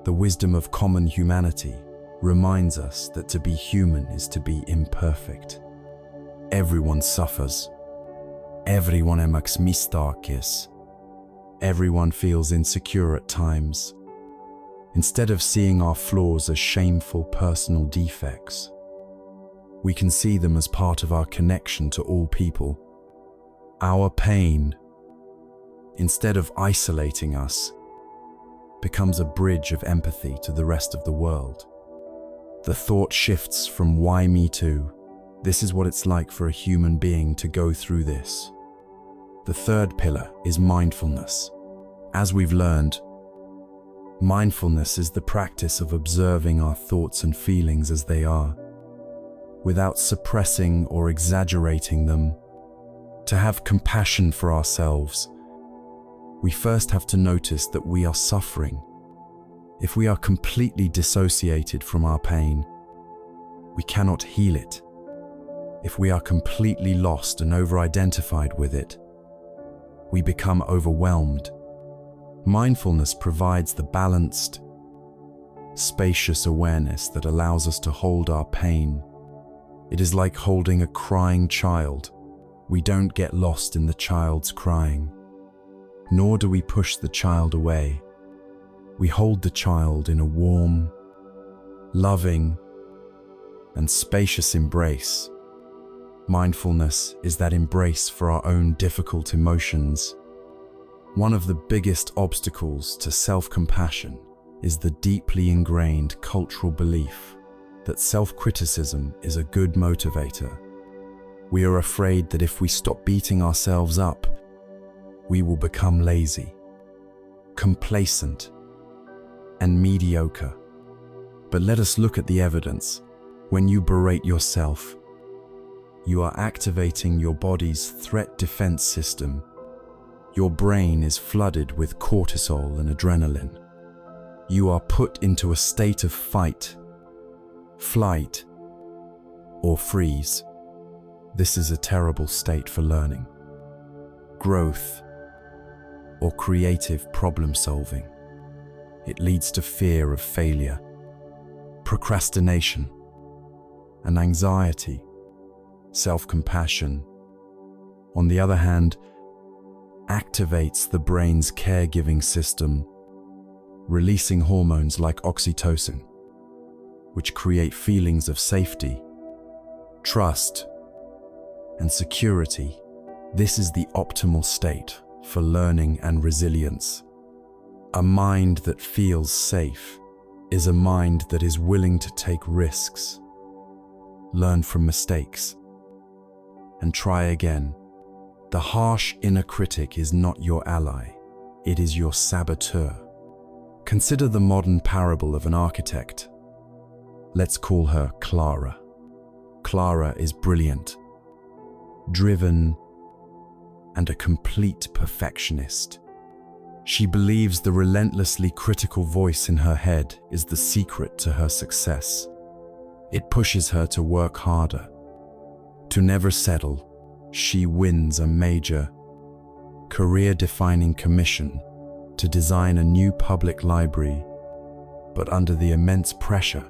The wisdom of common humanity reminds us that to be human is to be imperfect. Everyone suffers. Everyone makes mistakes. Everyone feels insecure at times. Instead of seeing our flaws as shameful personal defects, we can see them as part of our connection to all people. Our pain, instead of isolating us, becomes a bridge of empathy to the rest of the world. The thought shifts from "why me" to "this is what it's like for a human being to go through this." The third pillar is mindfulness. As we've learned, mindfulness is the practice of observing our thoughts and feelings as they are, without suppressing or exaggerating them. To have compassion for ourselves, we first have to notice that we are suffering. If we are completely dissociated from our pain, we cannot heal it. If we are completely lost and over-identified with it, we become overwhelmed. Mindfulness provides the balanced, spacious awareness that allows us to hold our pain. It is like holding a crying child. We don't get lost in the child's crying, nor do we push the child away. We hold the child in a warm, loving, and spacious embrace. Mindfulness is that embrace for our own difficult emotions. One of the biggest obstacles to self-compassion is the deeply ingrained cultural belief that self-criticism is a good motivator. We are afraid that if we stop beating ourselves up, we will become lazy, complacent, and mediocre. But let us look at the evidence. When you berate yourself, you are activating your body's threat defense system. Your brain is flooded with cortisol and adrenaline. You are put into a state of fight, flight, or freeze. This is a terrible state for learning, growth, or creative problem solving. It leads to fear of failure, procrastination, and anxiety. Self-compassion, on the other hand, activates the brain's caregiving system, releasing hormones like oxytocin, which create feelings of safety, trust, and security. This is the optimal state for learning and resilience. A mind that feels safe is a mind that is willing to take risks, learn from mistakes, and try again. The harsh inner critic is not your ally, it is your saboteur. Consider the modern parable of an architect. Let's call her Clara. Clara is brilliant, driven, and a complete perfectionist. She believes the relentlessly critical voice in her head is the secret to her success. It pushes her to work harder, to never settle. She wins a major, career-defining commission to design a new public library, but under the immense pressure,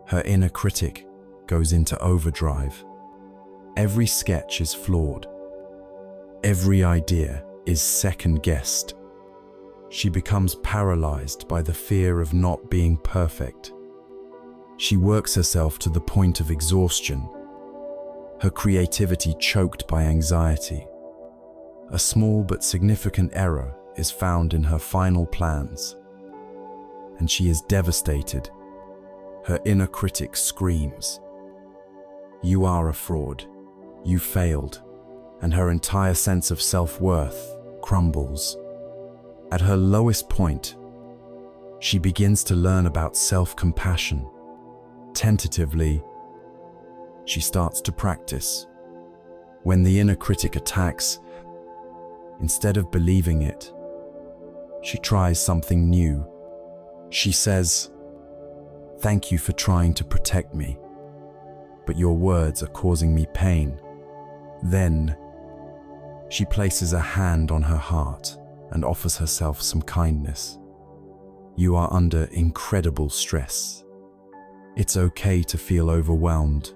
her inner critic goes into overdrive. Every sketch is flawed. Every idea is second-guessed. She becomes paralyzed by the fear of not being perfect. She works herself to the point of exhaustion, her creativity choked by anxiety. A small but significant error is found in her final plans, and she is devastated. Her inner critic screams, "You are a fraud. You failed," and her entire sense of self-worth crumbles. At her lowest point, she begins to learn about self-compassion. Tentatively, she starts to practice. When the inner critic attacks, instead of believing it, she tries something new. She says, "Thank you for trying to protect me, but your words are causing me pain." Then, she places a hand on her heart and offers herself some kindness. "You are under incredible stress. It's okay to feel overwhelmed."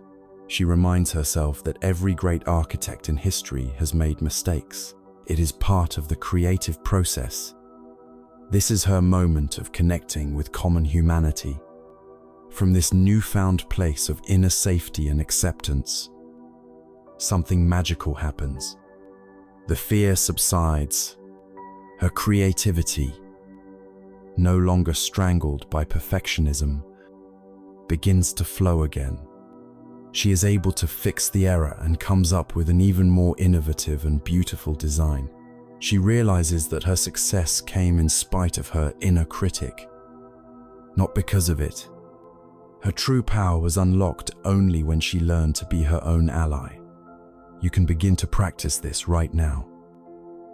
She reminds herself that every great architect in history has made mistakes. It is part of the creative process. This is her moment of connecting with common humanity. From this newfound place of inner safety and acceptance, something magical happens. The fear subsides. Her creativity, no longer strangled by perfectionism, begins to flow again. She is able to fix the error and comes up with an even more innovative and beautiful design. She realizes that her success came in spite of her inner critic, not because of it. Her true power was unlocked only when she learned to be her own ally. You can begin to practice this right now.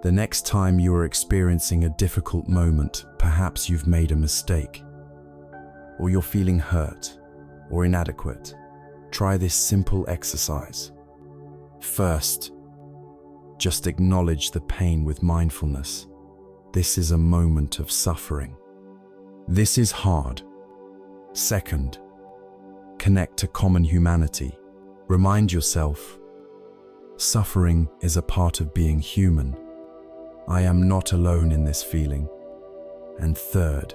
The next time you are experiencing a difficult moment, perhaps you've made a mistake, or you're feeling hurt or inadequate, try this simple exercise. First, just acknowledge the pain with mindfulness. This is a moment of suffering. This is hard. Second, connect to common humanity. Remind yourself, suffering is a part of being human. I am not alone in this feeling. And third,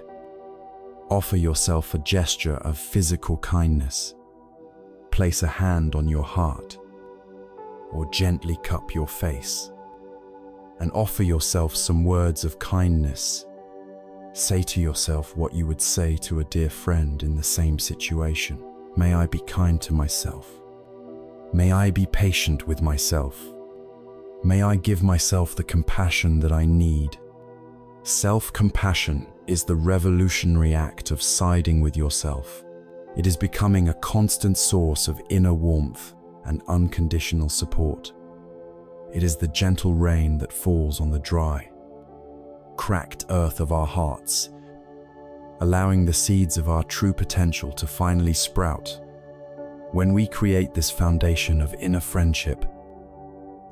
offer yourself a gesture of physical kindness. Place a hand on your heart, or gently cup your face, and offer yourself some words of kindness. Say to yourself what you would say to a dear friend in the same situation. May I be kind to myself. May I be patient with myself. May I give myself the compassion that I need. Self-compassion is the revolutionary act of siding with yourself. It is becoming a constant source of inner warmth and unconditional support. It is the gentle rain that falls on the dry, cracked earth of our hearts, allowing the seeds of our true potential to finally sprout. When we create this foundation of inner friendship,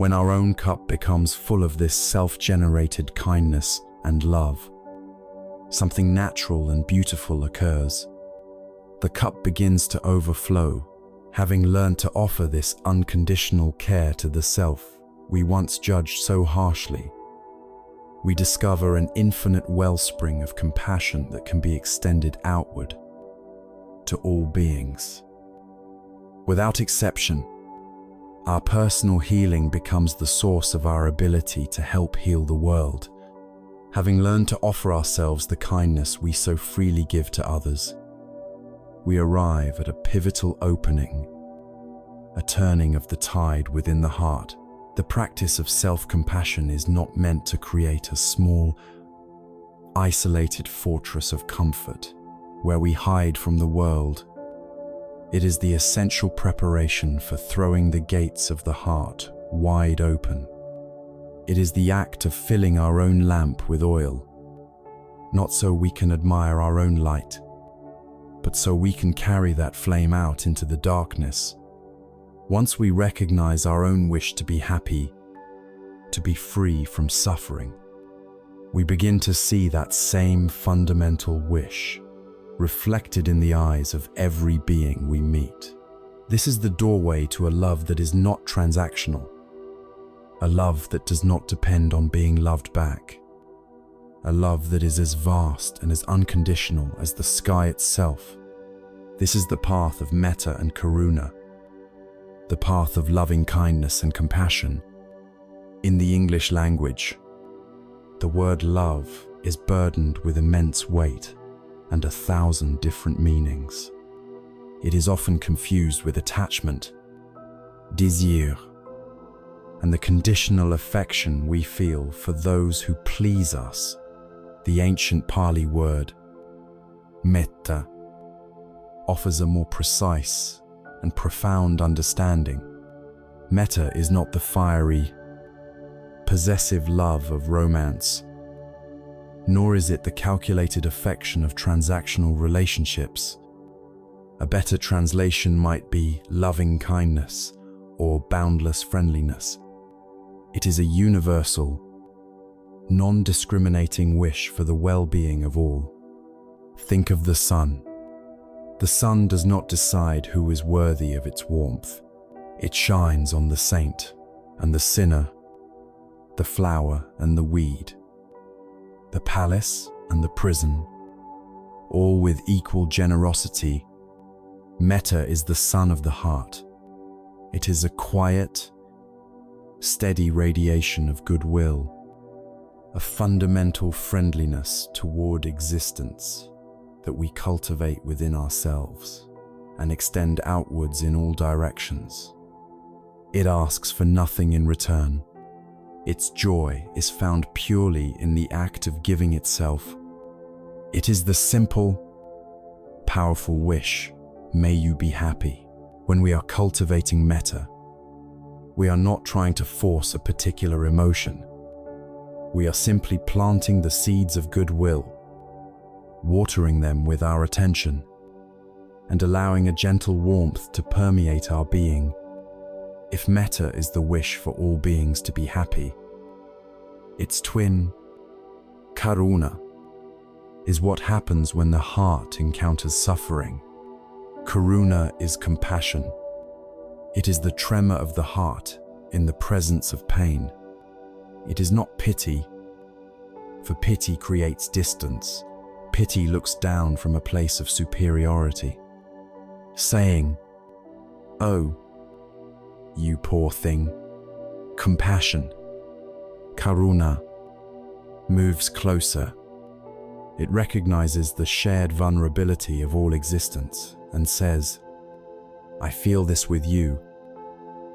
When our own cup becomes full of this self-generated kindness and love, something natural and beautiful occurs. The cup begins to overflow, having learned to offer this unconditional care to the self we once judged so harshly. We discover an infinite wellspring of compassion that can be extended outward to all beings. Without exception, our personal healing becomes the source of our ability to help heal the world, having learned to offer ourselves the kindness we so freely give to others. We arrive at a pivotal opening, a turning of the tide within the heart. The practice of self-compassion is not meant to create a small, isolated fortress of comfort where we hide from the world. It is the essential preparation for throwing the gates of the heart wide open. It is the act of filling our own lamp with oil, not so we can admire our own light, but so we can carry that flame out into the darkness. Once we recognize our own wish to be happy, to be free from suffering, we begin to see that same fundamental wish reflected in the eyes of every being we meet. This is the doorway to a love that is not transactional, a love that does not depend on being loved back, a love that is as vast and as unconditional as the sky itself. This is the path of metta and karuna, the path of loving kindness and compassion. In the English language, the word love is burdened with immense weight and 1,000 different meanings. It is often confused with attachment, désir, and the conditional affection we feel for those who please us. The ancient Pali word, metta, offers a more precise and profound understanding. Metta is not the fiery, possessive love of romance, nor is it the calculated affection of transactional relationships. A better translation might be loving kindness or boundless friendliness. It is a universal, non-discriminating wish for the well-being of all. Think of the sun. The sun does not decide who is worthy of its warmth. It shines on the saint and the sinner, the flower and the weed, the palace and the prison, all with equal generosity. Metta is the sun of the heart. It is a quiet, steady radiation of goodwill, a fundamental friendliness toward existence that we cultivate within ourselves and extend outwards in all directions. It asks for nothing in return. Its joy is found purely in the act of giving itself. It is the simple, powerful wish, may you be happy. When we are cultivating metta, we are not trying to force a particular emotion. We are simply planting the seeds of goodwill, watering them with our attention, and allowing a gentle warmth to permeate our being. If metta is the wish for all beings to be happy, its twin, karuna, is what happens when the heart encounters suffering. Karuna is compassion. It is the tremor of the heart in the presence of pain. It is not pity, for pity creates distance. Pity looks down from a place of superiority, saying, "Oh, you poor thing." Compassion, karuna, moves closer. It recognizes the shared vulnerability of all existence and says, "I feel this with you.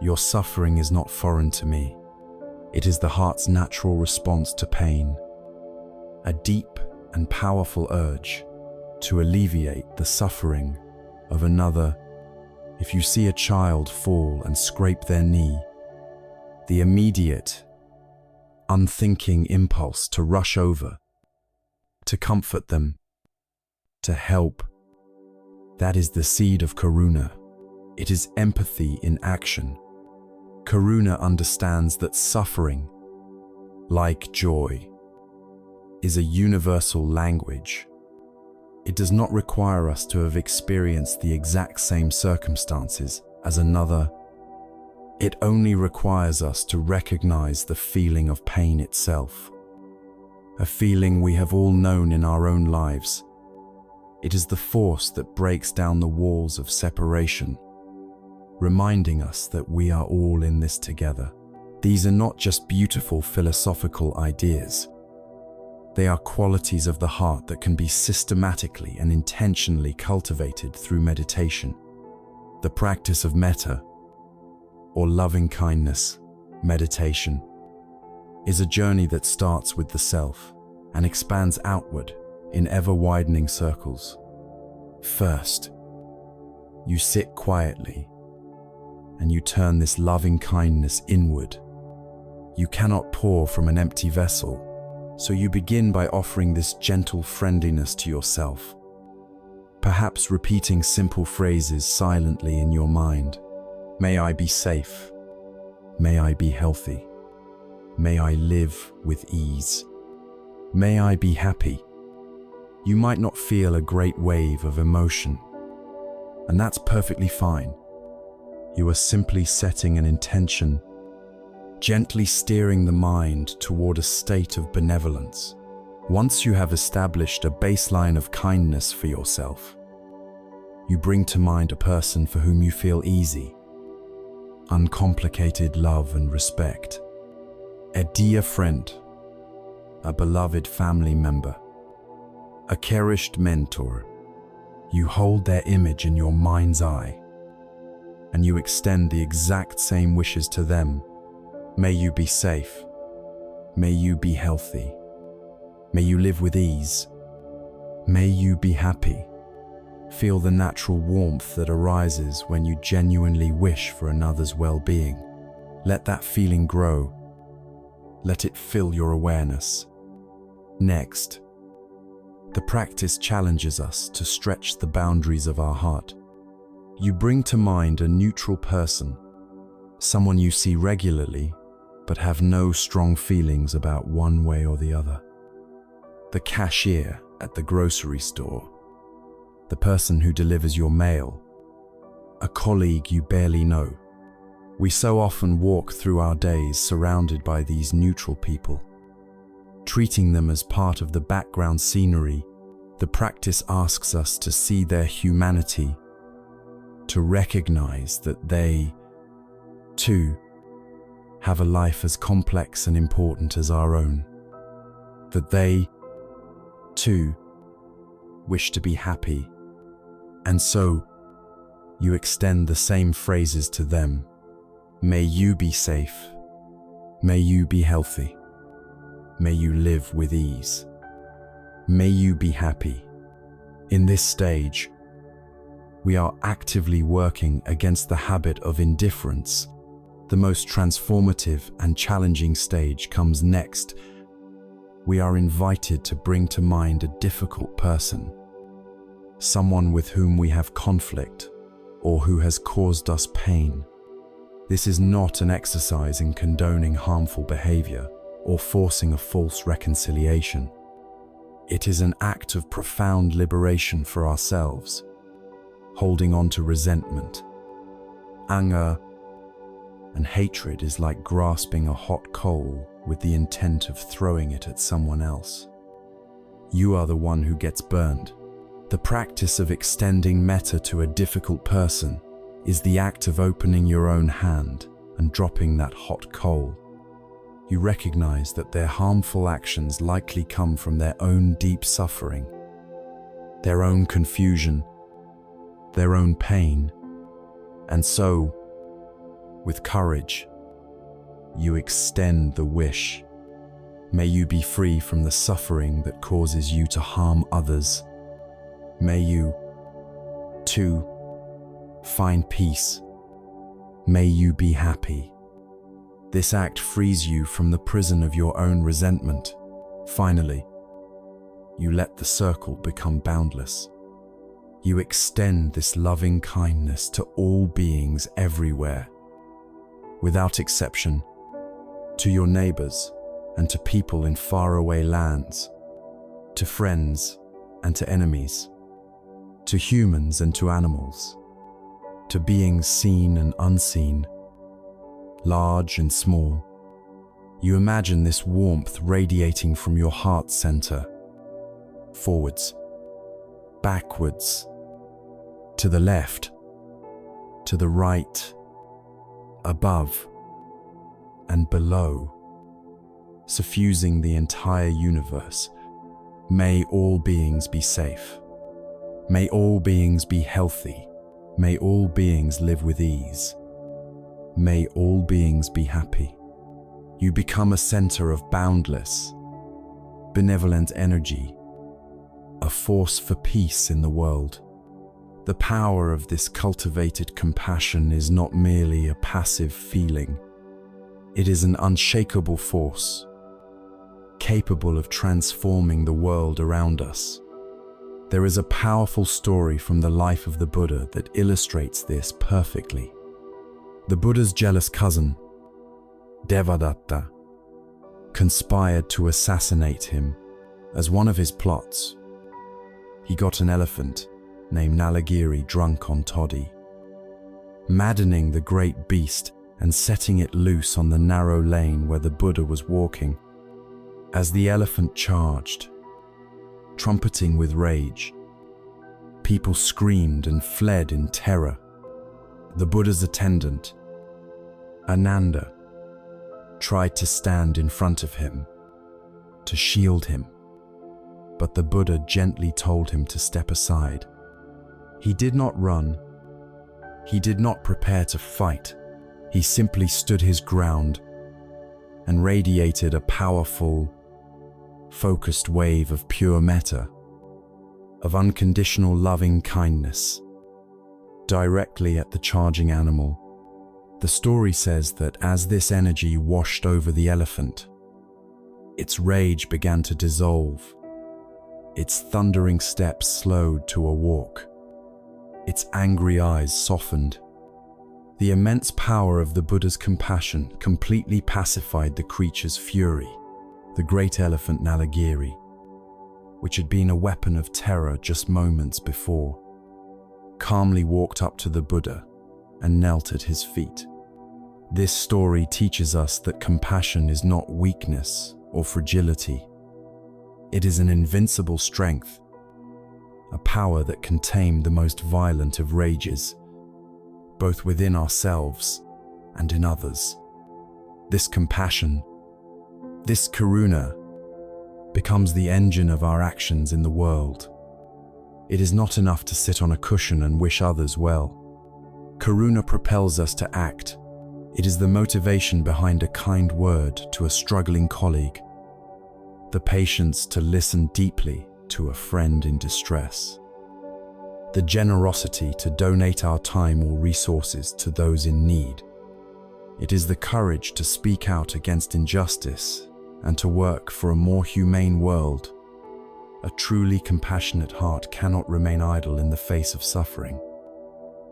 Your suffering is not foreign to me." It is the heart's natural response to pain, a deep and powerful urge to alleviate the suffering of another. If you see a child fall and scrape their knee, the immediate, unthinking impulse to rush over, to comfort them, to help, that is the seed of karuna. It is empathy in action. Karuna understands that suffering, like joy, is a universal language. It does not require us to have experienced the exact same circumstances as another. It only requires us to recognize the feeling of pain itself, a feeling we have all known in our own lives. It is the force that breaks down the walls of separation, reminding us that we are all in this together. These are not just beautiful philosophical ideas. They are qualities of the heart that can be systematically and intentionally cultivated through meditation. The practice of metta, or loving kindness, meditation, is a journey that starts with the self and expands outward in ever-widening circles. First, you sit quietly and you turn this loving kindness inward. You cannot pour from an empty vessel, so you begin by offering this gentle friendliness to yourself, perhaps repeating simple phrases silently in your mind. May I be safe. May I be healthy. May I live with ease. May I be happy. You might not feel a great wave of emotion, and that's perfectly fine. You are simply setting an intention, gently steering the mind toward a state of benevolence. Once you have established a baseline of kindness for yourself, you bring to mind a person for whom you feel easy, uncomplicated love and respect. A dear friend, a beloved family member, a cherished mentor. You hold their image in your mind's eye, and you extend the exact same wishes to them. May you be safe. May you be healthy. May you live with ease. May you be happy. Feel the natural warmth that arises when you genuinely wish for another's well-being. Let that feeling grow. Let it fill your awareness. Next, the practice challenges us to stretch the boundaries of our heart. You bring to mind a neutral person, someone you see regularly, but have no strong feelings about one way or the other. The cashier at the grocery store, the person who delivers your mail, a colleague you barely know. We so often walk through our days surrounded by these neutral people. Treating them as part of the background scenery, the practice asks us to see their humanity, to recognize that they, too, have a life as complex and important as our own, that they, too, wish to be happy, and so you extend the same phrases to them. May you be safe. May you be healthy. May you live with ease. May you be happy. In this stage, we are actively working against the habit of indifference. The most transformative and challenging stage comes next. We are invited to bring to mind a difficult person, someone with whom we have conflict or who has caused us pain. This is not an exercise in condoning harmful behavior or forcing a false reconciliation. It is an act of profound liberation for ourselves. Holding on to resentment, anger, and hatred is like grasping a hot coal with the intent of throwing it at someone else. You are the one who gets burned. The practice of extending metta to a difficult person is the act of opening your own hand and dropping that hot coal. You recognize that their harmful actions likely come from their own deep suffering, their own confusion, their own pain, and so, with courage, you extend the wish. May you be free from the suffering that causes you to harm others. May you, too, find peace. May you be happy. This act frees you from the prison of your own resentment. Finally, you let the circle become boundless. You extend this loving kindness to all beings everywhere. without exception, to your neighbors and to people in faraway lands, to friends and to enemies, to humans and to animals, to beings seen and unseen, large and small. You imagine this warmth radiating from your heart center, forwards, backwards, to the left, to the right, above and below, suffusing the entire universe. May all beings be safe. May all beings be healthy. May all beings live with ease. May all beings be happy. You become a center of boundless, benevolent energy, a force for peace in the world. The power of this cultivated compassion is not merely a passive feeling. It is an unshakable force, capable of transforming the world around us. There is a powerful story from the life of the Buddha that illustrates this perfectly. The Buddha's jealous cousin, Devadatta, conspired to assassinate him. As one of his plots, he got an elephant named Nalagiri drunk on toddy, maddening the great beast and setting it loose on the narrow lane where the Buddha was walking. As the elephant charged, trumpeting with rage, people screamed and fled in terror. The Buddha's attendant, Ananda, tried to stand in front of him, to shield him, but the Buddha gently told him to step aside. He did not run. He did not prepare to fight. He simply stood his ground and radiated a powerful, focused wave of pure metta, of unconditional loving kindness, directly at the charging animal. The story says that as this energy washed over the elephant, its rage began to dissolve, its thundering steps slowed to a walk, its angry eyes softened. The immense power of the Buddha's compassion completely pacified the creature's fury. The great elephant Nalagiri, which had been a weapon of terror just moments before, calmly walked up to the Buddha and knelt at his feet. This story teaches us that compassion is not weakness or fragility. It is an invincible strength, a power that can tame the most violent of rages, both within ourselves and in others. This compassion, this karuna, becomes the engine of our actions in the world. It is not enough to sit on a cushion and wish others well. Karuna propels us to act. It is the motivation behind a kind word to a struggling colleague, the patience to listen deeply to a friend in distress, the generosity to donate our time or resources to those in need. It is the courage to speak out against injustice and to work for a more humane world. A truly compassionate heart cannot remain idle in the face of suffering.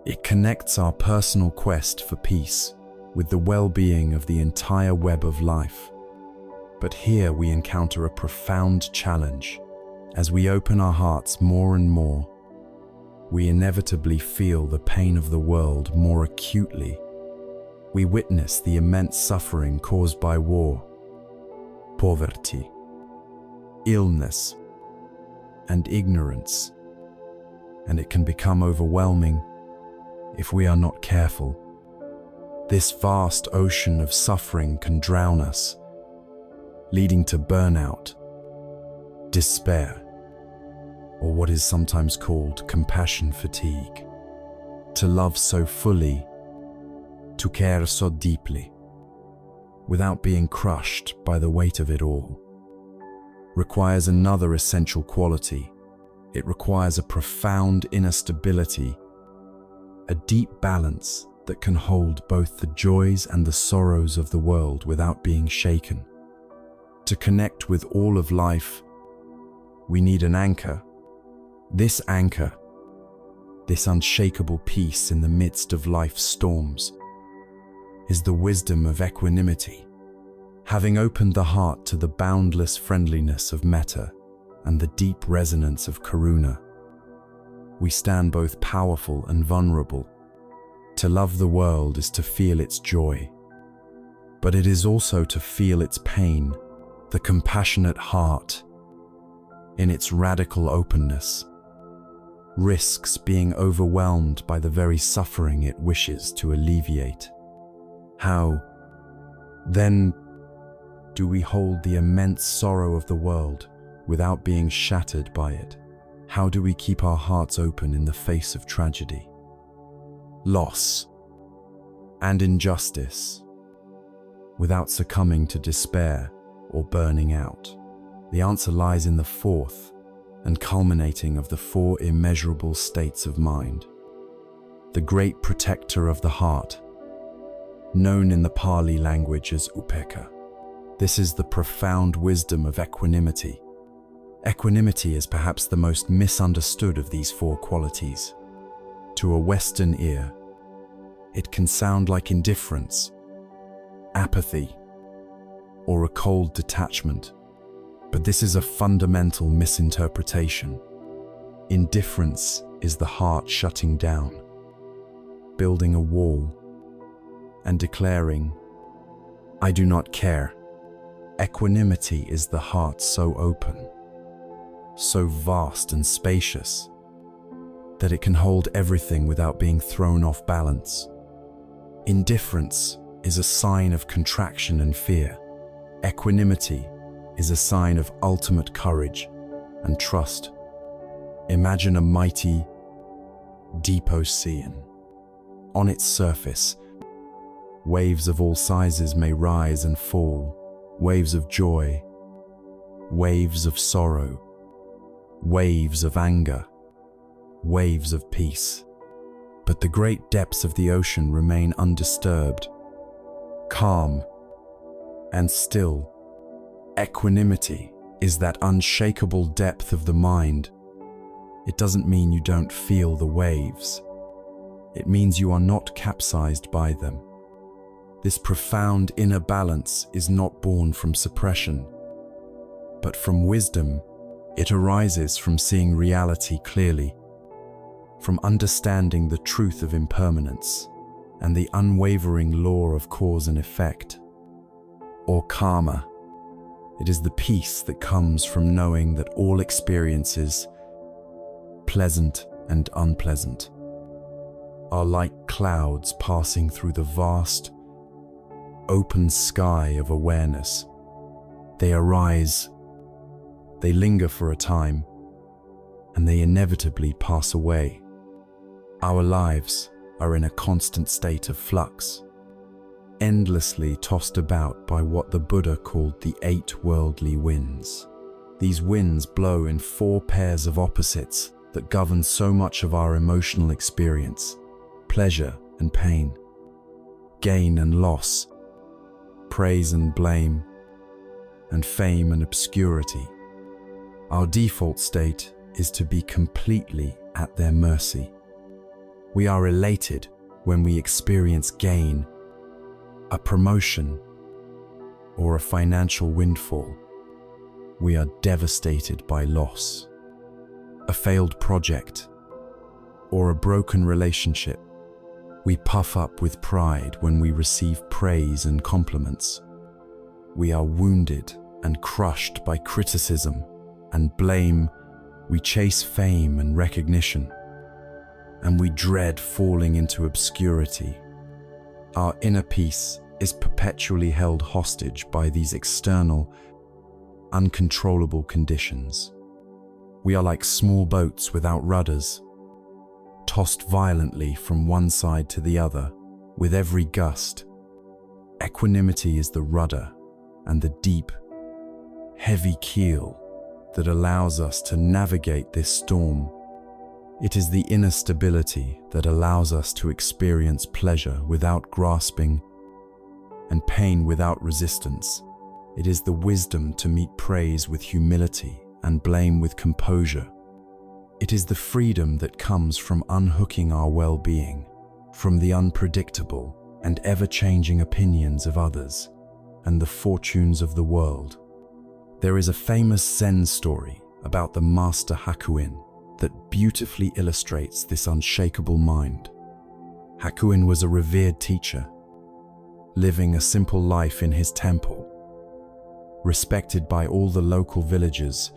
It connects our personal quest for peace with the well-being of the entire web of life. But here we encounter a profound challenge. As we open our hearts more and more, we inevitably feel the pain of the world more acutely. We witness the immense suffering caused by war, poverty, illness, and ignorance, and it can become overwhelming if we are not careful. This vast ocean of suffering can drown us, leading to burnout, despair, or what is sometimes called compassion fatigue. To love so fully, to care so deeply, without being crushed by the weight of it all, requires another essential quality. It requires a profound inner stability, a deep balance that can hold both the joys and the sorrows of the world without being shaken. To connect with all of life, we need an anchor. This anchor, this unshakable peace in the midst of life's storms, is the wisdom of equanimity. Having opened the heart to the boundless friendliness of metta and the deep resonance of karuna, we stand both powerful and vulnerable. To love the world is to feel its joy, but it is also to feel its pain. The compassionate heart, in its radical openness, risks being overwhelmed by the very suffering it wishes to alleviate. How, then, do we hold the immense sorrow of the world without being shattered by it? How do we keep our hearts open in the face of tragedy, loss, and injustice without succumbing to despair or burning out? The answer lies in the fourth and culminating of the four immeasurable states of mind. The great protector of the heart, known in the Pali language as upekkha. This is the profound wisdom of equanimity. Equanimity is perhaps the most misunderstood of these four qualities. To a Western ear, it can sound like indifference, apathy, or a cold detachment. But this is a fundamental misinterpretation. Indifference is the heart shutting down, building a wall, and declaring, "I do not care." Equanimity is the heart so open, so vast and spacious, that it can hold everything without being thrown off balance. Indifference is a sign of contraction and fear. Equanimity is a sign of ultimate courage and trust. Imagine a mighty, deep ocean. On its surface, waves of all sizes may rise and fall, waves of joy, waves of sorrow, waves of anger, waves of peace. But the great depths of the ocean remain undisturbed, calm, and still. Equanimity is that unshakable depth of the mind. It doesn't mean you don't feel the waves. It means you are not capsized by them. This profound inner balance is not born from suppression, but from wisdom. It arises from seeing reality clearly, from understanding the truth of impermanence and the unwavering law of cause and effect, or karma. It is the peace that comes from knowing that all experiences, pleasant and unpleasant, are like clouds passing through the vast, open sky of awareness. They arise, they linger for a time, and they inevitably pass away. Our lives are in a constant state of flux, endlessly tossed about by what the Buddha called the 8 worldly winds. These winds blow in 4 pairs of opposites that govern so much of our emotional experience: pleasure and pain, gain and loss, praise and blame, and fame and obscurity. Our default state is to be completely at their mercy. We are elated when we experience gain, a promotion, or a financial windfall. We are devastated by loss, a failed project, or a broken relationship. We puff up with pride when we receive praise and compliments. We are wounded and crushed by criticism and blame. We chase fame and recognition, and we dread falling into obscurity. Our inner peace is perpetually held hostage by these external, uncontrollable conditions. We are like small boats without rudders, tossed violently from one side to the other with every gust. Equanimity is the rudder and the deep, heavy keel that allows us to navigate this storm. It is the inner stability that allows us to experience pleasure without grasping and pain without resistance. It is the wisdom to meet praise with humility and blame with composure. It is the freedom that comes from unhooking our well-being from the unpredictable and ever-changing opinions of others and the fortunes of the world. There is a famous Zen story about the master Hakuin that beautifully illustrates this unshakable mind. Hakuin was a revered teacher, living a simple life in his temple. Respected by all the local villagers,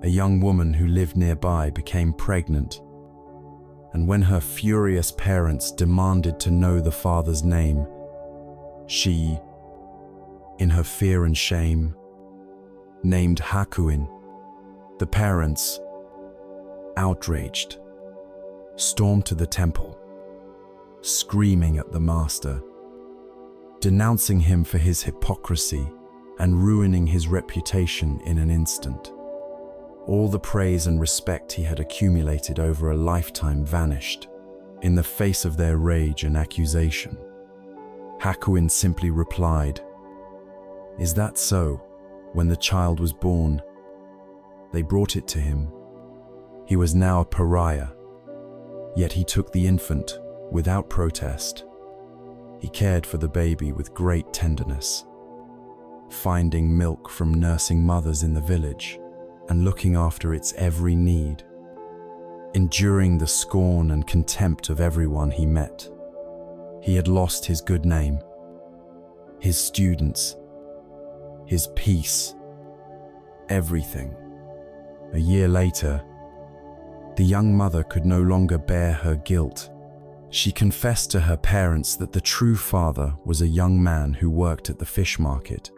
a young woman who lived nearby became pregnant, and when her furious parents demanded to know the father's name, she, in her fear and shame, named Hakuin. The parents, outraged, stormed to the temple, screaming at the master, denouncing him for his hypocrisy and ruining his reputation in an instant. All the praise and respect he had accumulated over a lifetime vanished in the face of their rage and accusation. Hakuin simply replied, "Is that so?" When the child was born, they brought it to him. He was now a pariah, yet he took the infant without protest. He cared for the baby with great tenderness, finding milk from nursing mothers in the village and looking after its every need, enduring the scorn and contempt of everyone he met. He had lost his good name, his students, his peace, everything. A year later, the young mother could no longer bear her guilt. She confessed to her parents that the true father was a young man who worked at the fish market.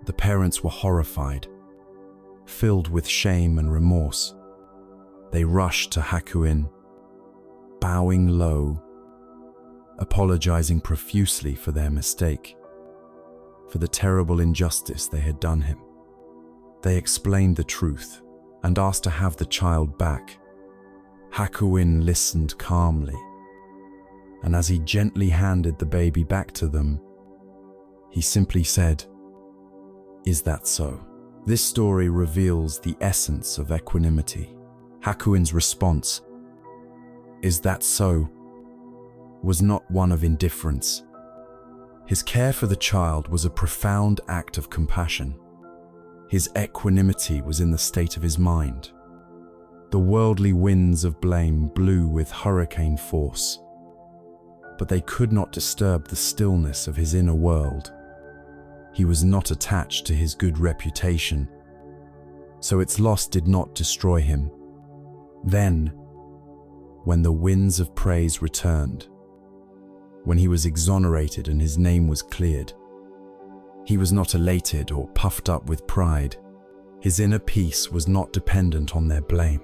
The parents were horrified, filled with shame and remorse. They rushed to Hakuin, bowing low, apologizing profusely for their mistake, for the terrible injustice they had done him. They explained the truth and asked to have the child back. Hakuin listened calmly, and as he gently handed the baby back to them, he simply said, "Is that so?" This story reveals the essence of equanimity. Hakuin's response, "Is that so?" was not one of indifference. His care for the child was a profound act of compassion. His equanimity was in the state of his mind. The worldly winds of blame blew with hurricane force, but they could not disturb the stillness of his inner world. He was not attached to his good reputation, so its loss did not destroy him. Then, when the winds of praise returned, when he was exonerated and his name was cleared, he was not elated or puffed up with pride. His inner peace was not dependent on their blame,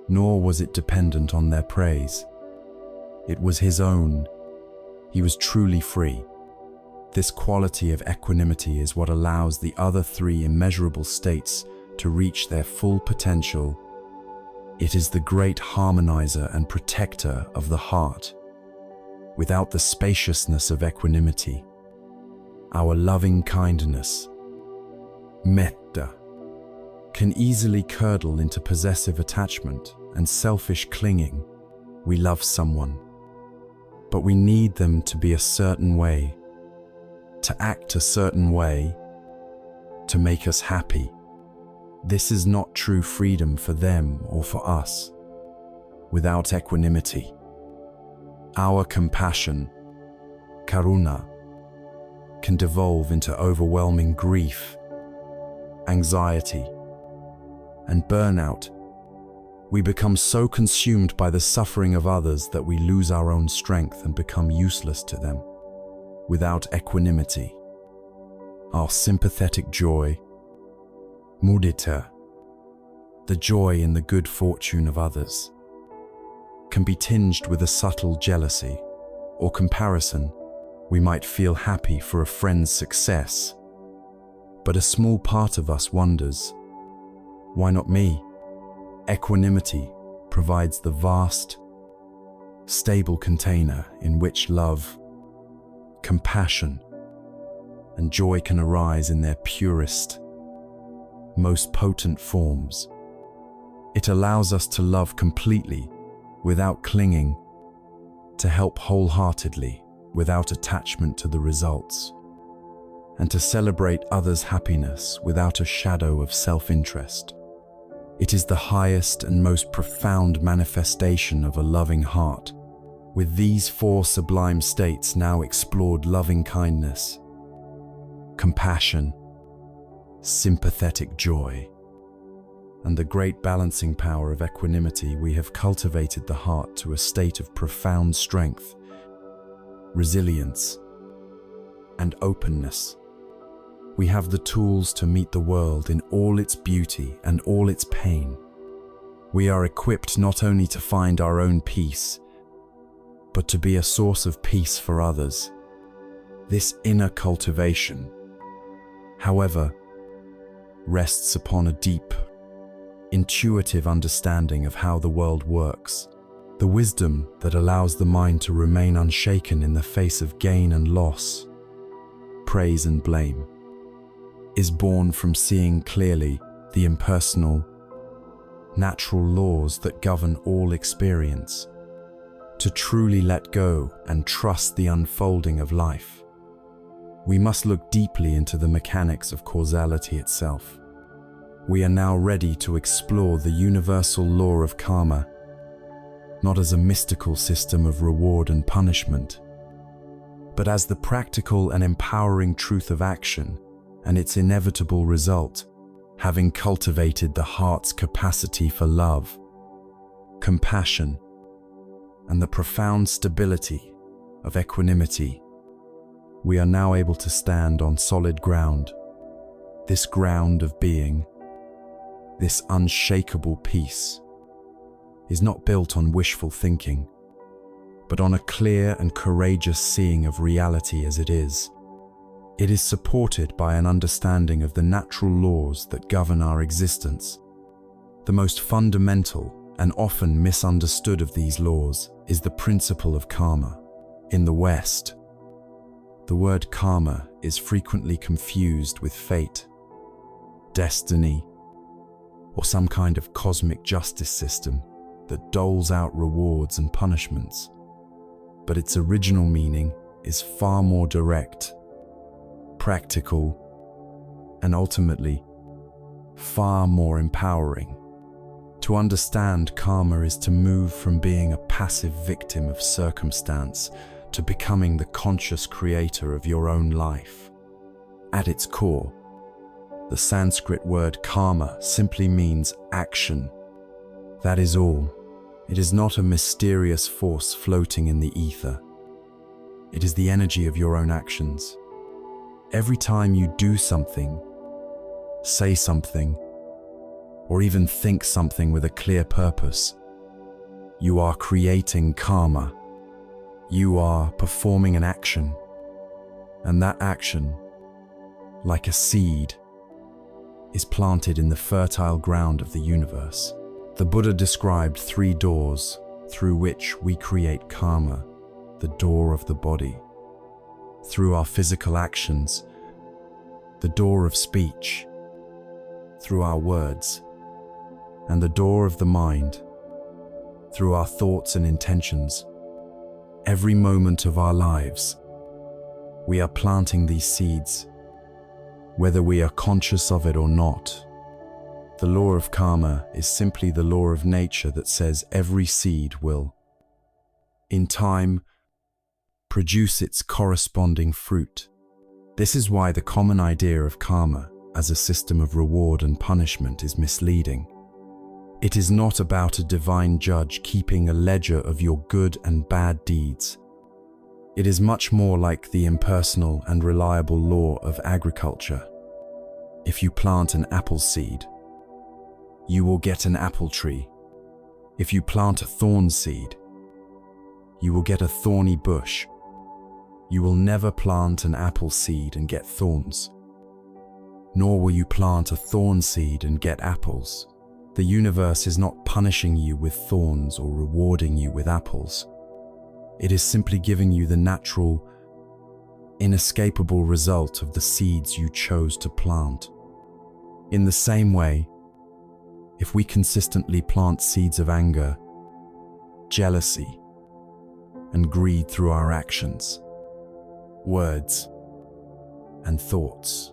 nor was it dependent on their praise. It was his own. He was truly free. This quality of equanimity is what allows the other three immeasurable states to reach their full potential. It is the great harmonizer and protector of the heart. Without the spaciousness of equanimity, our loving kindness, metta, can easily curdle into possessive attachment and selfish clinging. We love someone, but we need them to be a certain way, to act a certain way, to make us happy. This is not true freedom for them or for us. Without equanimity, our compassion, karuna, can devolve into overwhelming grief, anxiety, and burnout. We become so consumed by the suffering of others that we lose our own strength and become useless to them. Without equanimity, our sympathetic joy, mudita, the joy in the good fortune of others, can be tinged with a subtle jealousy or comparison. We might feel happy for a friend's success, but a small part of us wonders, why not me? Equanimity provides the vast, stable container in which love, compassion, and joy can arise in their purest, most potent forms. It allows us to love completely without clinging, to help wholeheartedly without attachment to the results, and to celebrate others' happiness without a shadow of self-interest. It is the highest and most profound manifestation of a loving heart. With these four sublime states now explored: loving kindness, compassion, sympathetic joy, and the great balancing power of equanimity, we have cultivated the heart to a state of profound strength, resilience, and openness. We have the tools to meet the world in all its beauty and all its pain. We are equipped not only to find our own peace, but to be a source of peace for others. This inner cultivation, however, rests upon a deep, intuitive understanding of how the world works. The wisdom that allows the mind to remain unshaken in the face of gain and loss, praise and blame, is born from seeing clearly the impersonal, natural laws that govern all experience. To truly let go and trust the unfolding of life, we must look deeply into the mechanics of causality itself. We are now ready to explore the universal law of karma, not as a mystical system of reward and punishment, but as the practical and empowering truth of action and its inevitable result, having cultivated the heart's capacity for love, compassion, and the profound stability of equanimity. We are now able to stand on solid ground, this ground of being, this unshakable peace, is not built on wishful thinking, but on a clear and courageous seeing of reality as it is. It is supported by an understanding of the natural laws that govern our existence. The most fundamental and often misunderstood of these laws is the principle of karma. In the West, the word karma is frequently confused with fate, destiny, or some kind of cosmic justice system that doles out rewards and punishments. But its original meaning is far more direct, practical, and ultimately far more empowering. To understand karma is to move from being a passive victim of circumstance to becoming the conscious creator of your own life. At its core, the Sanskrit word karma simply means action. That is all. It is not a mysterious force floating in the ether. It is the energy of your own actions. Every time you do something, say something, or even think something with a clear purpose, you are creating karma. You are performing an action, and that action, like a seed, is planted in the fertile ground of the universe. The Buddha described 3 doors through which we create karma: the door of the body, through our physical actions; the door of speech, through our words; and the door of the mind, through our thoughts and intentions. Every moment of our lives, we are planting these seeds, whether we are conscious of it or not. The law of karma is simply the law of nature that says every seed will, in time, produce its corresponding fruit. This is why the common idea of karma as a system of reward and punishment is misleading. It is not about a divine judge keeping a ledger of your good and bad deeds. It is much more like the impersonal and reliable law of agriculture. If you plant an apple seed, you will get an apple tree. If you plant a thorn seed, you will get a thorny bush. You will never plant an apple seed and get thorns, nor will you plant a thorn seed and get apples. The universe is not punishing you with thorns or rewarding you with apples. It is simply giving you the natural, inescapable result of the seeds you chose to plant. In the same way, if we consistently plant seeds of anger, jealousy, and greed through our actions, words, and thoughts.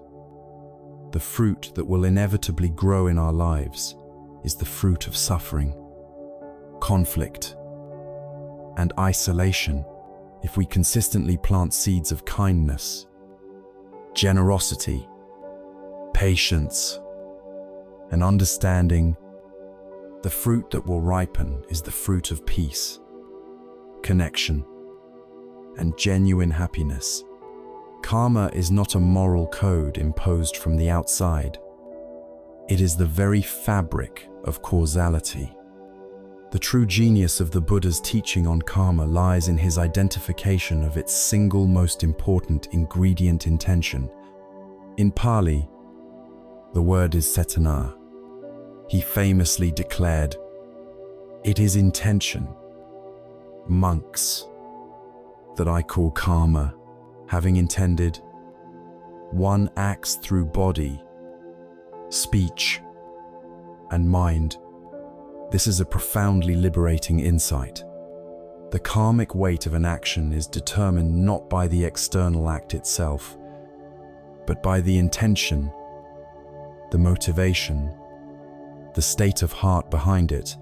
The fruit that will inevitably grow in our lives is the fruit of suffering, conflict, and isolation. If we consistently plant seeds of kindness, generosity, patience, and understanding, the fruit that will ripen is the fruit of peace, connection, and genuine happiness. Karma is not a moral code imposed from the outside. It is the very fabric of causality. The true genius of the Buddha's teaching on karma lies in his identification of its single most important ingredient: intention. In Pali, the word is cetana. He famously declared, "It is intention, monks, that I call karma." Having intended, one acts through body, speech, and mind. This is a profoundly liberating insight. The karmic weight of an action is determined not by the external act itself, but by the intention, the motivation, the state of heart behind it.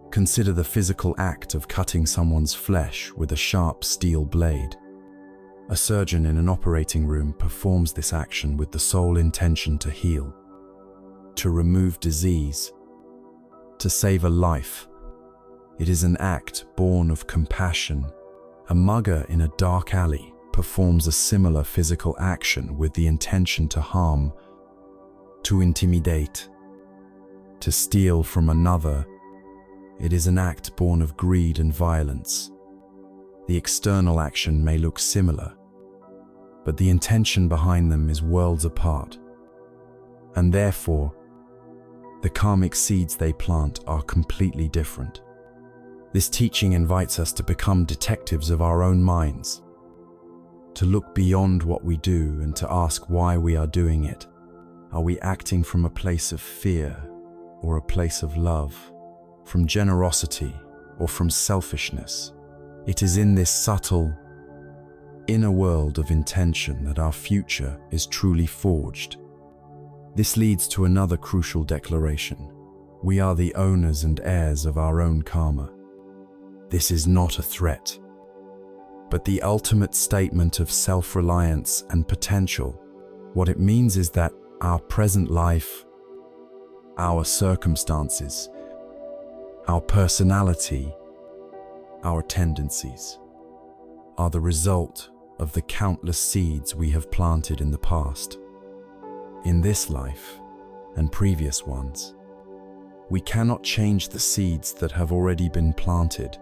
Consider the physical act of cutting someone's flesh with a sharp steel blade. A surgeon in an operating room performs this action with the sole intention to heal, to remove disease, to save a life. It is an act born of compassion. A mugger in a dark alley performs a similar physical action with the intention to harm, to intimidate, to steal from another. It is an act born of greed and violence. The external action may look similar, but the intention behind them is worlds apart. And therefore, the karmic seeds they plant are completely different. This teaching invites us to become detectives of our own minds, to look beyond what we do and to ask why we are doing it. Are we acting from a place of fear or a place of love, from generosity or from selfishness? It is in this subtle, inner world of intention that our future is truly forged. This leads to another crucial declaration. We are the owners and heirs of our own karma. This is not a threat, but the ultimate statement of self-reliance and potential. What it means is that our present life, our circumstances, our personality, our tendencies, are the result of the countless seeds we have planted in the past. In this life and previous ones, we cannot change the seeds that have already been planted.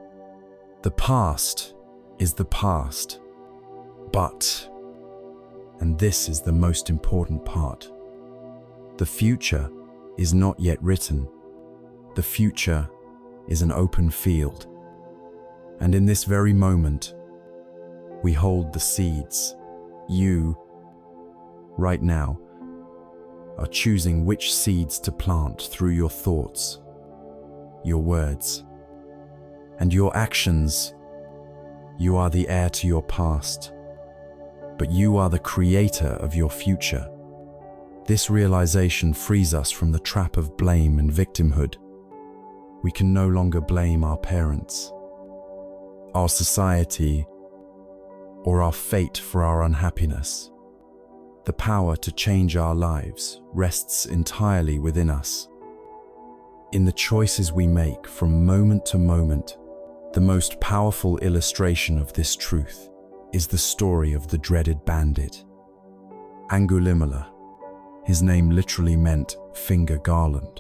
The past is the past, but, and this is the most important part, the future is not yet written. The future is an open field. And in this very moment, we hold the seeds. You, right now, are choosing which seeds to plant through your thoughts, your words, and your actions. You are the heir to your past, but you are the creator of your future. This realization frees us from the trap of blame and victimhood. We can no longer blame our parents, our society, or our fate for our unhappiness. The power to change our lives rests entirely within us. In the choices we make from moment to moment, the most powerful illustration of this truth is the story of the dreaded bandit. Angulimala. His name literally meant finger garland,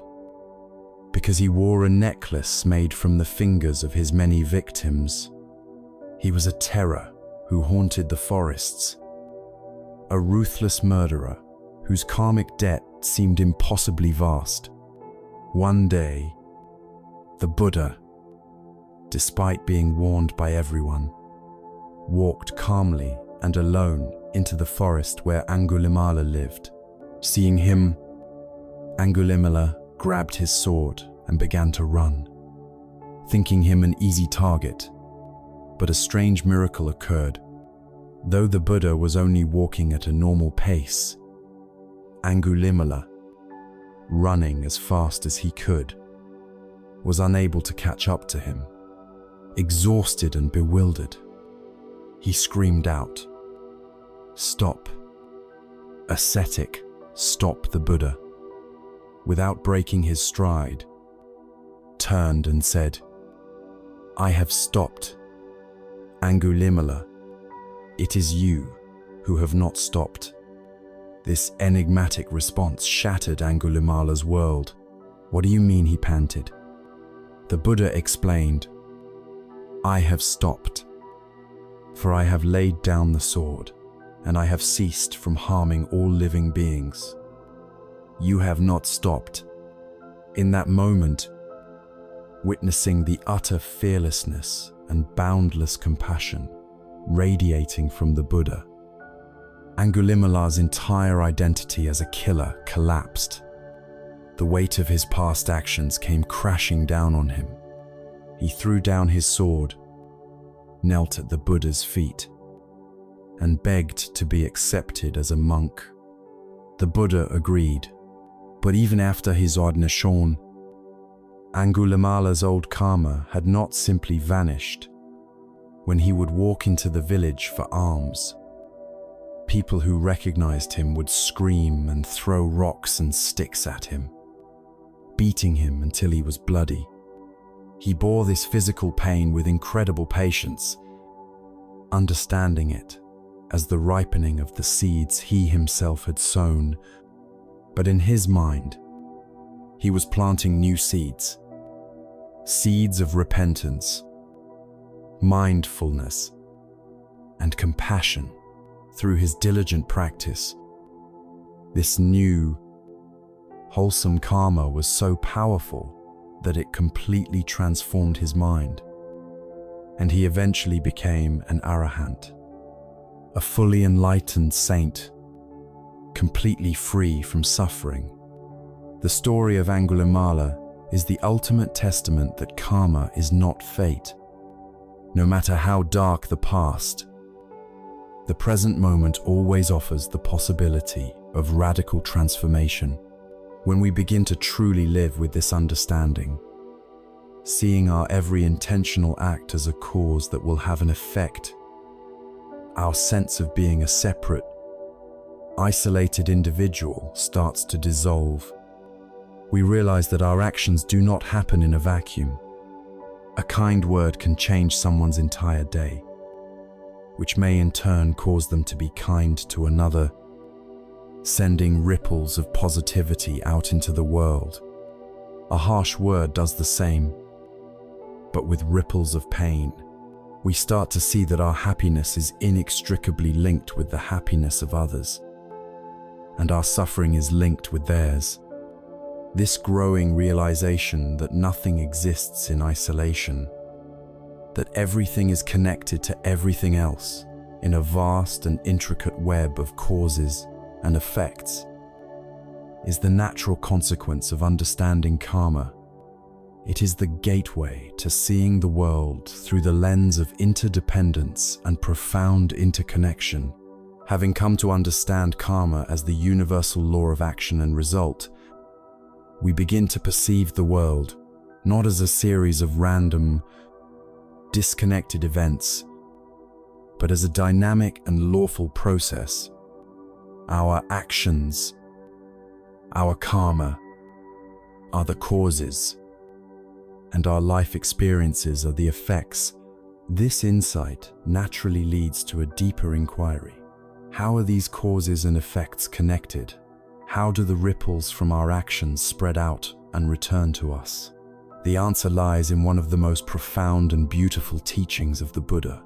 because he wore a necklace made from the fingers of his many victims. He was a terror who haunted the forests, a ruthless murderer whose karmic debt seemed impossibly vast. One day, the Buddha, despite being warned by everyone, walked calmly and alone into the forest where Angulimala lived. Seeing him, Angulimala grabbed his sword and began to run, thinking him an easy target. But a strange miracle occurred. Though the Buddha was only walking at a normal pace, Angulimala, running as fast as he could, was unable to catch up to him. Exhausted and bewildered, he screamed out, "Stop! Ascetic, stop!" The Buddha, without breaking his stride, turned and said, "I have stopped. Angulimala, it is you who have not stopped." This enigmatic response shattered Angulimala's world. "What do you mean?" he panted. The Buddha explained, "I have stopped, for I have laid down the sword, and I have ceased from harming all living beings. You have not stopped." In that moment, witnessing the utter fearlessness and boundless compassion radiating from the Buddha, Angulimala's entire identity as a killer collapsed. The weight of his past actions came crashing down on him. He threw down his sword, knelt at the Buddha's feet, and begged to be accepted as a monk. The Buddha agreed, but even after his ordination, Angulimala's old karma had not simply vanished. When he would walk into the village for alms, people who recognized him would scream and throw rocks and sticks at him, beating him until he was bloody. He bore this physical pain with incredible patience, understanding it as the ripening of the seeds he himself had sown. But in his mind, he was planting new seeds, seeds of repentance, mindfulness, and compassion. Through his diligent practice, this new, wholesome karma was so powerful that it completely transformed his mind, and he eventually became an arahant, a fully enlightened saint, completely free from suffering. The story of Angulimala is the ultimate testament that karma is not fate. No matter how dark the past, the present moment always offers the possibility of radical transformation. When we begin to truly live with this understanding, seeing our every intentional act as a cause that will have an effect, our sense of being a separate, isolated individual starts to dissolve. We realize that our actions do not happen in a vacuum. A kind word can change someone's entire day, which may in turn cause them to be kind to another, sending ripples of positivity out into the world. A harsh word does the same, but with ripples of pain. We start to see that our happiness is inextricably linked with the happiness of others, and our suffering is linked with theirs. This growing realization that nothing exists in isolation, that everything is connected to everything else in a vast and intricate web of causes and effects, is the natural consequence of understanding karma. It is the gateway to seeing the world through the lens of interdependence and profound interconnection. Having come to understand karma as the universal law of action and result, we begin to perceive the world not as a series of random, disconnected events, but as a dynamic and lawful process. Our actions, our karma, are the causes, and our life experiences are the effects. This insight naturally leads to a deeper inquiry. How are these causes and effects connected? How do the ripples from our actions spread out and return to us? The answer lies in one of the most profound and beautiful teachings of the Buddha,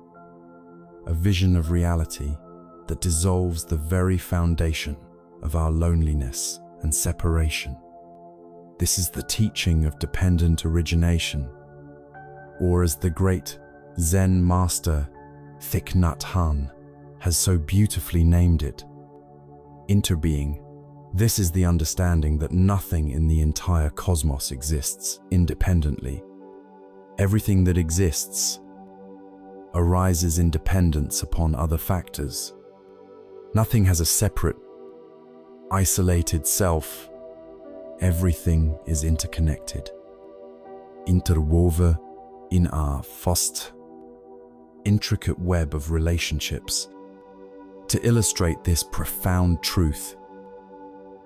a vision of reality that dissolves the very foundation of our loneliness and separation. This is the teaching of dependent origination, or as the great Zen master Thich Nhat Hanh has so beautifully named it, interbeing. This is the understanding that nothing in the entire cosmos exists independently. Everything that exists arises in dependence upon other factors. Nothing has a separate, isolated self. Everything is interconnected, interwoven in a vast, intricate web of relationships. To illustrate this profound truth,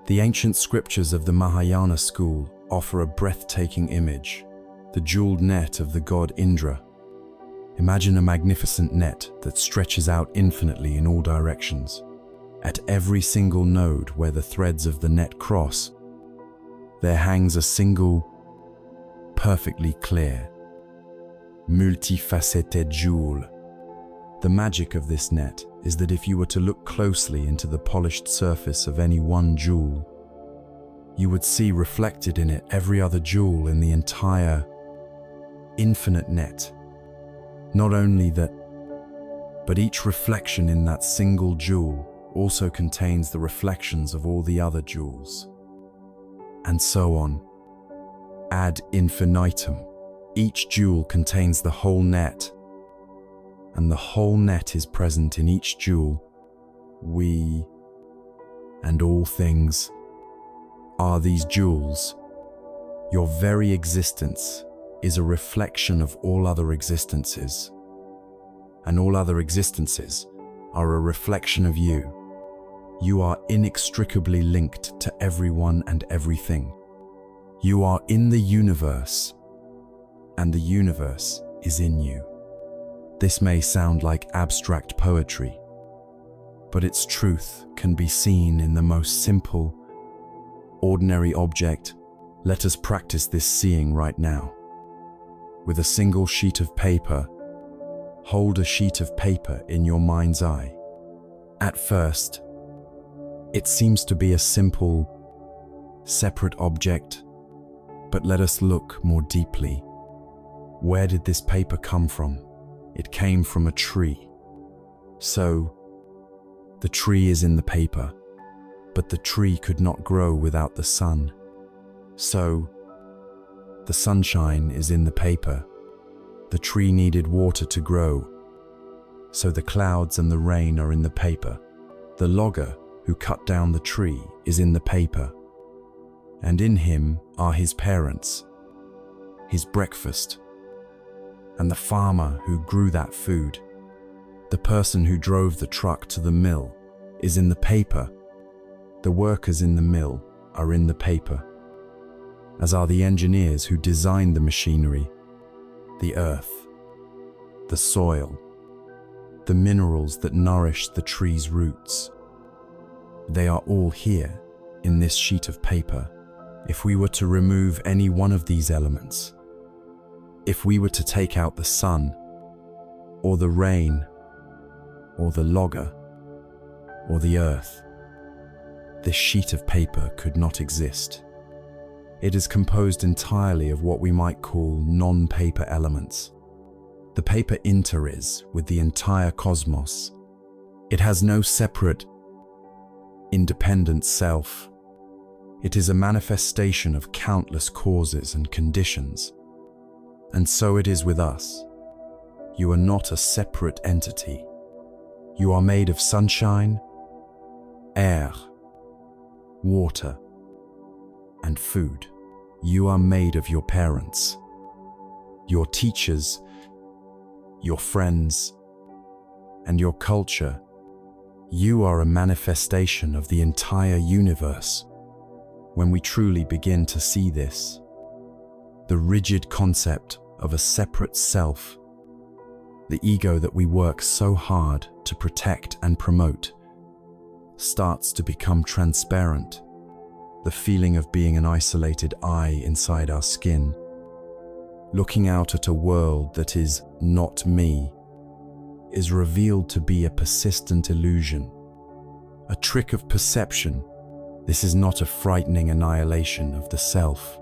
the ancient scriptures of the Mahayana school offer a breathtaking image, the jeweled net of the god Indra. Imagine a magnificent net that stretches out infinitely in all directions. At every single node where the threads of the net cross, there hangs a single, perfectly clear, multifaceted jewel. The magic of this net is that if you were to look closely into the polished surface of any one jewel, you would see reflected in it every other jewel in the entire, infinite net. Not only that, but each reflection in that single jewel also contains the reflections of all the other jewels. And so on, ad infinitum. Each jewel contains the whole net, and the whole net is present in each jewel. We and all things are these jewels. Your very existence is a reflection of all other existences, and all other existences are a reflection of you. You are inextricably linked to everyone and everything. You are in the universe, and the universe is in you. This may sound like abstract poetry, but its truth can be seen in the most simple, ordinary object. Let us practice this seeing right now. With a single sheet of paper, hold a sheet of paper in your mind's eye. At first, it seems to be a simple, separate object, but let us look more deeply. Where did this paper come from? It came from a tree. So, the tree is in the paper, but the tree could not grow without the sun. So, the sunshine is in the paper. The tree needed water to grow. So the clouds and the rain are in the paper. The logger who cut down the tree is in the paper. And in him are his parents, his breakfast, and the farmer who grew that food. The person who drove the truck to the mill is in the paper. The workers in the mill are in the paper, as are the engineers who designed the machinery, the earth, the soil, the minerals that nourish the tree's roots. They are all here in this sheet of paper. If we were to remove any one of these elements, if we were to take out the sun, or the rain, or the logger, or the earth, this sheet of paper could not exist. It is composed entirely of what we might call non-paper elements. The paper is with the entire cosmos. It has no separate, independent self. It is a manifestation of countless causes and conditions. And so it is with us. You are not a separate entity. You are made of sunshine, air, water, and food. You are made of your parents, your teachers, your friends, and your culture. You are a manifestation of the entire universe. When we truly begin to see this, the rigid concept of a separate self, the ego that we work so hard to protect and promote, starts to become transparent. The feeling of being an isolated eye inside our skin, looking out at a world that is not me, is revealed to be a persistent illusion, a trick of perception. This is not a frightening annihilation of the self,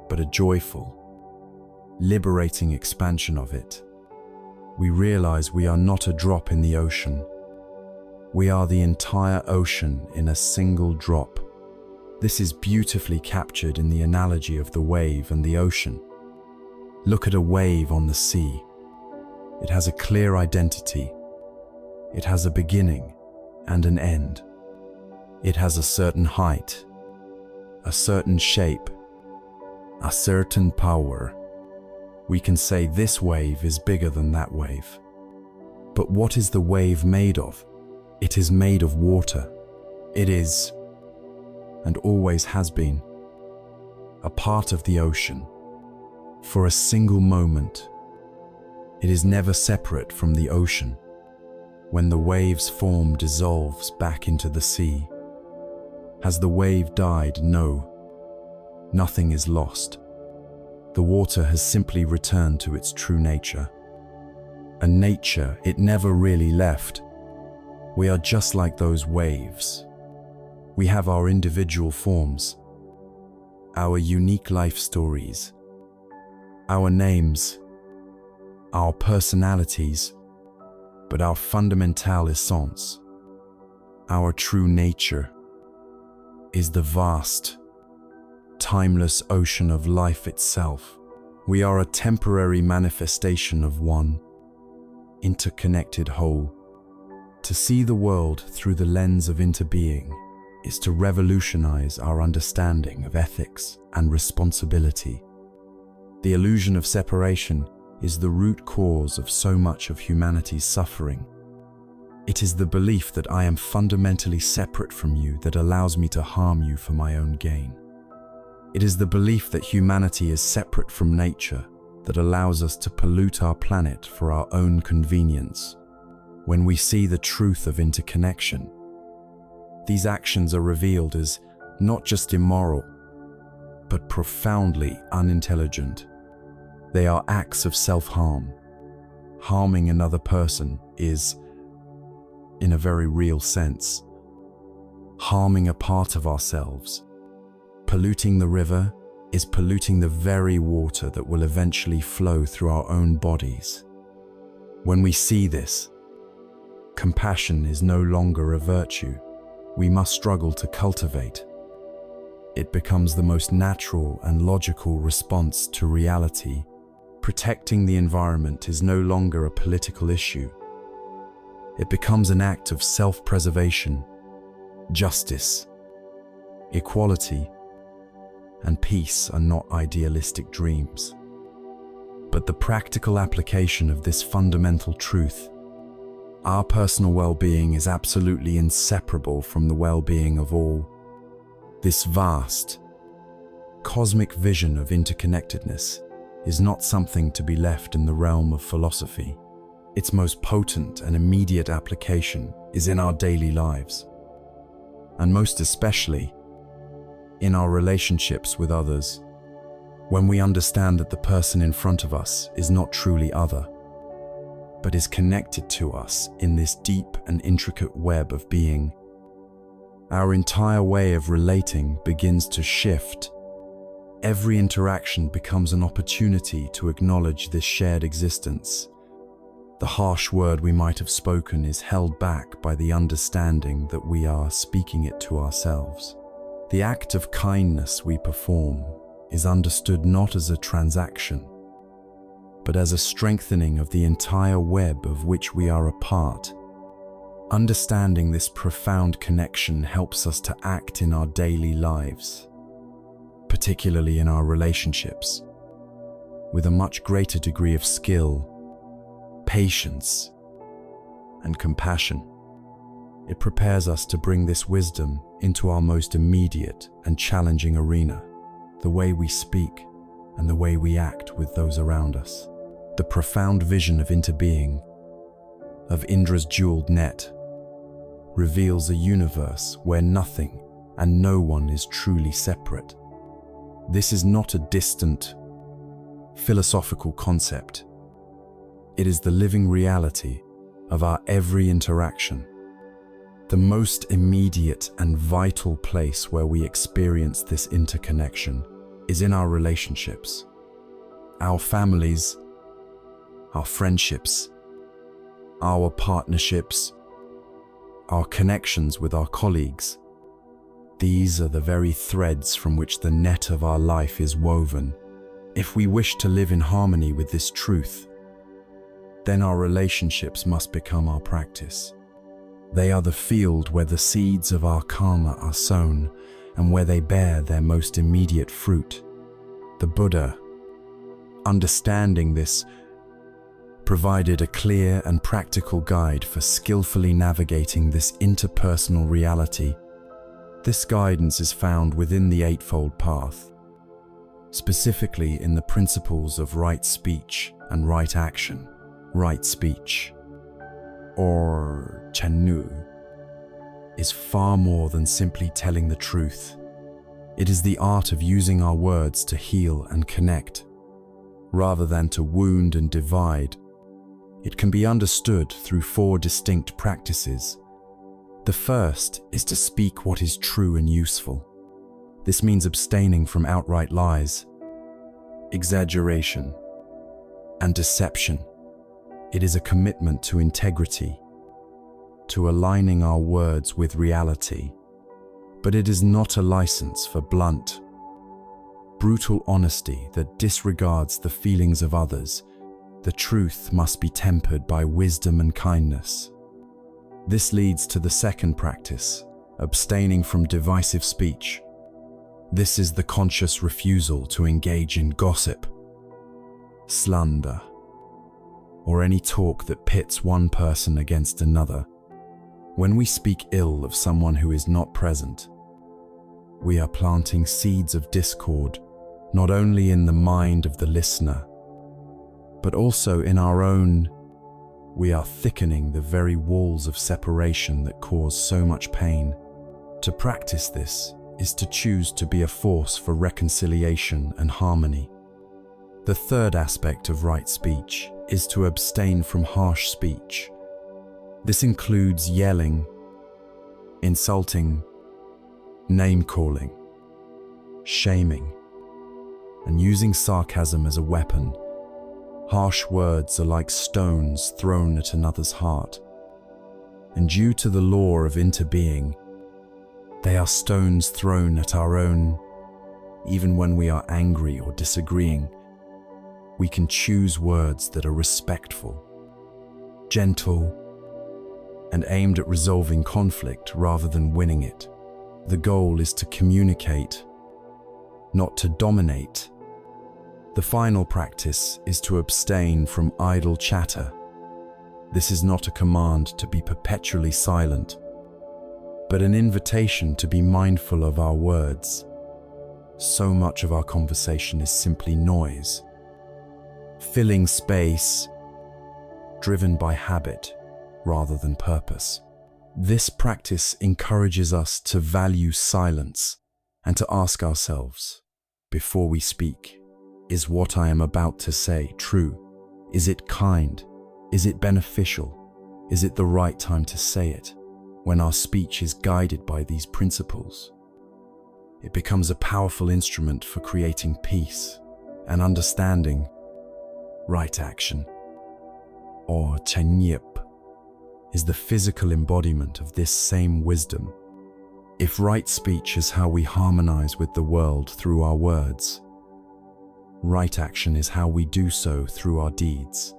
but a joyful, liberating expansion of it. We realize we are not a drop in the ocean. We are the entire ocean in a single drop. This is beautifully captured in the analogy of the wave and the ocean. Look at a wave on the sea. It has a clear identity. It has a beginning and an end. It has a certain height, a certain shape, a certain power. We can say this wave is bigger than that wave. But what is the wave made of? It is made of water. It is, and always has been, a part of the ocean. For a single moment, it is never separate from the ocean. When the wave's form dissolves back into the sea, has the wave died? No, nothing is lost. The water has simply returned to its true nature. A nature it never really left. We are just like those waves. We have our individual forms, our unique life stories, our names, our personalities, but our fundamental essence, our true nature, is the vast, timeless ocean of life itself. We are a temporary manifestation of one interconnected whole. To see the world through the lens of interbeing is to revolutionize our understanding of ethics and responsibility. The illusion of separation is the root cause of so much of humanity's suffering. It is the belief that I am fundamentally separate from you that allows me to harm you for my own gain. It is the belief that humanity is separate from nature that allows us to pollute our planet for our own convenience. When we see the truth of interconnection, these actions are revealed as not just immoral, but profoundly unintelligent. They are acts of self-harm. Harming another person is, in a very real sense, harming a part of ourselves. Polluting the river is polluting the very water that will eventually flow through our own bodies. When we see this, compassion is no longer a virtue we must struggle to cultivate. It becomes the most natural and logical response to reality. Protecting the environment is no longer a political issue. It becomes an act of self-preservation. Justice, equality, and peace are not idealistic dreams, but the practical application of this fundamental truth. Our personal well-being is absolutely inseparable from the well-being of all. This vast, cosmic vision of interconnectedness is not something to be left in the realm of philosophy. Its most potent and immediate application is in our daily lives, and most especially in our relationships with others. When we understand that the person in front of us is not truly other, but is connected to us in this deep and intricate web of being, our entire way of relating begins to shift. Every interaction becomes an opportunity to acknowledge this shared existence. The harsh word we might have spoken is held back by the understanding that we are speaking it to ourselves. The act of kindness we perform is understood not as a transaction, but as a strengthening of the entire web of which we are a part. Understanding this profound connection helps us to act in our daily lives, particularly in our relationships, with a much greater degree of skill, patience, and compassion. It prepares us to bring this wisdom into our most immediate and challenging arena, the way we speak and the way we act with those around us. The profound vision of interbeing, of Indra's jeweled net, reveals a universe where nothing and no one is truly separate. This is not a distant, philosophical concept. It is the living reality of our every interaction. The most immediate and vital place where we experience this interconnection is in our relationships, our families, our friendships, our partnerships, our connections with our colleagues. These are the very threads from which the net of our life is woven. If we wish to live in harmony with this truth, then our relationships must become our practice. They are the field where the seeds of our karma are sown and where they bear their most immediate fruit. The Buddha, understanding this, provided a clear and practical guide for skillfully navigating this interpersonal reality. This guidance is found within the Eightfold Path, specifically in the principles of right speech and right action. Right speech, or Chanu, is far more than simply telling the truth. It is the art of using our words to heal and connect, rather than to wound and divide. It can be understood through 4 distinct practices. The first is to speak what is true and useful. This means abstaining from outright lies, exaggeration, and deception. It is a commitment to integrity, to aligning our words with reality. But it is not a license for blunt, brutal honesty that disregards the feelings of others. The truth must be tempered by wisdom and kindness. This leads to the second practice, abstaining from divisive speech. This is the conscious refusal to engage in gossip, slander, or any talk that pits one person against another. When we speak ill of someone who is not present, we are planting seeds of discord, not only in the mind of the listener, but also in our own. We are thickening the very walls of separation that cause so much pain. To practice this is to choose to be a force for reconciliation and harmony. The third aspect of right speech is to abstain from harsh speech. This includes yelling, insulting, name-calling, shaming, and using sarcasm as a weapon. Harsh words are like stones thrown at another's heart, and due to the law of interbeing, they are stones thrown at our own. Even when we are angry or disagreeing, we can choose words that are respectful, gentle, and aimed at resolving conflict rather than winning it. The goal is to communicate, not to dominate. The final practice is to abstain from idle chatter. This is not a command to be perpetually silent, but an invitation to be mindful of our words. So much of our conversation is simply noise, filling space, driven by habit rather than purpose. This practice encourages us to value silence and to ask ourselves, before we speak, is what I am about to say true? Is it kind? Is it beneficial? Is it the right time to say it? When our speech is guided by these principles, it becomes a powerful instrument for creating peace and understanding. Right action, or Chanyip, is the physical embodiment of this same wisdom. If right speech is how we harmonize with the world through our words, right action is how we do so through our deeds.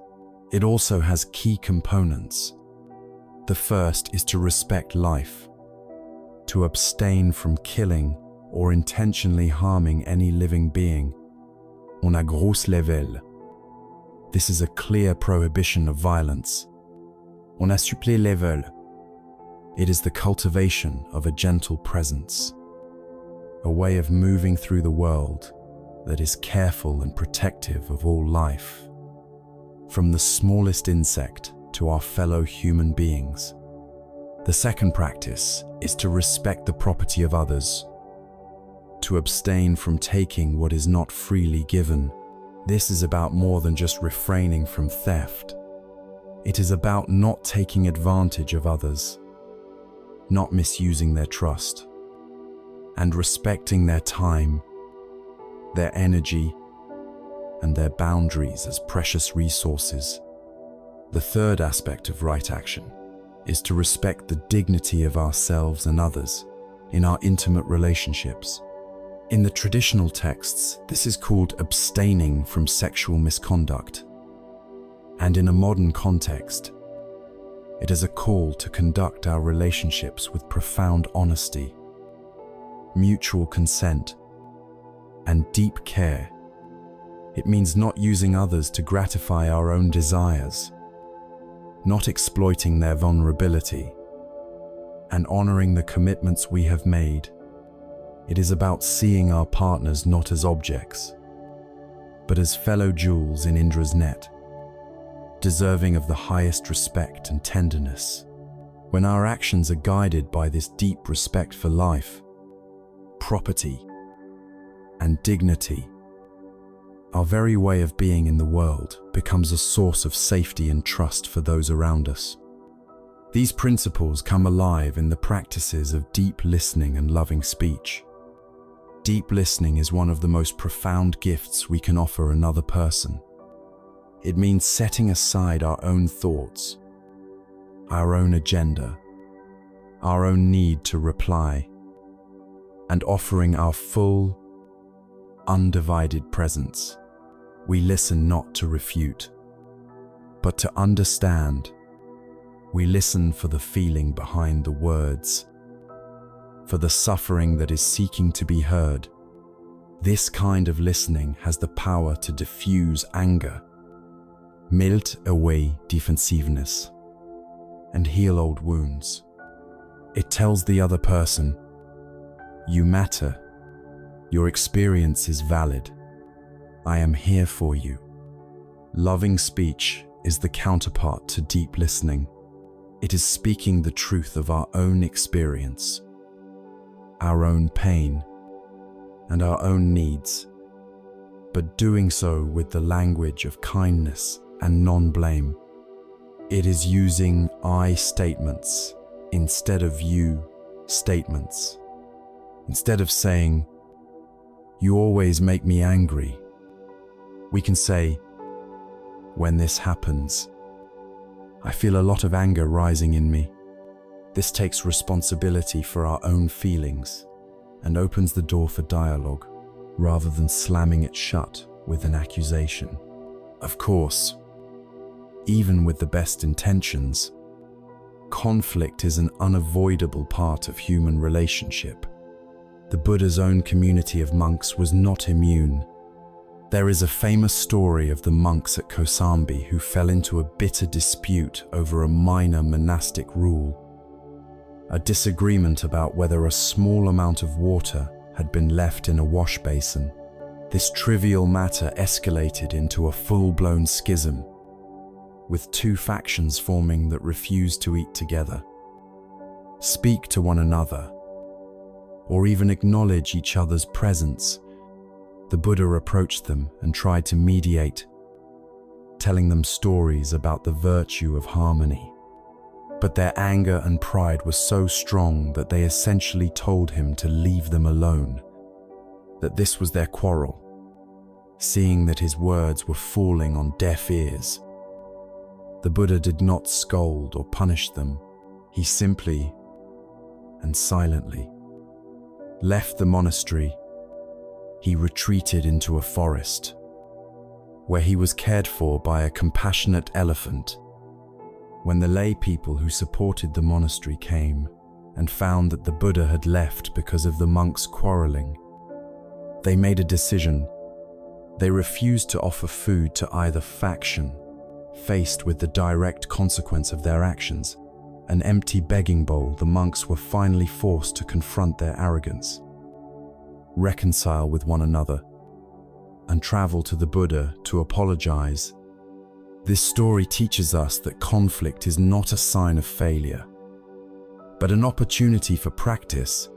It also has key components. The first is to respect life, to abstain from killing or intentionally harming any living being. On a gros level, this is a clear prohibition of violence. On a supplé level, it is the cultivation of a gentle presence, a way of moving through the world that is careful and protective of all life, from the smallest insect to our fellow human beings. The second practice is to respect the property of others, to abstain from taking what is not freely given. This is about more than just refraining from theft. It is about not taking advantage of others, not misusing their trust, and respecting their time, their energy, and their boundaries as precious resources. The third aspect of right action is to respect the dignity of ourselves and others in our intimate relationships. In the traditional texts, this is called abstaining from sexual misconduct, And in a modern context, it is a call to conduct our relationships with profound honesty, mutual consent, and deep care. It means not using others to gratify our own desires, not exploiting their vulnerability, and honoring the commitments we have made. It is about seeing our partners not as objects, but as fellow jewels in Indra's net, deserving of the highest respect and tenderness. When our actions are guided by this deep respect for life, property, and dignity, our very way of being in the world becomes a source of safety and trust for those around us. These principles come alive in the practices of deep listening and loving speech. Deep listening is one of the most profound gifts we can offer another person. It means setting aside our own thoughts, our own agenda, our own need to reply, and offering our full, undivided presence. We listen not to refute, but to understand. We listen for the feeling behind the words, for the suffering that is seeking to be heard. This kind of listening has the power to diffuse anger, melt away defensiveness, and heal old wounds. It tells the other person, "You matter. Your experience is valid. I am here for you." Loving speech is the counterpart to deep listening. It is speaking the truth of our own experience, our own pain, and our own needs, but doing so with the language of kindness and non-blame. It is using I statements instead of you statements. Instead of saying, "You always make me angry," we can say, "When this happens, I feel a lot of anger rising in me." This takes responsibility for our own feelings and opens the door for dialogue, rather than slamming it shut with an accusation. Of course, even with the best intentions, conflict is an unavoidable part of human relationship. The Buddha's own community of monks was not immune. There is a famous story of the monks at Kosambi who fell into a bitter dispute over a minor monastic rule, a disagreement about whether a small amount of water had been left in a wash basin. This trivial matter escalated into a full-blown schism, with two factions forming that refused to eat together, speak to one another, or even acknowledge each other's presence. The Buddha approached them and tried to mediate, telling them stories about the virtue of harmony. But their anger and pride were so strong that they essentially told him to leave them alone, that this was their quarrel. Seeing that his words were falling on deaf ears, the Buddha did not scold or punish them. He simply and silently left the monastery. He retreated into a forest, where he was cared for by a compassionate elephant. When the lay people who supported the monastery came and found that the Buddha had left because of the monks' quarreling, they made a decision. They refused to offer food to either faction. Faced with the direct consequence of their actions, an empty begging bowl, the monks were finally forced to confront their arrogance, reconcile with one another, and travel to the Buddha to apologize. This story teaches us that conflict is not a sign of failure, but an opportunity for practice.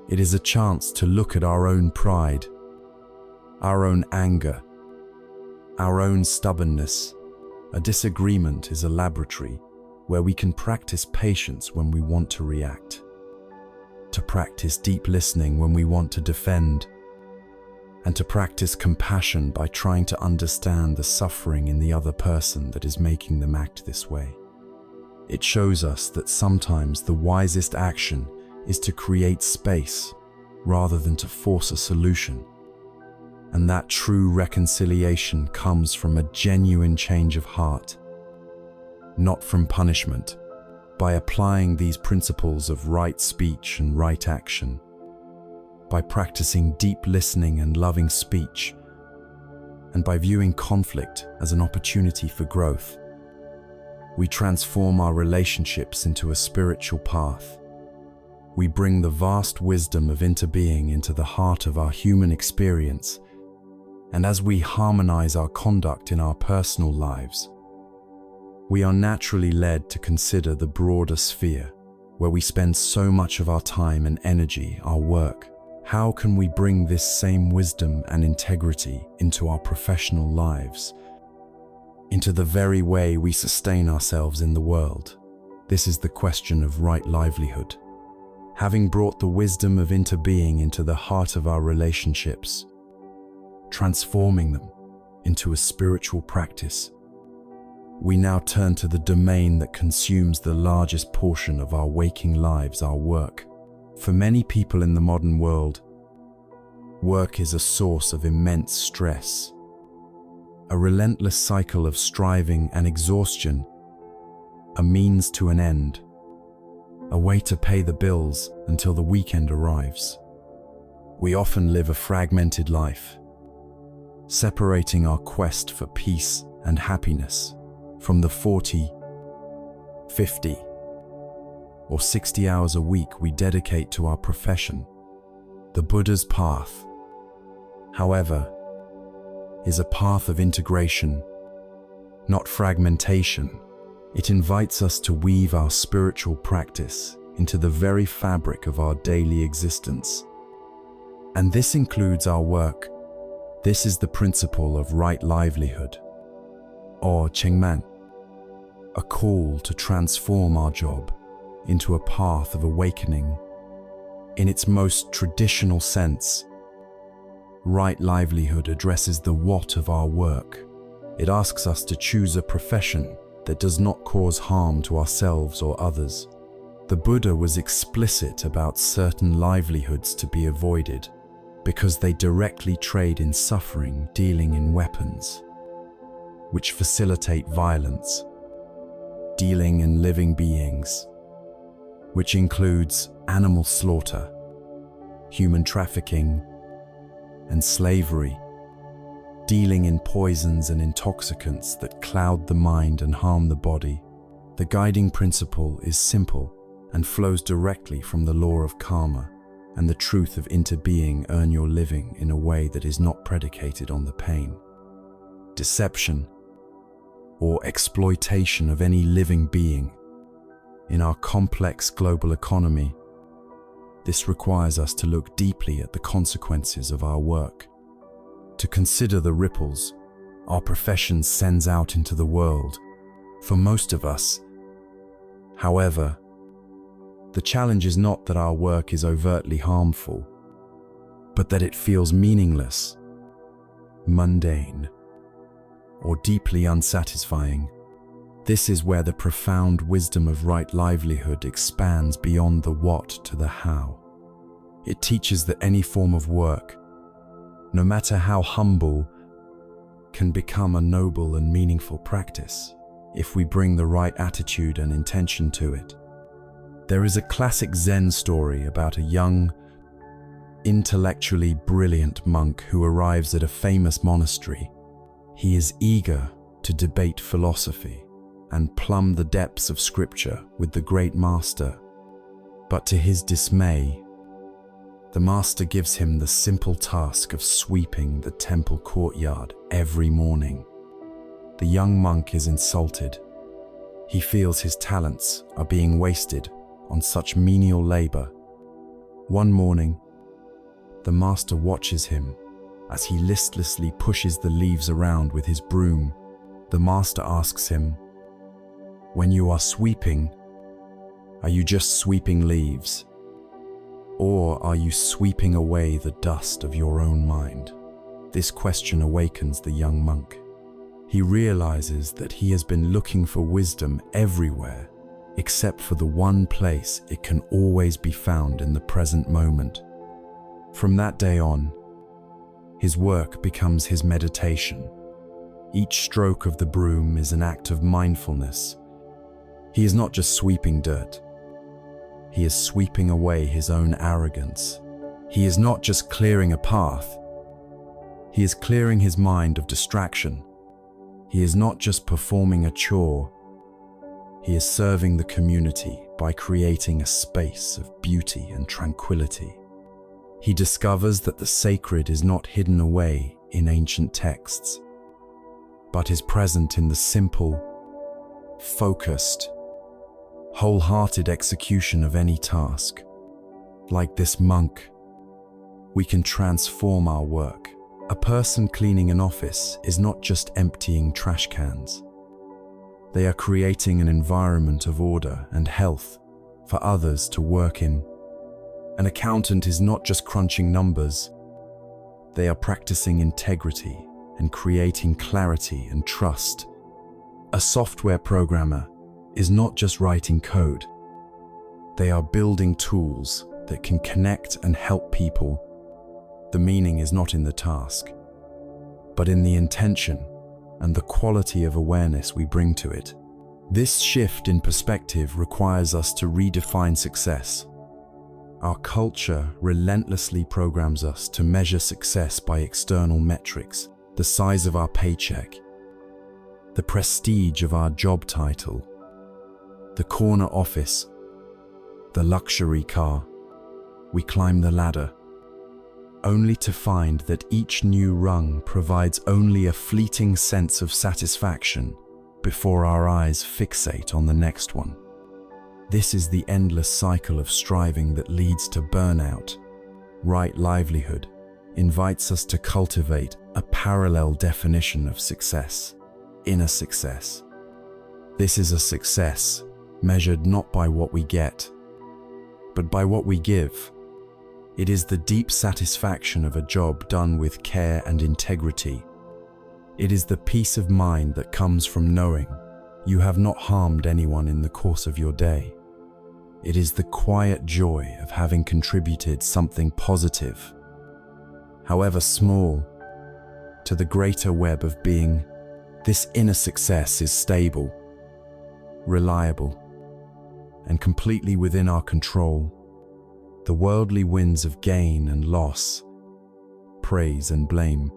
It is a chance to look at our own pride, our own anger, our own stubbornness. A disagreement is a laboratory where we can practice patience when we want to react, to practice deep listening when we want to defend, and to practice compassion by trying to understand the suffering in the other person that is making them act this way. It shows us that sometimes the wisest action is to create space rather than to force a solution. And that true reconciliation comes from a genuine change of heart, not from punishment. By applying these principles of right speech and right action, by practicing deep listening and loving speech, and by viewing conflict as an opportunity for growth, we transform our relationships into a spiritual path. We bring the vast wisdom of interbeing into the heart of our human experience, and as we harmonize our conduct in our personal lives, we are naturally led to consider the broader sphere, where we spend so much of our time and energy, our work. How can we bring this same wisdom and integrity into our professional lives, into the very way we sustain ourselves in the world? This is the question of right livelihood. Having brought the wisdom of interbeing into the heart of our relationships, transforming them into a spiritual practice, we now turn to the domain that consumes the largest portion of our waking lives, our work. For many people in the modern world, work is a source of immense stress, a relentless cycle of striving and exhaustion, a means to an end, a way to pay the bills until the weekend arrives. We often live a fragmented life, separating our quest for peace and happiness from the 40, 50, or 60 hours a week we dedicate to our profession. The Buddha's path, however, is a path of integration, not fragmentation. It invites us to weave our spiritual practice into the very fabric of our daily existence. And this includes our work. This is the principle of right livelihood, or Chengman, a call to transform our job into a path of awakening. In its most traditional sense, right livelihood addresses the what of our work. It asks us to choose a profession that does not cause harm to ourselves or others. The Buddha was explicit about certain livelihoods to be avoided because they directly trade in suffering, dealing in weapons, which facilitate violence, dealing in living beings, which includes animal slaughter, human trafficking, and slavery, dealing in poisons and intoxicants that cloud the mind and harm the body. The guiding principle is simple and flows directly from the law of karma and the truth of interbeing. Earn your living in a way that is not predicated on the pain, deception, or exploitation of any living being. In our complex global economy, this requires us to look deeply at the consequences of our work, to consider the ripples our profession sends out into the world. For most of us, however, the challenge is not that our work is overtly harmful, but that it feels meaningless, mundane, or deeply unsatisfying. This is where the profound wisdom of right livelihood expands beyond the what to the how. It teaches that any form of work, no matter how humble, can become a noble and meaningful practice if we bring the right attitude and intention to it. There is a classic Zen story about a young, intellectually brilliant monk who arrives at a famous monastery. He is eager to debate philosophy and plumb the depths of scripture with the great master. But to his dismay, the master gives him the simple task of sweeping the temple courtyard every morning. The young monk is insulted. He feels his talents are being wasted on such menial labor. One morning, the master watches him as he listlessly pushes the leaves around with his broom. The master asks him, "When you are sweeping, are you just sweeping leaves? Or are you sweeping away the dust of your own mind?" This question awakens the young monk. He realizes that he has been looking for wisdom everywhere, except for the one place it can always be found in the present moment. From that day on, His work becomes his meditation. Each stroke of the broom is an act of mindfulness. He is not just sweeping dirt. He is sweeping away his own arrogance. He is not just clearing a path. He is clearing his mind of distraction. He is not just performing a chore. He is serving the community by creating a space of beauty and tranquility. He discovers that the sacred is not hidden away in ancient texts, but is present in the simple, focused, wholehearted execution of any task. Like this monk, we can transform our work. A person cleaning an office is not just emptying trash cans. They are creating an environment of order and health for others to work in. An accountant is not just crunching numbers. They are practicing integrity and creating clarity and trust. A software programmer is not just writing code. They are building tools that can connect and help people. The meaning is not in the task, but in the intention and the quality of awareness we bring to it. This shift in perspective requires us to redefine success. Our culture relentlessly programs us to measure success by external metrics, the size of our paycheck, the prestige of our job title, the corner office, the luxury car. We climb the ladder, only to find that each new rung provides only a fleeting sense of satisfaction before our eyes fixate on the next one. This is the endless cycle of striving that leads to burnout. Right livelihood invites us to cultivate a parallel definition of success, inner success. This is a success measured not by what we get, but by what we give. It is the deep satisfaction of a job done with care and integrity. It is the peace of mind that comes from knowing you have not harmed anyone in the course of your day. It is the quiet joy of having contributed something positive, however small, to the greater web of being. This inner success is stable, reliable, and completely within our control. The worldly winds of gain and loss, praise and blame,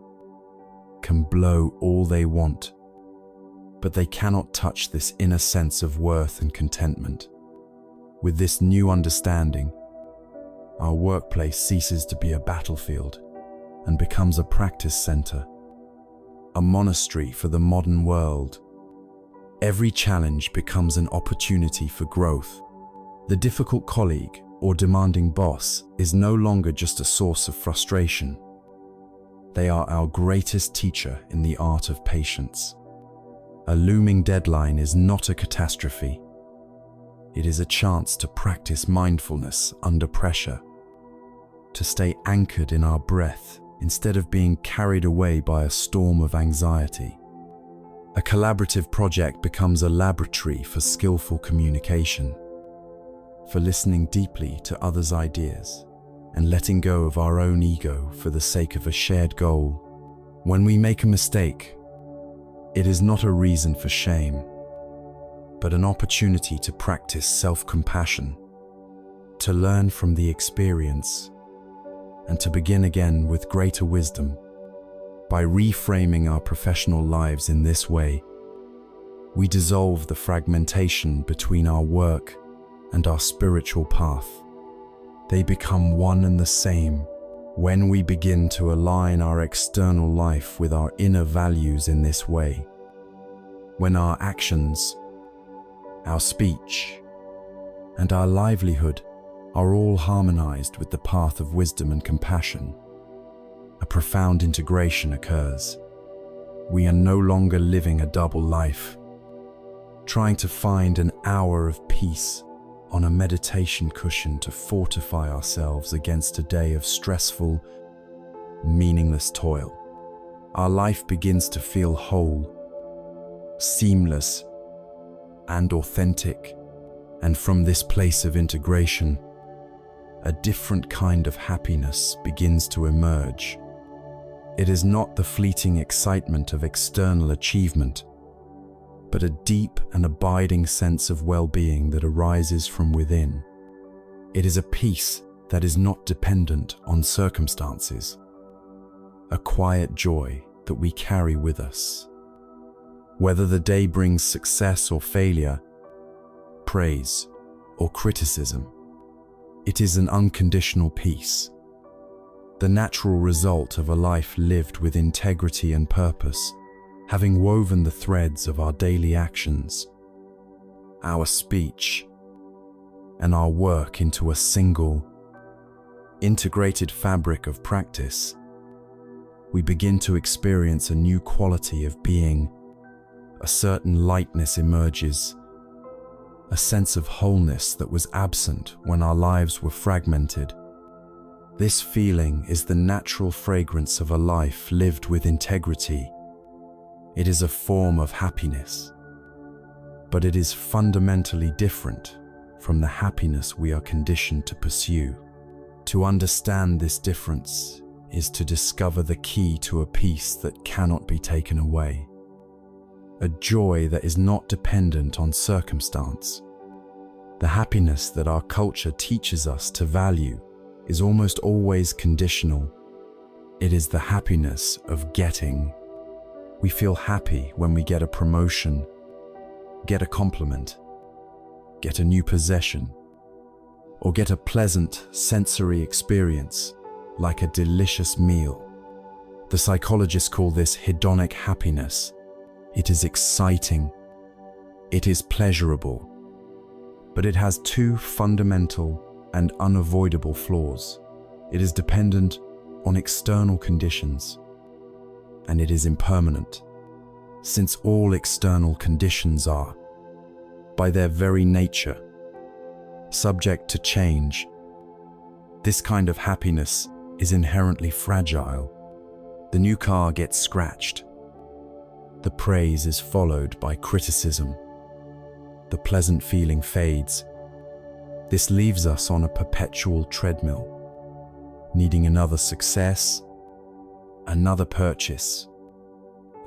can blow all they want, but they cannot touch this inner sense of worth and contentment. With this new understanding, our workplace ceases to be a battlefield and becomes a practice center, a monastery for the modern world. Every challenge becomes an opportunity for growth. The difficult colleague or demanding boss is no longer just a source of frustration. They are our greatest teacher in the art of patience. A looming deadline is not a catastrophe. It is a chance to practice mindfulness under pressure, to stay anchored in our breath instead of being carried away by a storm of anxiety. A collaborative project becomes a laboratory for skillful communication, for listening deeply to others' ideas and letting go of our own ego for the sake of a shared goal. When we make a mistake, it is not a reason for shame, but an opportunity to practice self-compassion, to learn from the experience, and to begin again with greater wisdom. By reframing our professional lives in this way, we dissolve the fragmentation between our work and our spiritual path. They become one and the same when we begin to align our external life with our inner values in this way. When our actions, our speech, and our livelihood are all harmonized with the path of wisdom and compassion, a profound integration occurs. We are no longer living a double life, trying to find an hour of peace on a meditation cushion to fortify ourselves against a day of stressful, meaningless toil. Our life begins to feel whole, seamless, and authentic, and from this place of integration, a different kind of happiness begins to emerge. It is not the fleeting excitement of external achievement, but a deep and abiding sense of well-being that arises from within. It is a peace that is not dependent on circumstances, a quiet joy that we carry with us. Whether the day brings success or failure, praise or criticism, it is an unconditional peace, the natural result of a life lived with integrity and purpose, having woven the threads of our daily actions, our speech, and our work into a single, integrated fabric of practice. We begin to experience a new quality of being. A certain lightness emerges, a sense of wholeness that was absent when our lives were fragmented. This feeling is the natural fragrance of a life lived with integrity. It is a form of happiness, but it is fundamentally different from the happiness we are conditioned to pursue. To understand this difference is to discover the key to a peace that cannot be taken away, a joy that is not dependent on circumstance. The happiness that our culture teaches us to value is almost always conditional. It is the happiness of getting. We feel happy when we get a promotion, get a compliment, get a new possession, or get a pleasant sensory experience like a delicious meal. The psychologists call this hedonic happiness. It is exciting, it is pleasurable, but it has two fundamental and unavoidable flaws. It is dependent on external conditions, and it is impermanent, since all external conditions are, by their very nature, subject to change. This kind of happiness is inherently fragile. The new car gets scratched. The praise is followed by criticism. The pleasant feeling fades. This leaves us on a perpetual treadmill, needing another success, another purchase,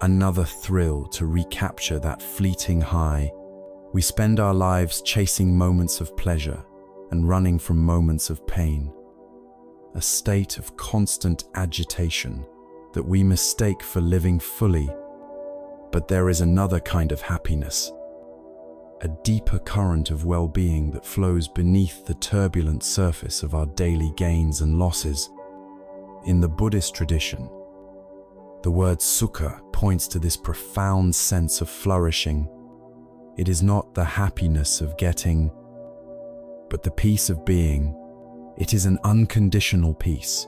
another thrill to recapture that fleeting high. We spend our lives chasing moments of pleasure and running from moments of pain, a state of constant agitation that we mistake for living fully. But there is another kind of happiness, a deeper current of well-being that flows beneath the turbulent surface of our daily gains and losses. In the Buddhist tradition, the word sukha points to this profound sense of flourishing. It is not the happiness of getting, but the peace of being. It is an unconditional peace,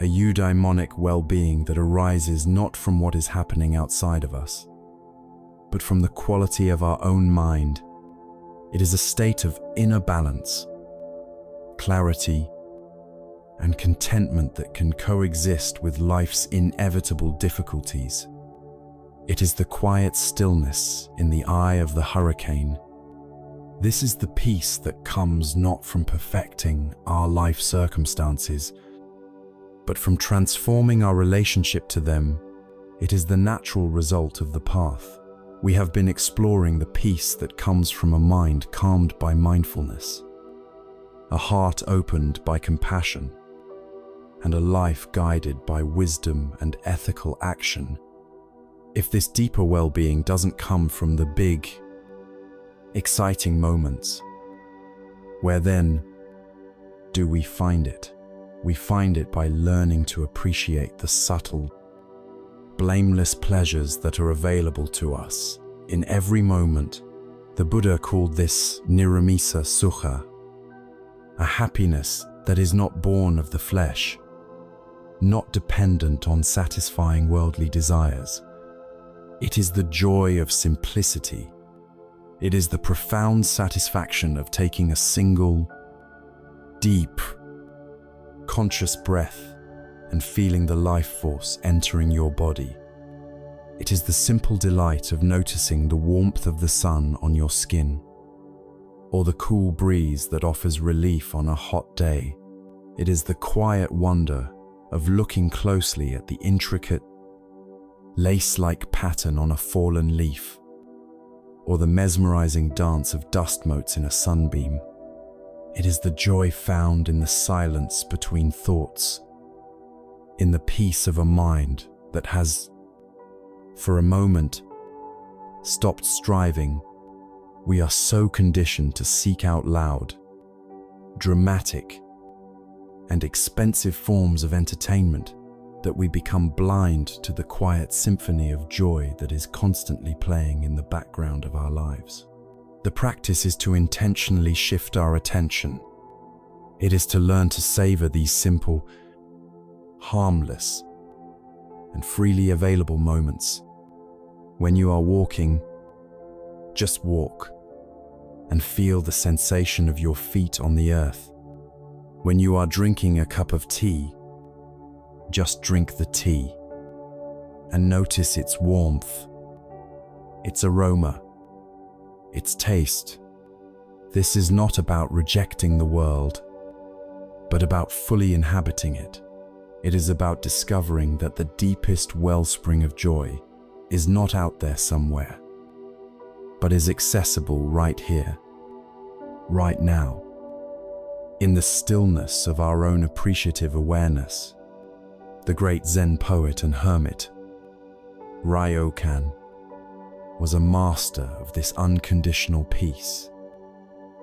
a eudaimonic well-being that arises not from what is happening outside of us, but from the quality of our own mind. It is a state of inner balance, clarity, and contentment that can coexist with life's inevitable difficulties. It is the quiet stillness in the eye of the hurricane. This is the peace that comes not from perfecting our life circumstances, but from transforming our relationship to them. It is the natural result of the path. We have been exploring the peace that comes from a mind calmed by mindfulness, a heart opened by compassion, and a life guided by wisdom and ethical action. If this deeper well-being doesn't come from the big, exciting moments, where then do we find it? We find it by learning to appreciate the subtle, blameless pleasures that are available to us in every moment. The Buddha called this niramisa sukha, a happiness that is not born of the flesh, not dependent on satisfying worldly desires. It is the joy of simplicity. It is the profound satisfaction of taking a single, deep, conscious breath and feeling the life force entering your body. It is the simple delight of noticing the warmth of the sun on your skin, or the cool breeze that offers relief on a hot day. It is the quiet wonder of looking closely at the intricate, lace-like pattern on a fallen leaf, or the mesmerizing dance of dust motes in a sunbeam. It is the joy found in the silence between thoughts, in the peace of a mind that has, for a moment, stopped striving. We are so conditioned to seek out loud, dramatic, and expensive forms of entertainment that we become blind to the quiet symphony of joy that is constantly playing in the background of our lives. The practice is to intentionally shift our attention. It is to learn to savor these simple, harmless, and freely available moments. When you are walking, just walk and feel the sensation of your feet on the earth. When you are drinking a cup of tea, just drink the tea and notice its warmth, its aroma, its taste. This is not about rejecting the world, but about fully inhabiting it. It is about discovering that the deepest wellspring of joy is not out there somewhere, but is accessible right here, right now, in the stillness of our own appreciative awareness. The great Zen poet and hermit, Ryokan, was a master of this unconditional peace.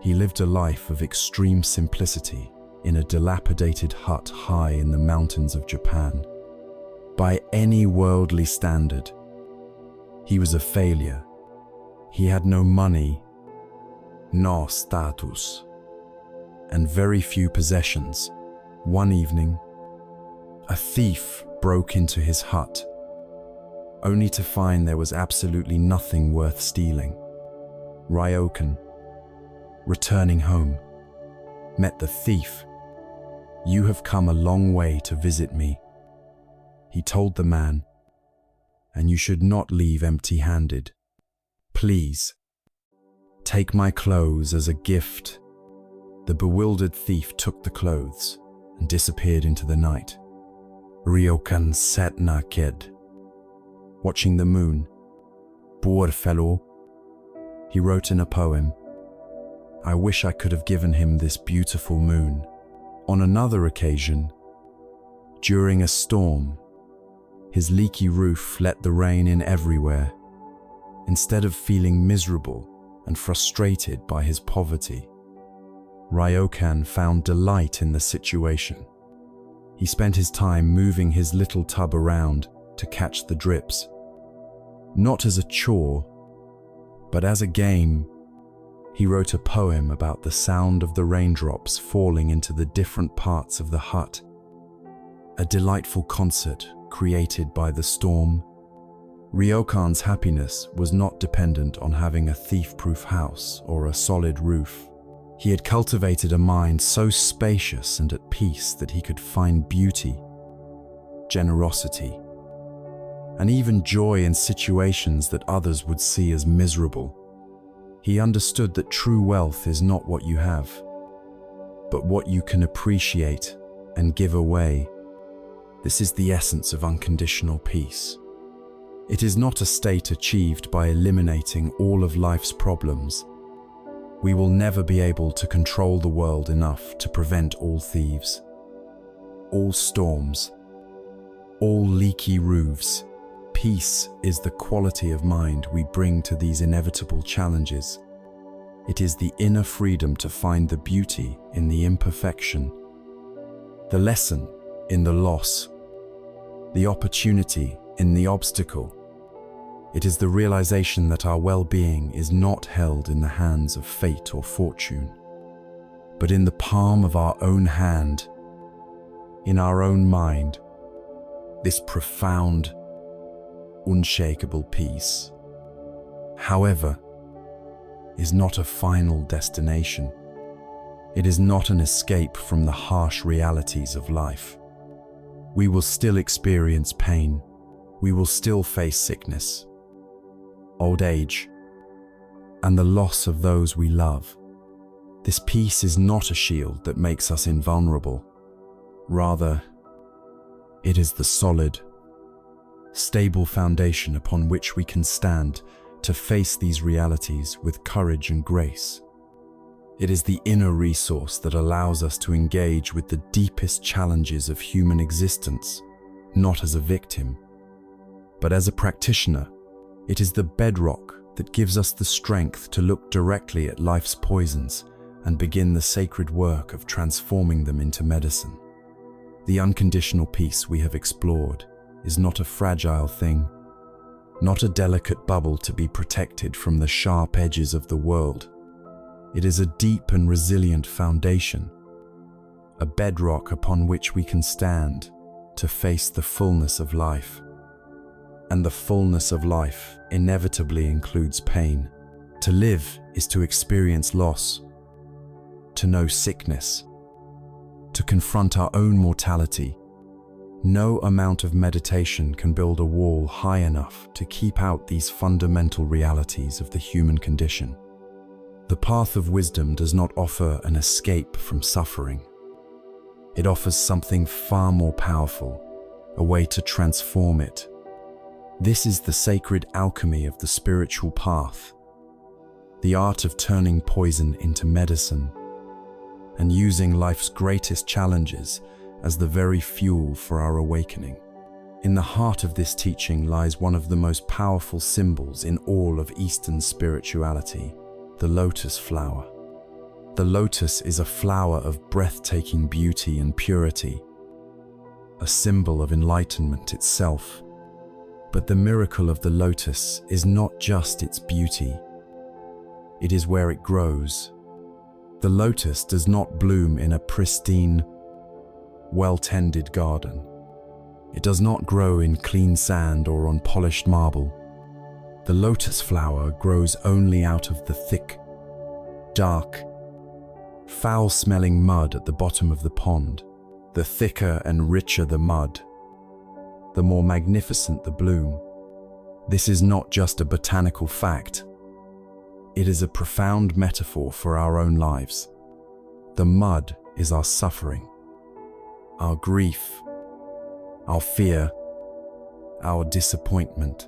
He lived a life of extreme simplicity in a dilapidated hut high in the mountains of Japan. By any worldly standard, he was a failure. He had no money, no status, and very few possessions. One evening, a thief broke into his hut, only to find there was absolutely nothing worth stealing. Ryokan, returning home, met the thief. "You have come a long way to visit me," he told the man, "and you should not leave empty-handed. Please, take my clothes as a gift." The bewildered thief took the clothes and disappeared into the night. Ryokan sat naked, watching the moon. "Poor fellow," he wrote in a poem. "I wish I could have given him this beautiful moon." On another occasion, during a storm, his leaky roof let the rain in everywhere. Instead of feeling miserable and frustrated by his poverty, Ryokan found delight in the situation. He spent his time moving his little tub around to catch the drips, not as a chore, but as a game. He wrote a poem about the sound of the raindrops falling into the different parts of the hut, a delightful concert created by the storm. Ryokan's happiness was not dependent on having a thief-proof house or a solid roof. He had cultivated a mind so spacious and at peace that he could find beauty, generosity, and even joy in situations that others would see as miserable. He understood that true wealth is not what you have, but what you can appreciate and give away. This is the essence of unconditional peace. It is not a state achieved by eliminating all of life's problems. We will never be able to control the world enough to prevent all thieves, all storms, all leaky roofs. Peace is the quality of mind we bring to these inevitable challenges. It is the inner freedom to find the beauty in the imperfection, the lesson in the loss, the opportunity in the obstacle. It is the realization that our well-being is not held in the hands of fate or fortune, but in the palm of our own hand, in our own mind. This profound, unshakable peace, however, is not a final destination. It is not an escape from the harsh realities of life. We will still experience pain. We will still face sickness, old age, and the loss of those we love. This peace is not a shield that makes us invulnerable. Rather, It is the solid, stable foundation upon which we can stand to face these realities with courage and grace. It is the inner resource that allows us to engage with the deepest challenges of human existence, not as a victim, but as a practitioner. It is the bedrock that gives us the strength to look directly at life's poisons and begin the sacred work of transforming them into medicine. The unconditional peace we have explored is not a fragile thing, not a delicate bubble to be protected from the sharp edges of the world. It is a deep and resilient foundation, a bedrock upon which we can stand to face the fullness of life. And the fullness of life inevitably includes pain. To live is to experience loss, to know sickness, to confront our own mortality. No amount of meditation can build a wall high enough to keep out these fundamental realities of the human condition. The path of wisdom does not offer an escape from suffering. It offers something far more powerful, a way to transform it. This is the sacred alchemy of the spiritual path, the art of turning poison into medicine and using life's greatest challenges as the very fuel for our awakening. In the heart of this teaching lies one of the most powerful symbols in all of Eastern spirituality, the lotus flower. The lotus is a flower of breathtaking beauty and purity, a symbol of enlightenment itself. But the miracle of the lotus is not just its beauty, it is where it grows. The lotus does not bloom in a pristine, well-tended garden. It does not grow in clean sand or on polished marble. The lotus flower grows only out of the thick, dark, foul-smelling mud at the bottom of the pond. The thicker and richer the mud, the more magnificent the bloom. This is not just a botanical fact. It is a profound metaphor for our own lives. The mud is our suffering, our grief, our fear, our disappointment,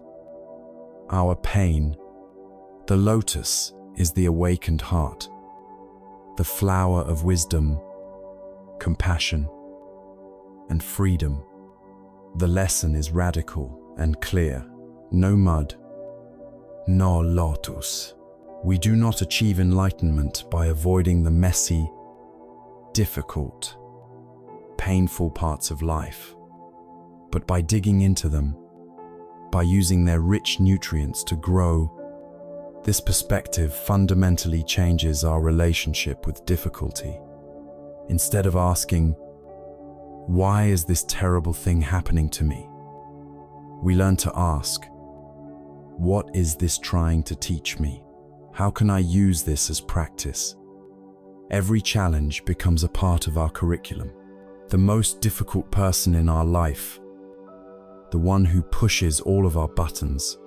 our pain. The lotus is the awakened heart, the flower of wisdom, compassion, and freedom. The lesson is radical and clear. No mud, no lotus. We do not achieve enlightenment by avoiding the messy, difficult, painful parts of life, but by digging into them, by using their rich nutrients to grow. This perspective fundamentally changes our relationship with difficulty. Instead of asking, "Why is this terrible thing happening to me?" we learn to ask, "What is this trying to teach me? How can I use this as practice?" Every challenge becomes a part of our curriculum. The most difficult person in our life, the one who pushes all of our buttons,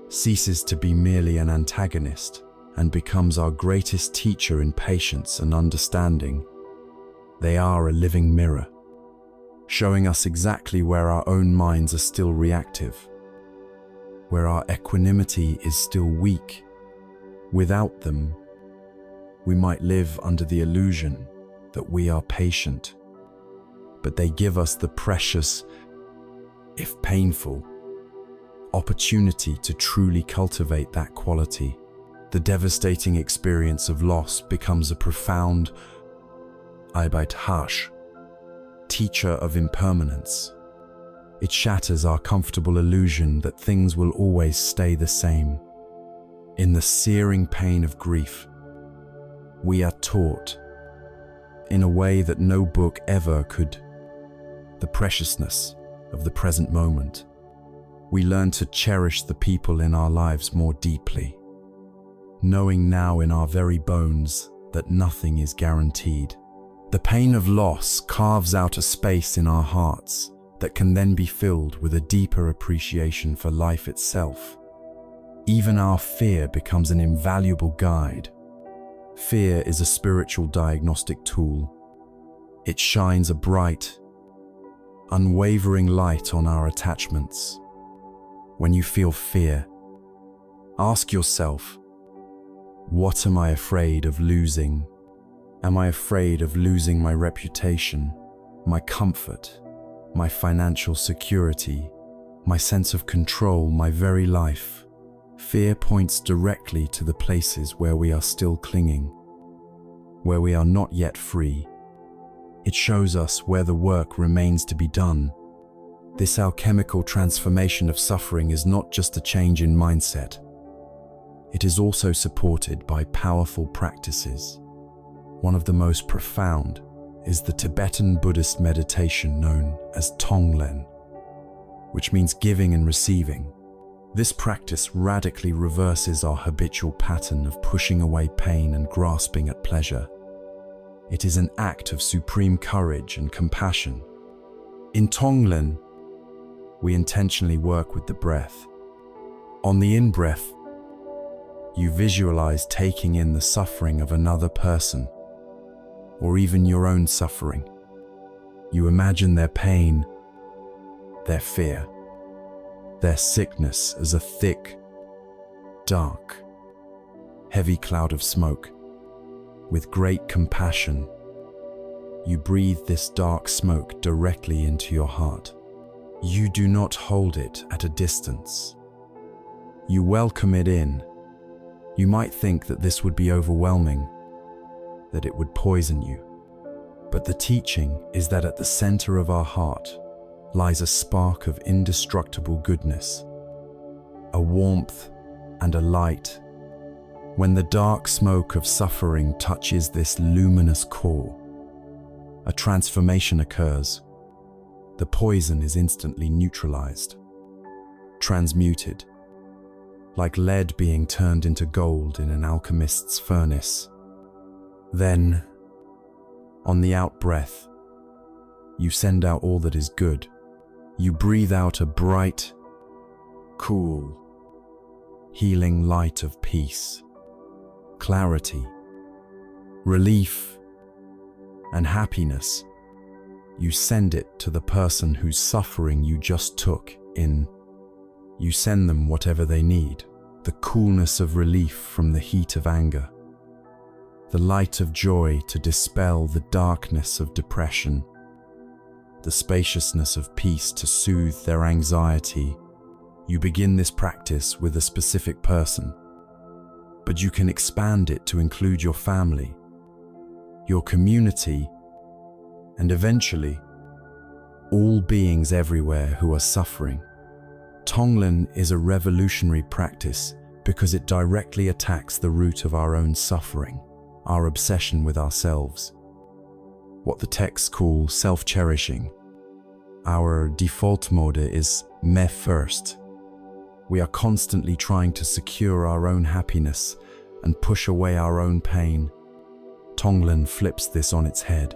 ceases to be merely an antagonist and becomes our greatest teacher in patience and understanding. They are a living mirror, showing us exactly where our own minds are still reactive, where our equanimity is still weak. Without them, we might live under the illusion that we are patient, but they give us the precious, if painful, opportunity to truly cultivate that quality. The devastating experience of loss becomes a profound, harsh, teacher of impermanence. It shatters our comfortable illusion that things will always stay the same. In the searing pain of grief, we are taught, in a way that no book ever could, the preciousness of the present moment. We learn to cherish the people in our lives more deeply, knowing now in our very bones that nothing is guaranteed. The pain of loss carves out a space in our hearts that can then be filled with a deeper appreciation for life itself. Even our fear becomes an invaluable guide. Fear is a spiritual diagnostic tool. It shines a bright, unwavering light on our attachments. When you feel fear, ask yourself, what am I afraid of losing? Am I afraid of losing my reputation, my comfort, my financial security, my sense of control, my very life? Fear points directly to the places where we are still clinging, where we are not yet free. It shows us where the work remains to be done. This alchemical transformation of suffering is not just a change in mindset. It is also supported by powerful practices. One of the most profound is the Tibetan Buddhist meditation known as Tonglen, which means giving and receiving. This practice radically reverses our habitual pattern of pushing away pain and grasping at pleasure. It is an act of supreme courage and compassion. In Tonglen, we intentionally work with the breath. On the in-breath, you visualize taking in the suffering of another person, or even your own suffering. You imagine their pain, their fear, their sickness as a thick, dark, heavy cloud of smoke. With great compassion, you breathe this dark smoke directly into your heart. You do not hold it at a distance. You welcome it in. You might think that this would be overwhelming, that it would poison you. But the teaching is that at the center of our heart lies a spark of indestructible goodness, a warmth and a light. When the dark smoke of suffering touches this luminous core, a transformation occurs. The poison is instantly neutralized, transmuted, like lead being turned into gold in an alchemist's furnace. Then, on the out-breath, you send out all that is good. You breathe out a bright, cool, healing light of peace, clarity, relief, and happiness. You send it to the person whose suffering you just took in. You send them whatever they need, the coolness of relief from the heat of anger, the light of joy to dispel the darkness of depression, the spaciousness of peace to soothe their anxiety. You begin this practice with a specific person, but you can expand it to include your family, your community, and eventually, all beings everywhere who are suffering. Tonglen is a revolutionary practice because it directly attacks the root of our own suffering, our obsession with ourselves. What the texts call self-cherishing. Our default mode is me first. We are constantly trying to secure our own happiness and push away our own pain. Tonglen flips this on its head.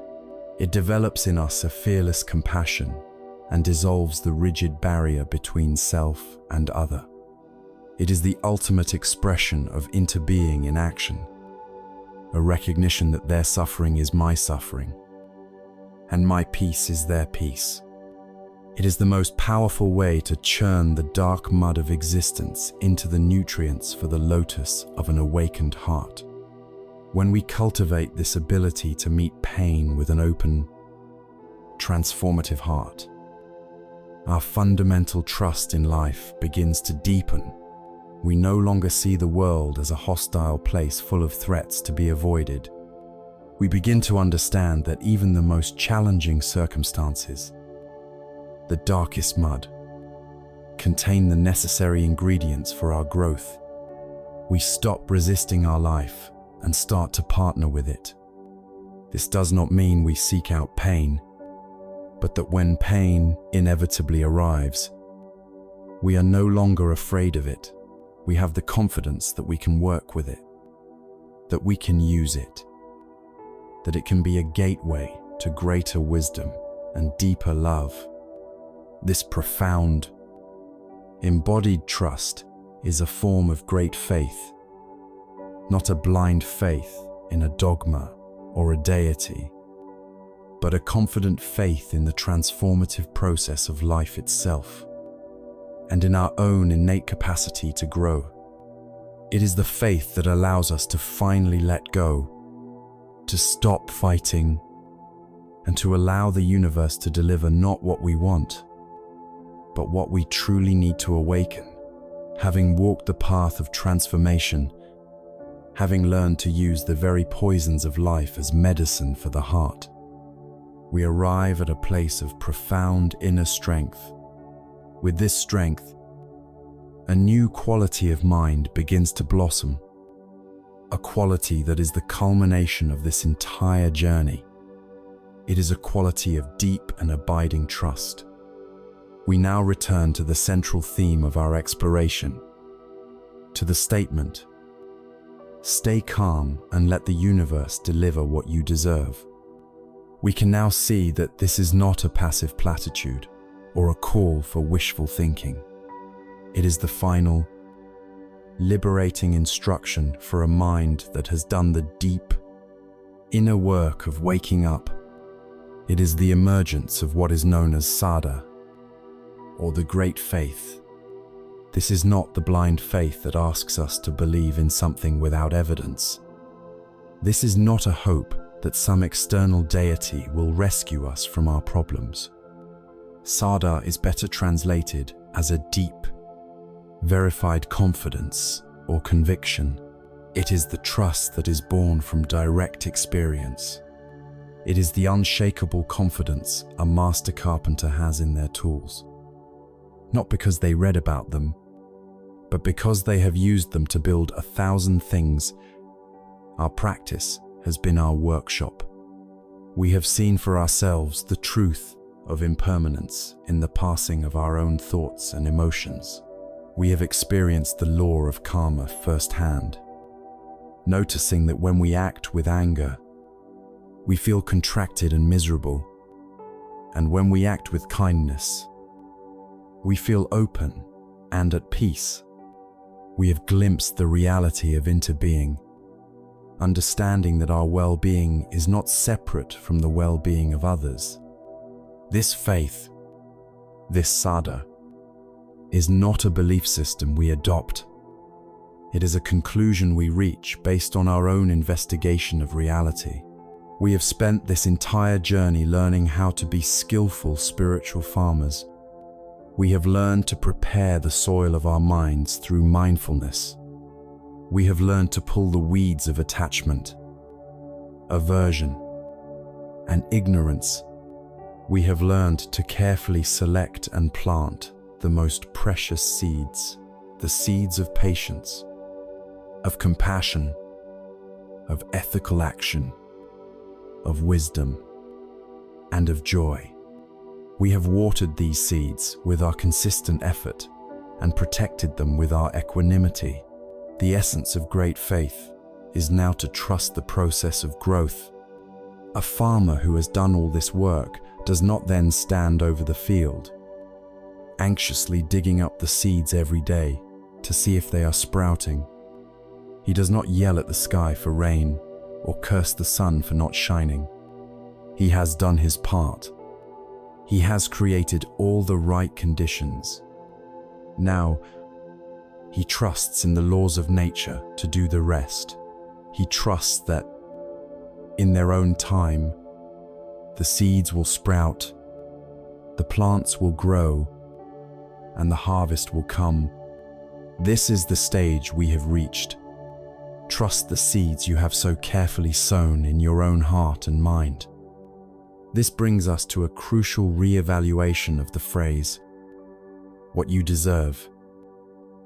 It develops in us a fearless compassion and dissolves the rigid barrier between self and other. It is the ultimate expression of interbeing in action, a recognition that their suffering is my suffering, and my peace is their peace. It is the most powerful way to churn the dark mud of existence into the nutrients for the lotus of an awakened heart. When we cultivate this ability to meet pain with an open, transformative heart, our fundamental trust in life begins to deepen. We no longer see the world as a hostile place full of threats to be avoided. We begin to understand that even the most challenging circumstances, the darkest mud, contain the necessary ingredients for our growth. We stop resisting our life and start to partner with it. This does not mean we seek out pain, but that when pain inevitably arrives, we are no longer afraid of it. We have the confidence that we can work with it, that we can use it, that it can be a gateway to greater wisdom and deeper love. This profound, embodied trust is a form of great faith, not a blind faith in a dogma or a deity, but a confident faith in the transformative process of life itself, and in our own innate capacity to grow. It is the faith that allows us to finally let go, to stop fighting, and to allow the universe to deliver not what we want, but what we truly need to awaken. Having walked the path of transformation, having learned to use the very poisons of life as medicine for the heart, we arrive at a place of profound inner strength. With this strength, a new quality of mind begins to blossom, a quality that is the culmination of this entire journey. It is a quality of deep and abiding trust. We now return to the central theme of our exploration, to the statement, "Stay calm and let the universe deliver what you deserve." We can now see that this is not a passive platitude or a call for wishful thinking. It is the final, liberating instruction for a mind that has done the deep, inner work of waking up. It is the emergence of what is known as saddha, or the great faith. This is not the blind faith that asks us to believe in something without evidence. This is not a hope that some external deity will rescue us from our problems. Saddha is better translated as a deep, verified confidence or conviction. It is the trust that is born from direct experience. It is the unshakable confidence a master carpenter has in their tools, not because they read about them, but because they have used them to build 1,000 things. Our practice has been our workshop. We have seen for ourselves the truth of impermanence in the passing of our own thoughts and emotions. We have experienced the law of karma firsthand, noticing that when we act with anger, we feel contracted and miserable, and when we act with kindness, we feel open and at peace. We have glimpsed the reality of interbeing, understanding that our well-being is not separate from the well-being of others. This faith, this saddha, is not a belief system we adopt. It is a conclusion we reach based on our own investigation of reality. We have spent this entire journey learning how to be skillful spiritual farmers. We have learned to prepare the soil of our minds through mindfulness. We have learned to pull the weeds of attachment, aversion, and ignorance. We have learned to carefully select and plant the most precious seeds, the seeds of patience, of compassion, of ethical action, of wisdom, and of joy. We have watered these seeds with our consistent effort and protected them with our equanimity. The essence of great faith is now to trust the process of growth. A farmer who has done all this work does not then stand over the field, anxiously digging up the seeds every day to see if they are sprouting. He does not yell at the sky for rain or curse the sun for not shining. He has done his part. He has created all the right conditions. Now, he trusts in the laws of nature to do the rest. He trusts that, in their own time, the seeds will sprout, the plants will grow, and the harvest will come. This is the stage we have reached. Trust the seeds you have so carefully sown in your own heart and mind. This brings us to a crucial re-evaluation of the phrase, "what you deserve."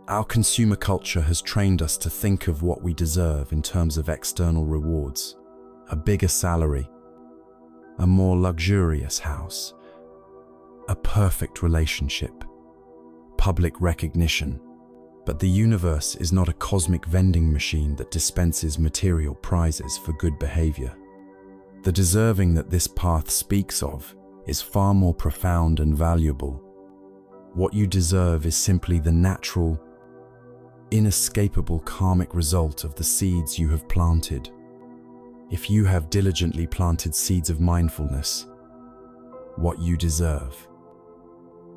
Our consumer culture has trained us to think of what we deserve in terms of external rewards: a bigger salary, a more luxurious house, a perfect relationship, public recognition. But the universe is not a cosmic vending machine that dispenses material prizes for good behavior. The deserving that this path speaks of is far more profound and valuable. What you deserve is simply the natural, inescapable karmic result of the seeds you have planted. If you have diligently planted seeds of mindfulness, what you deserve,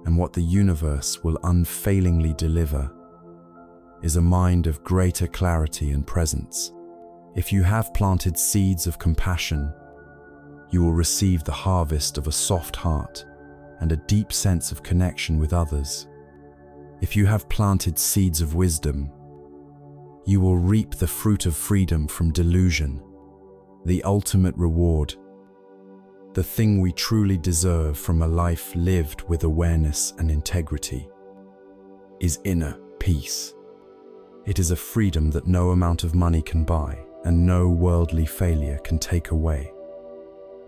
and what the universe will unfailingly deliver, is a mind of greater clarity and presence. If you have planted seeds of compassion, you will receive the harvest of a soft heart and a deep sense of connection with others. If you have planted seeds of wisdom, you will reap the fruit of freedom from delusion. The ultimate reward, the thing we truly deserve from a life lived with awareness and integrity, is inner peace. It is a freedom that no amount of money can buy and no worldly failure can take away.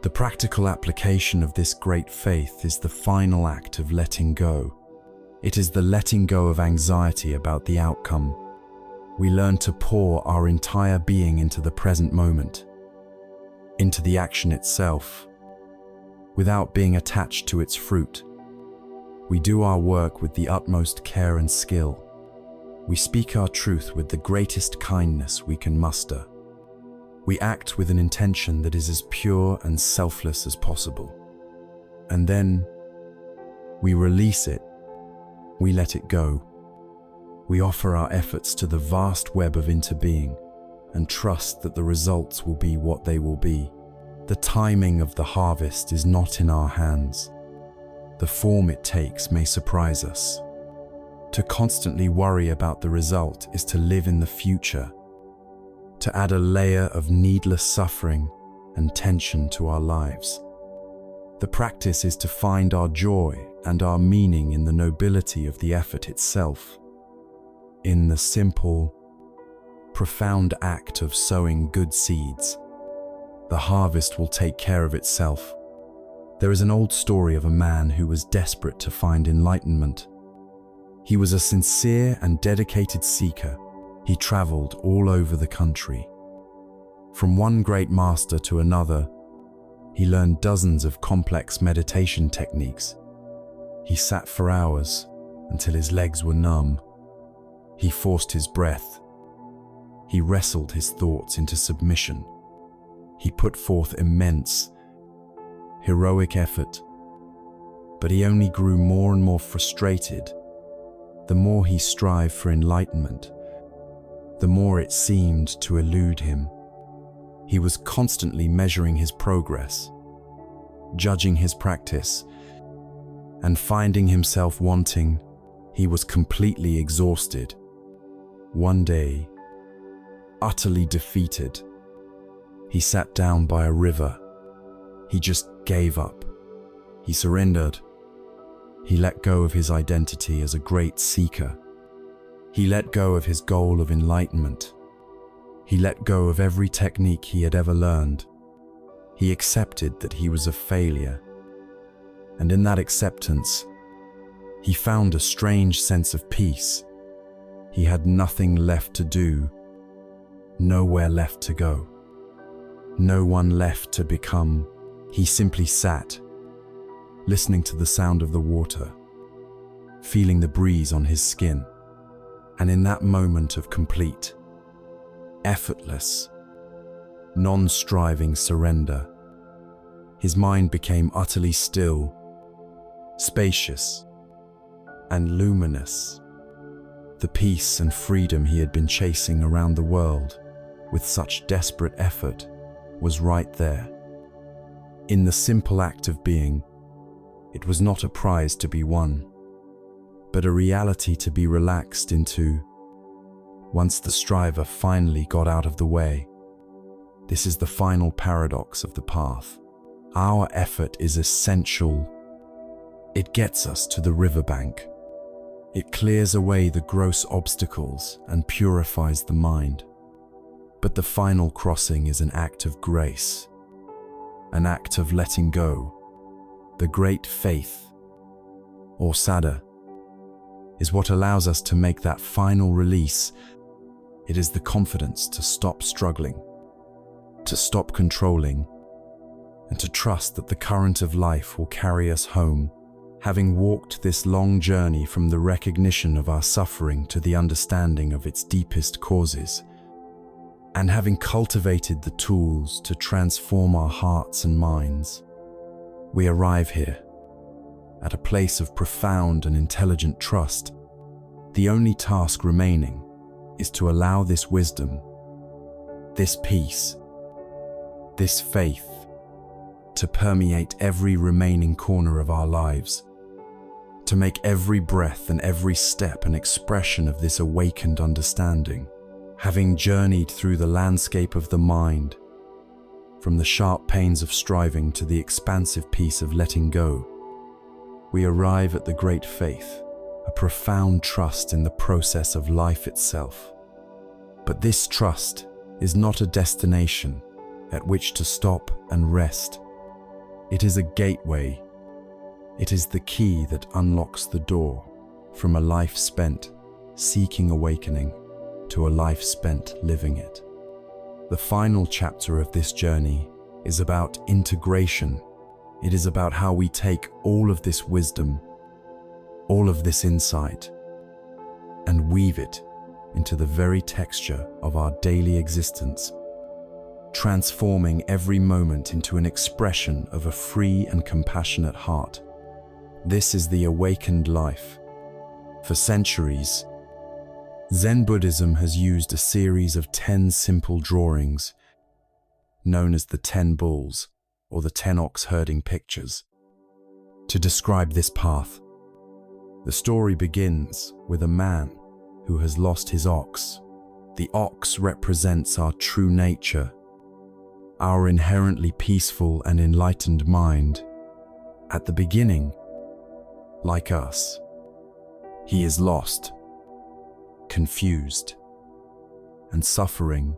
The practical application of this great faith is the final act of letting go. It is the letting go of anxiety about the outcome. We learn to pour our entire being into the present moment, into the action itself, without being attached to its fruit. We do our work with the utmost care and skill. We speak our truth with the greatest kindness we can muster. We act with an intention that is as pure and selfless as possible. And then we release it. We let it go. We offer our efforts to the vast web of interbeing and trust that the results will be what they will be. The timing of the harvest is not in our hands. The form it takes may surprise us. To constantly worry about the result is to live in the future, to add a layer of needless suffering and tension to our lives. The practice is to find our joy and our meaning in the nobility of the effort itself, in the simple, profound act of sowing good seeds. The harvest will take care of itself. There is an old story of a man who was desperate to find enlightenment. He was a sincere and dedicated seeker. He traveled all over the country. From one great master to another, he learned dozens of complex meditation techniques. He sat for hours until his legs were numb. He forced his breath. He wrestled his thoughts into submission. He put forth immense, heroic effort, but he only grew more and more frustrated. The more he strived for enlightenment, the more it seemed to elude him. He was constantly measuring his progress, judging his practice, and finding himself wanting. He was completely exhausted. One day, utterly defeated, he sat down by a river. He just gave up. He surrendered. He let go of his identity as a great seeker. He let go of his goal of enlightenment. He let go of every technique he had ever learned. He accepted that he was a failure. And in that acceptance, he found a strange sense of peace. He had nothing left to do, nowhere left to go, no one left to become. He simply sat, listening to the sound of the water, feeling the breeze on his skin. And in that moment of complete, effortless, non-striving surrender, his mind became utterly still, spacious, and luminous. The peace and freedom he had been chasing around the world with such desperate effort was right there. In the simple act of being, it was not a prize to be won, but a reality to be relaxed into once the striver finally got out of the way. This is the final paradox of the path. Our effort is essential. It gets us to the riverbank. It clears away the gross obstacles and purifies the mind. But the final crossing is an act of grace, an act of letting go. The great faith, or saddha, is what allows us to make that final release. It is the confidence to stop struggling, to stop controlling, and to trust that the current of life will carry us home. Having walked this long journey from the recognition of our suffering to the understanding of its deepest causes, And having cultivated the tools to transform our hearts and minds, we arrive here, at a place of profound and intelligent trust. The only task remaining is to allow this wisdom, this peace, this faith to permeate every remaining corner of our lives, to make every breath and every step an expression of this awakened understanding. Having journeyed through the landscape of the mind, from the sharp pains of striving to the expansive peace of letting go, we arrive at the great faith, a profound trust in the process of life itself. But this trust is not a destination at which to stop and rest. It is a gateway. It is the key that unlocks the door from a life spent seeking awakening to a life spent living it. The final chapter of this journey is about integration. It is about how we take all of this wisdom, all of this insight, and weave it into the very texture of our daily existence, transforming every moment into an expression of a free and compassionate heart. This is the awakened life. For centuries, Zen Buddhism has used a series of 10 simple drawings, known as the 10 bulls or the 10 ox herding pictures, to describe this path. The story begins with a man who has lost his ox. The ox represents our true nature, our inherently peaceful and enlightened mind. At the beginning, like us, he is lost, confused, and suffering,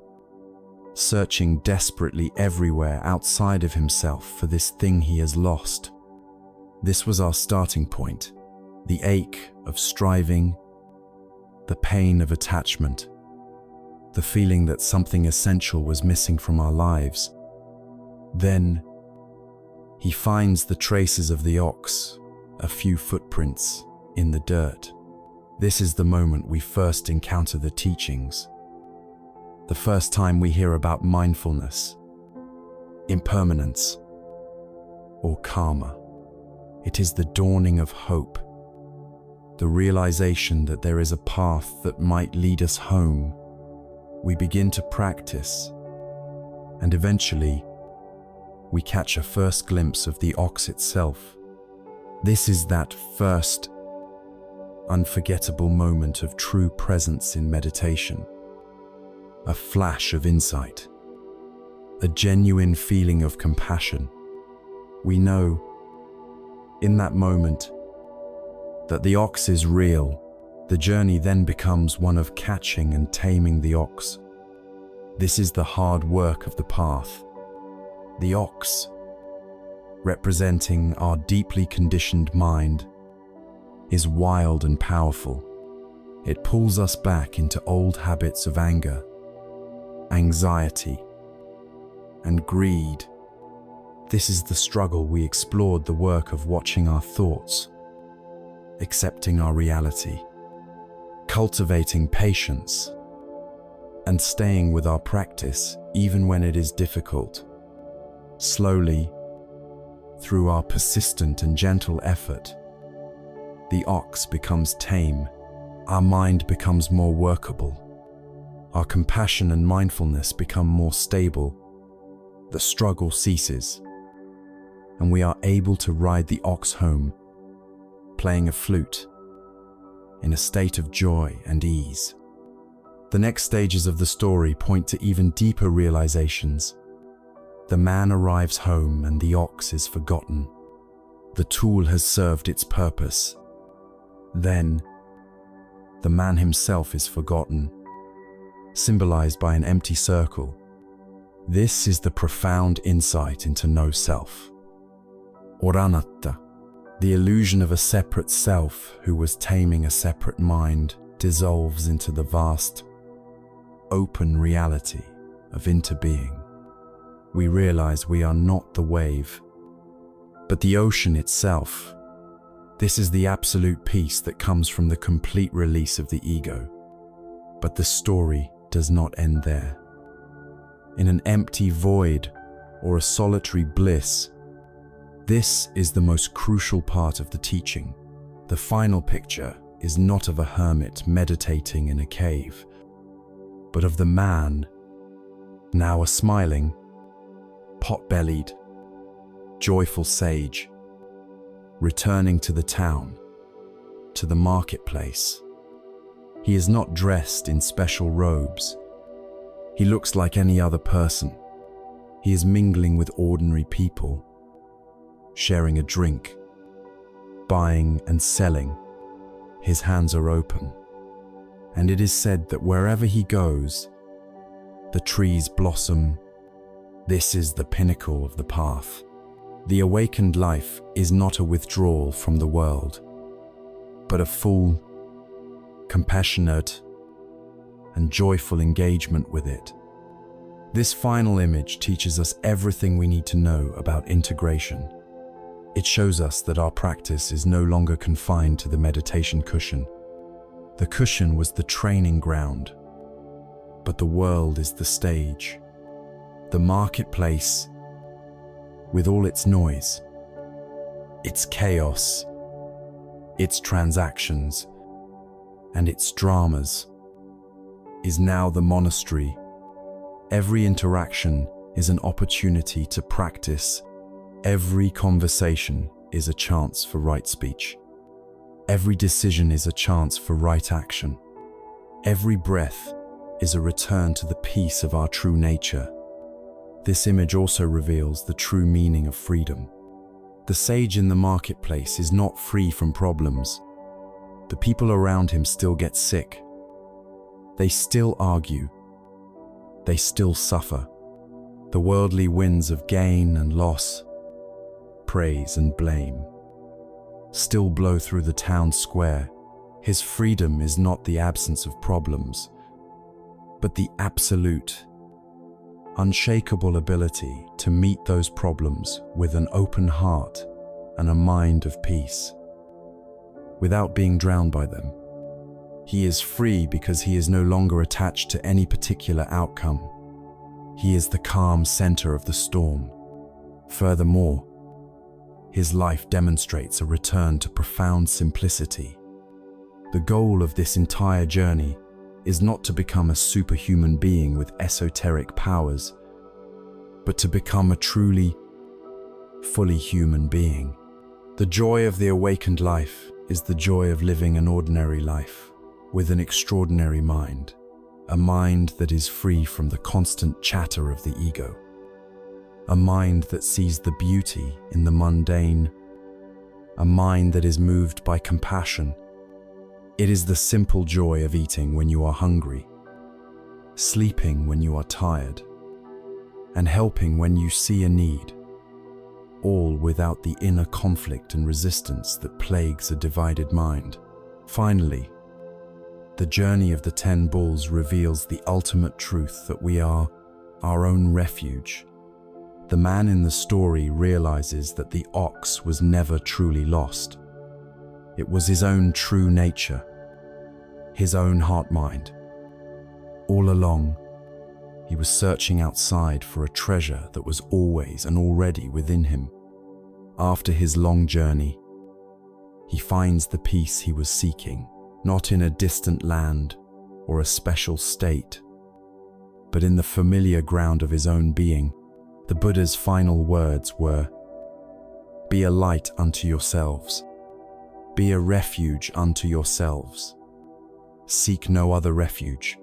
searching desperately everywhere outside of himself for this thing he has lost. This was our starting point, the ache of striving, the pain of attachment, the feeling that something essential was missing from our lives. Then, he finds the traces of the ox, a few footprints in the dirt. This is the moment we first encounter the teachings. The first time we hear about mindfulness, impermanence, or karma. It is the dawning of hope, the realization that there is a path that might lead us home. We begin to practice, and eventually, we catch a first glimpse of the ox itself. This is that first, unforgettable moment of true presence in meditation. A flash of insight, a genuine feeling of compassion. We know, in that moment, that the ox is real. The journey then becomes one of catching and taming the ox. This is the hard work of the path. The ox, representing our deeply conditioned mind, is wild and powerful. It pulls us back into old habits of anger, anxiety, and greed. This is the struggle we explored, the work of watching our thoughts, accepting our reality, cultivating patience, and staying with our practice even when it is difficult. Slowly, through our persistent and gentle effort, the ox becomes tame, our mind becomes more workable, our compassion and mindfulness become more stable, the struggle ceases, and we are able to ride the ox home, playing a flute, in a state of joy and ease. The next stages of the story point to even deeper realizations. The man arrives home and the ox is forgotten. The tool has served its purpose. Then, the man himself is forgotten, symbolized by an empty circle. This is the profound insight into no self. Oranatta, the illusion of a separate self who was taming a separate mind, dissolves into the vast, open reality of interbeing. We realize we are not the wave, but the ocean itself. This is the absolute peace that comes from the complete release of the ego. But the story does not end there. in an empty void or a solitary bliss. This is the most crucial part of the teaching. The final picture is not of a hermit meditating in a cave, but of the man, now a smiling, pot-bellied, joyful sage, returning to the town, to the marketplace. He is not dressed in special robes. He looks like any other person. He is mingling with ordinary people, sharing a drink, buying and selling. His hands are open, and it is said that wherever he goes, the trees blossom. This is the pinnacle of the path. The awakened life is not a withdrawal from the world, but a full, compassionate, and joyful engagement with it. This final image teaches us everything we need to know about integration. It shows us that our practice is no longer confined to the meditation cushion. The cushion was the training ground, but the world is the stage. The marketplace, with all its noise, its chaos, its transactions, and its dramas, is now the monastery. Every interaction is an opportunity to practice. Every conversation is a chance for right speech. Every decision is a chance for right action. Every breath is a return to the peace of our true nature. This image also reveals the true meaning of freedom. The sage in the marketplace is not free from problems. The people around him still get sick. They still argue. They still suffer. The worldly winds of gain and loss, praise and blame, still blow through the town square. His freedom is not the absence of problems, but the absolute, unshakable ability to meet those problems with an open heart and a mind of peace, without being drowned by them. He is free because he is no longer attached to any particular outcome. He is the calm center of the storm. Furthermore, his life demonstrates a return to profound simplicity. The goal of this entire journey is not to become a superhuman being with esoteric powers, but to become a truly, fully human being. The joy of the awakened life is the joy of living an ordinary life with an extraordinary mind, a mind that is free from the constant chatter of the ego, a mind that sees the beauty in the mundane, a mind that is moved by compassion. It is the simple joy of eating when you are hungry, sleeping when you are tired, and helping when you see a need, all without the inner conflict and resistance that plagues a divided mind. Finally, the journey of the 10 bulls reveals the ultimate truth that we are our own refuge. The man in the story realizes that the ox was never truly lost. It was his own true nature, his own heart-mind. All along, he was searching outside for a treasure that was always and already within him. After his long journey, he finds the peace he was seeking, not in a distant land or a special state, but in the familiar ground of his own being. The Buddha's final words were, "Be a light unto yourselves. Be a refuge unto yourselves. Seek no other refuge."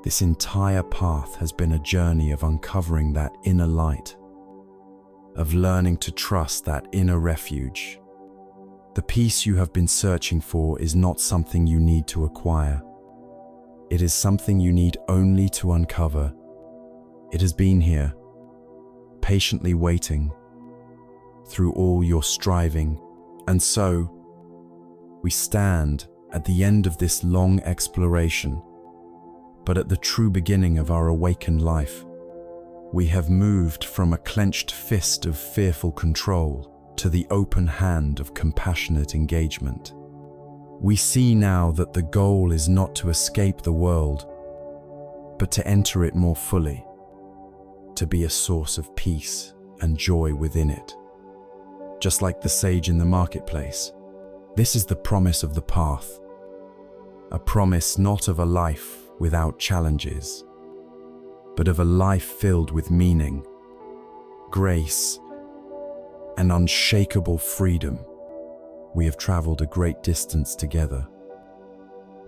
This entire path has been a journey of uncovering that inner light, of learning to trust that inner refuge. The peace you have been searching for is not something you need to acquire. It is something you need only to uncover. It has been here, patiently waiting, through all your striving. And so, we stand at the end of this long exploration, but at the true beginning of our awakened life. We have moved from a clenched fist of fearful control to the open hand of compassionate engagement. We see now that the goal is not to escape the world, but to enter it more fully. to be a source of peace and joy within it. Just like the sage in the marketplace, this is the promise of the path. A promise not of a life without challenges, but of a life filled with meaning, grace, and unshakable freedom. We have traveled a great distance together,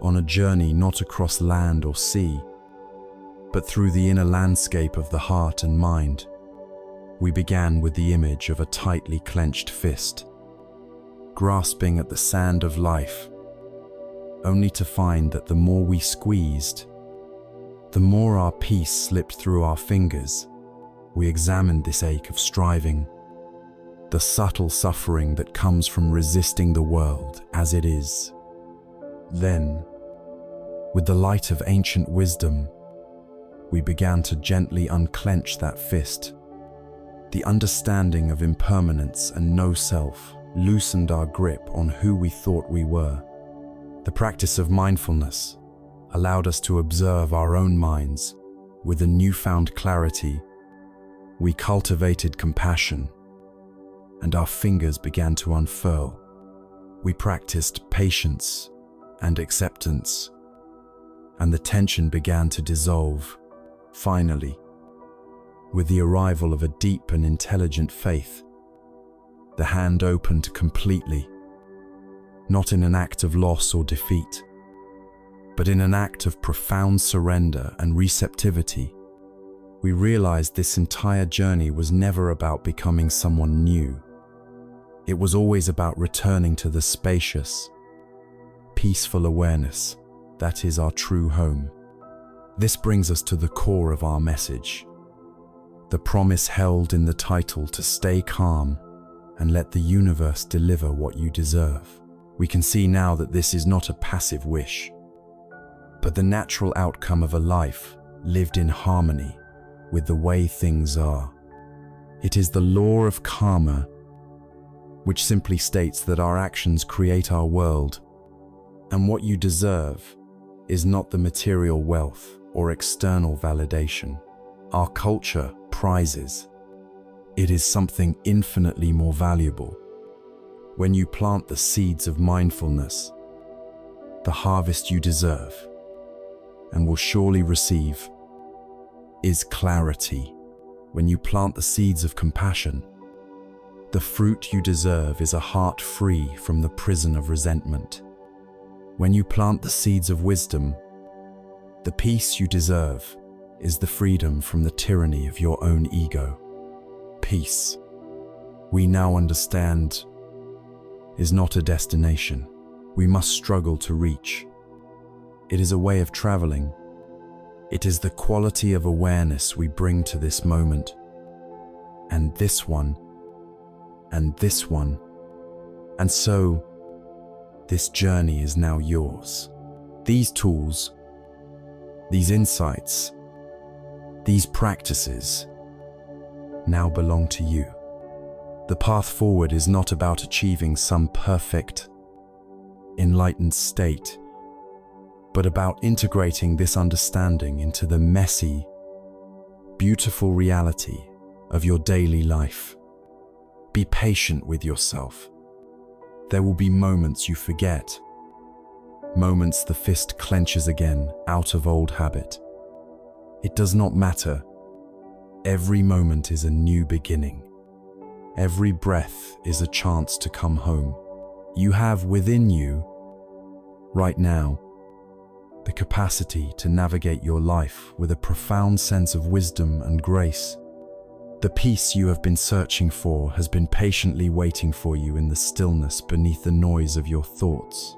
on a journey not across land or sea, but through the inner landscape of the heart and mind. We began with the image of a tightly clenched fist, grasping at the sand of life, only to find that the more we squeezed, the more our peace slipped through our fingers. We examined this ache of striving, the subtle suffering that comes from resisting the world as it is. Then, with the light of ancient wisdom, we began to gently unclench that fist. The understanding of impermanence and no-self loosened our grip on who we thought we were. The practice of mindfulness allowed us to observe our own minds with a newfound clarity. We cultivated compassion, and our fingers began to unfurl. We practiced patience and acceptance, and the tension began to dissolve. Finally, with the arrival of a deep and intelligent faith, the hand opened completely, not in an act of loss or defeat, but in an act of profound surrender and receptivity. We realized this entire journey was never about becoming someone new. It was always about returning to the spacious, peaceful awareness that is our true home. This brings us to the core of our message, the promise held in the title to stay calm and let the universe deliver what you deserve. We can see now that this is not a passive wish, but the natural outcome of a life lived in harmony with the way things are. It is the law of karma, which simply states that our actions create our world, and what you deserve is not the material wealth or external validation our culture prizes. It is something infinitely more valuable. When you plant the seeds of mindfulness, the harvest you deserve and will surely receive is clarity. When you plant the seeds of compassion, the fruit you deserve is a heart free from the prison of resentment. When you plant the seeds of wisdom, the peace you deserve is the freedom from the tyranny of your own ego. Peace, we now understand, is not a destination we must struggle to reach. It is a way of traveling. It is the quality of awareness we bring to this moment, and this one, and this one. And so, this journey is now yours. These tools, these insights, these practices now belong to you. The path forward is not about achieving some perfect, enlightened state, but about integrating this understanding into the messy, beautiful reality of your daily life. Be patient with yourself. There will be moments you forget, moments the fist clenches again out of old habit. It does not matter. Every moment is a new beginning. Every breath is a chance to come home. You have within you, right now, the capacity to navigate your life with a profound sense of wisdom and grace. The peace you have been searching for has been patiently waiting for you in the stillness beneath the noise of your thoughts.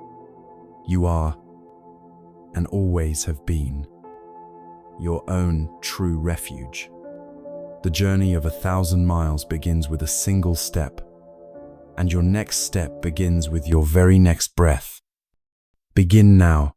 You are, and always have been, your own true refuge. The journey of 1,000 miles begins with a single step, and your next step begins with your very next breath. Begin now.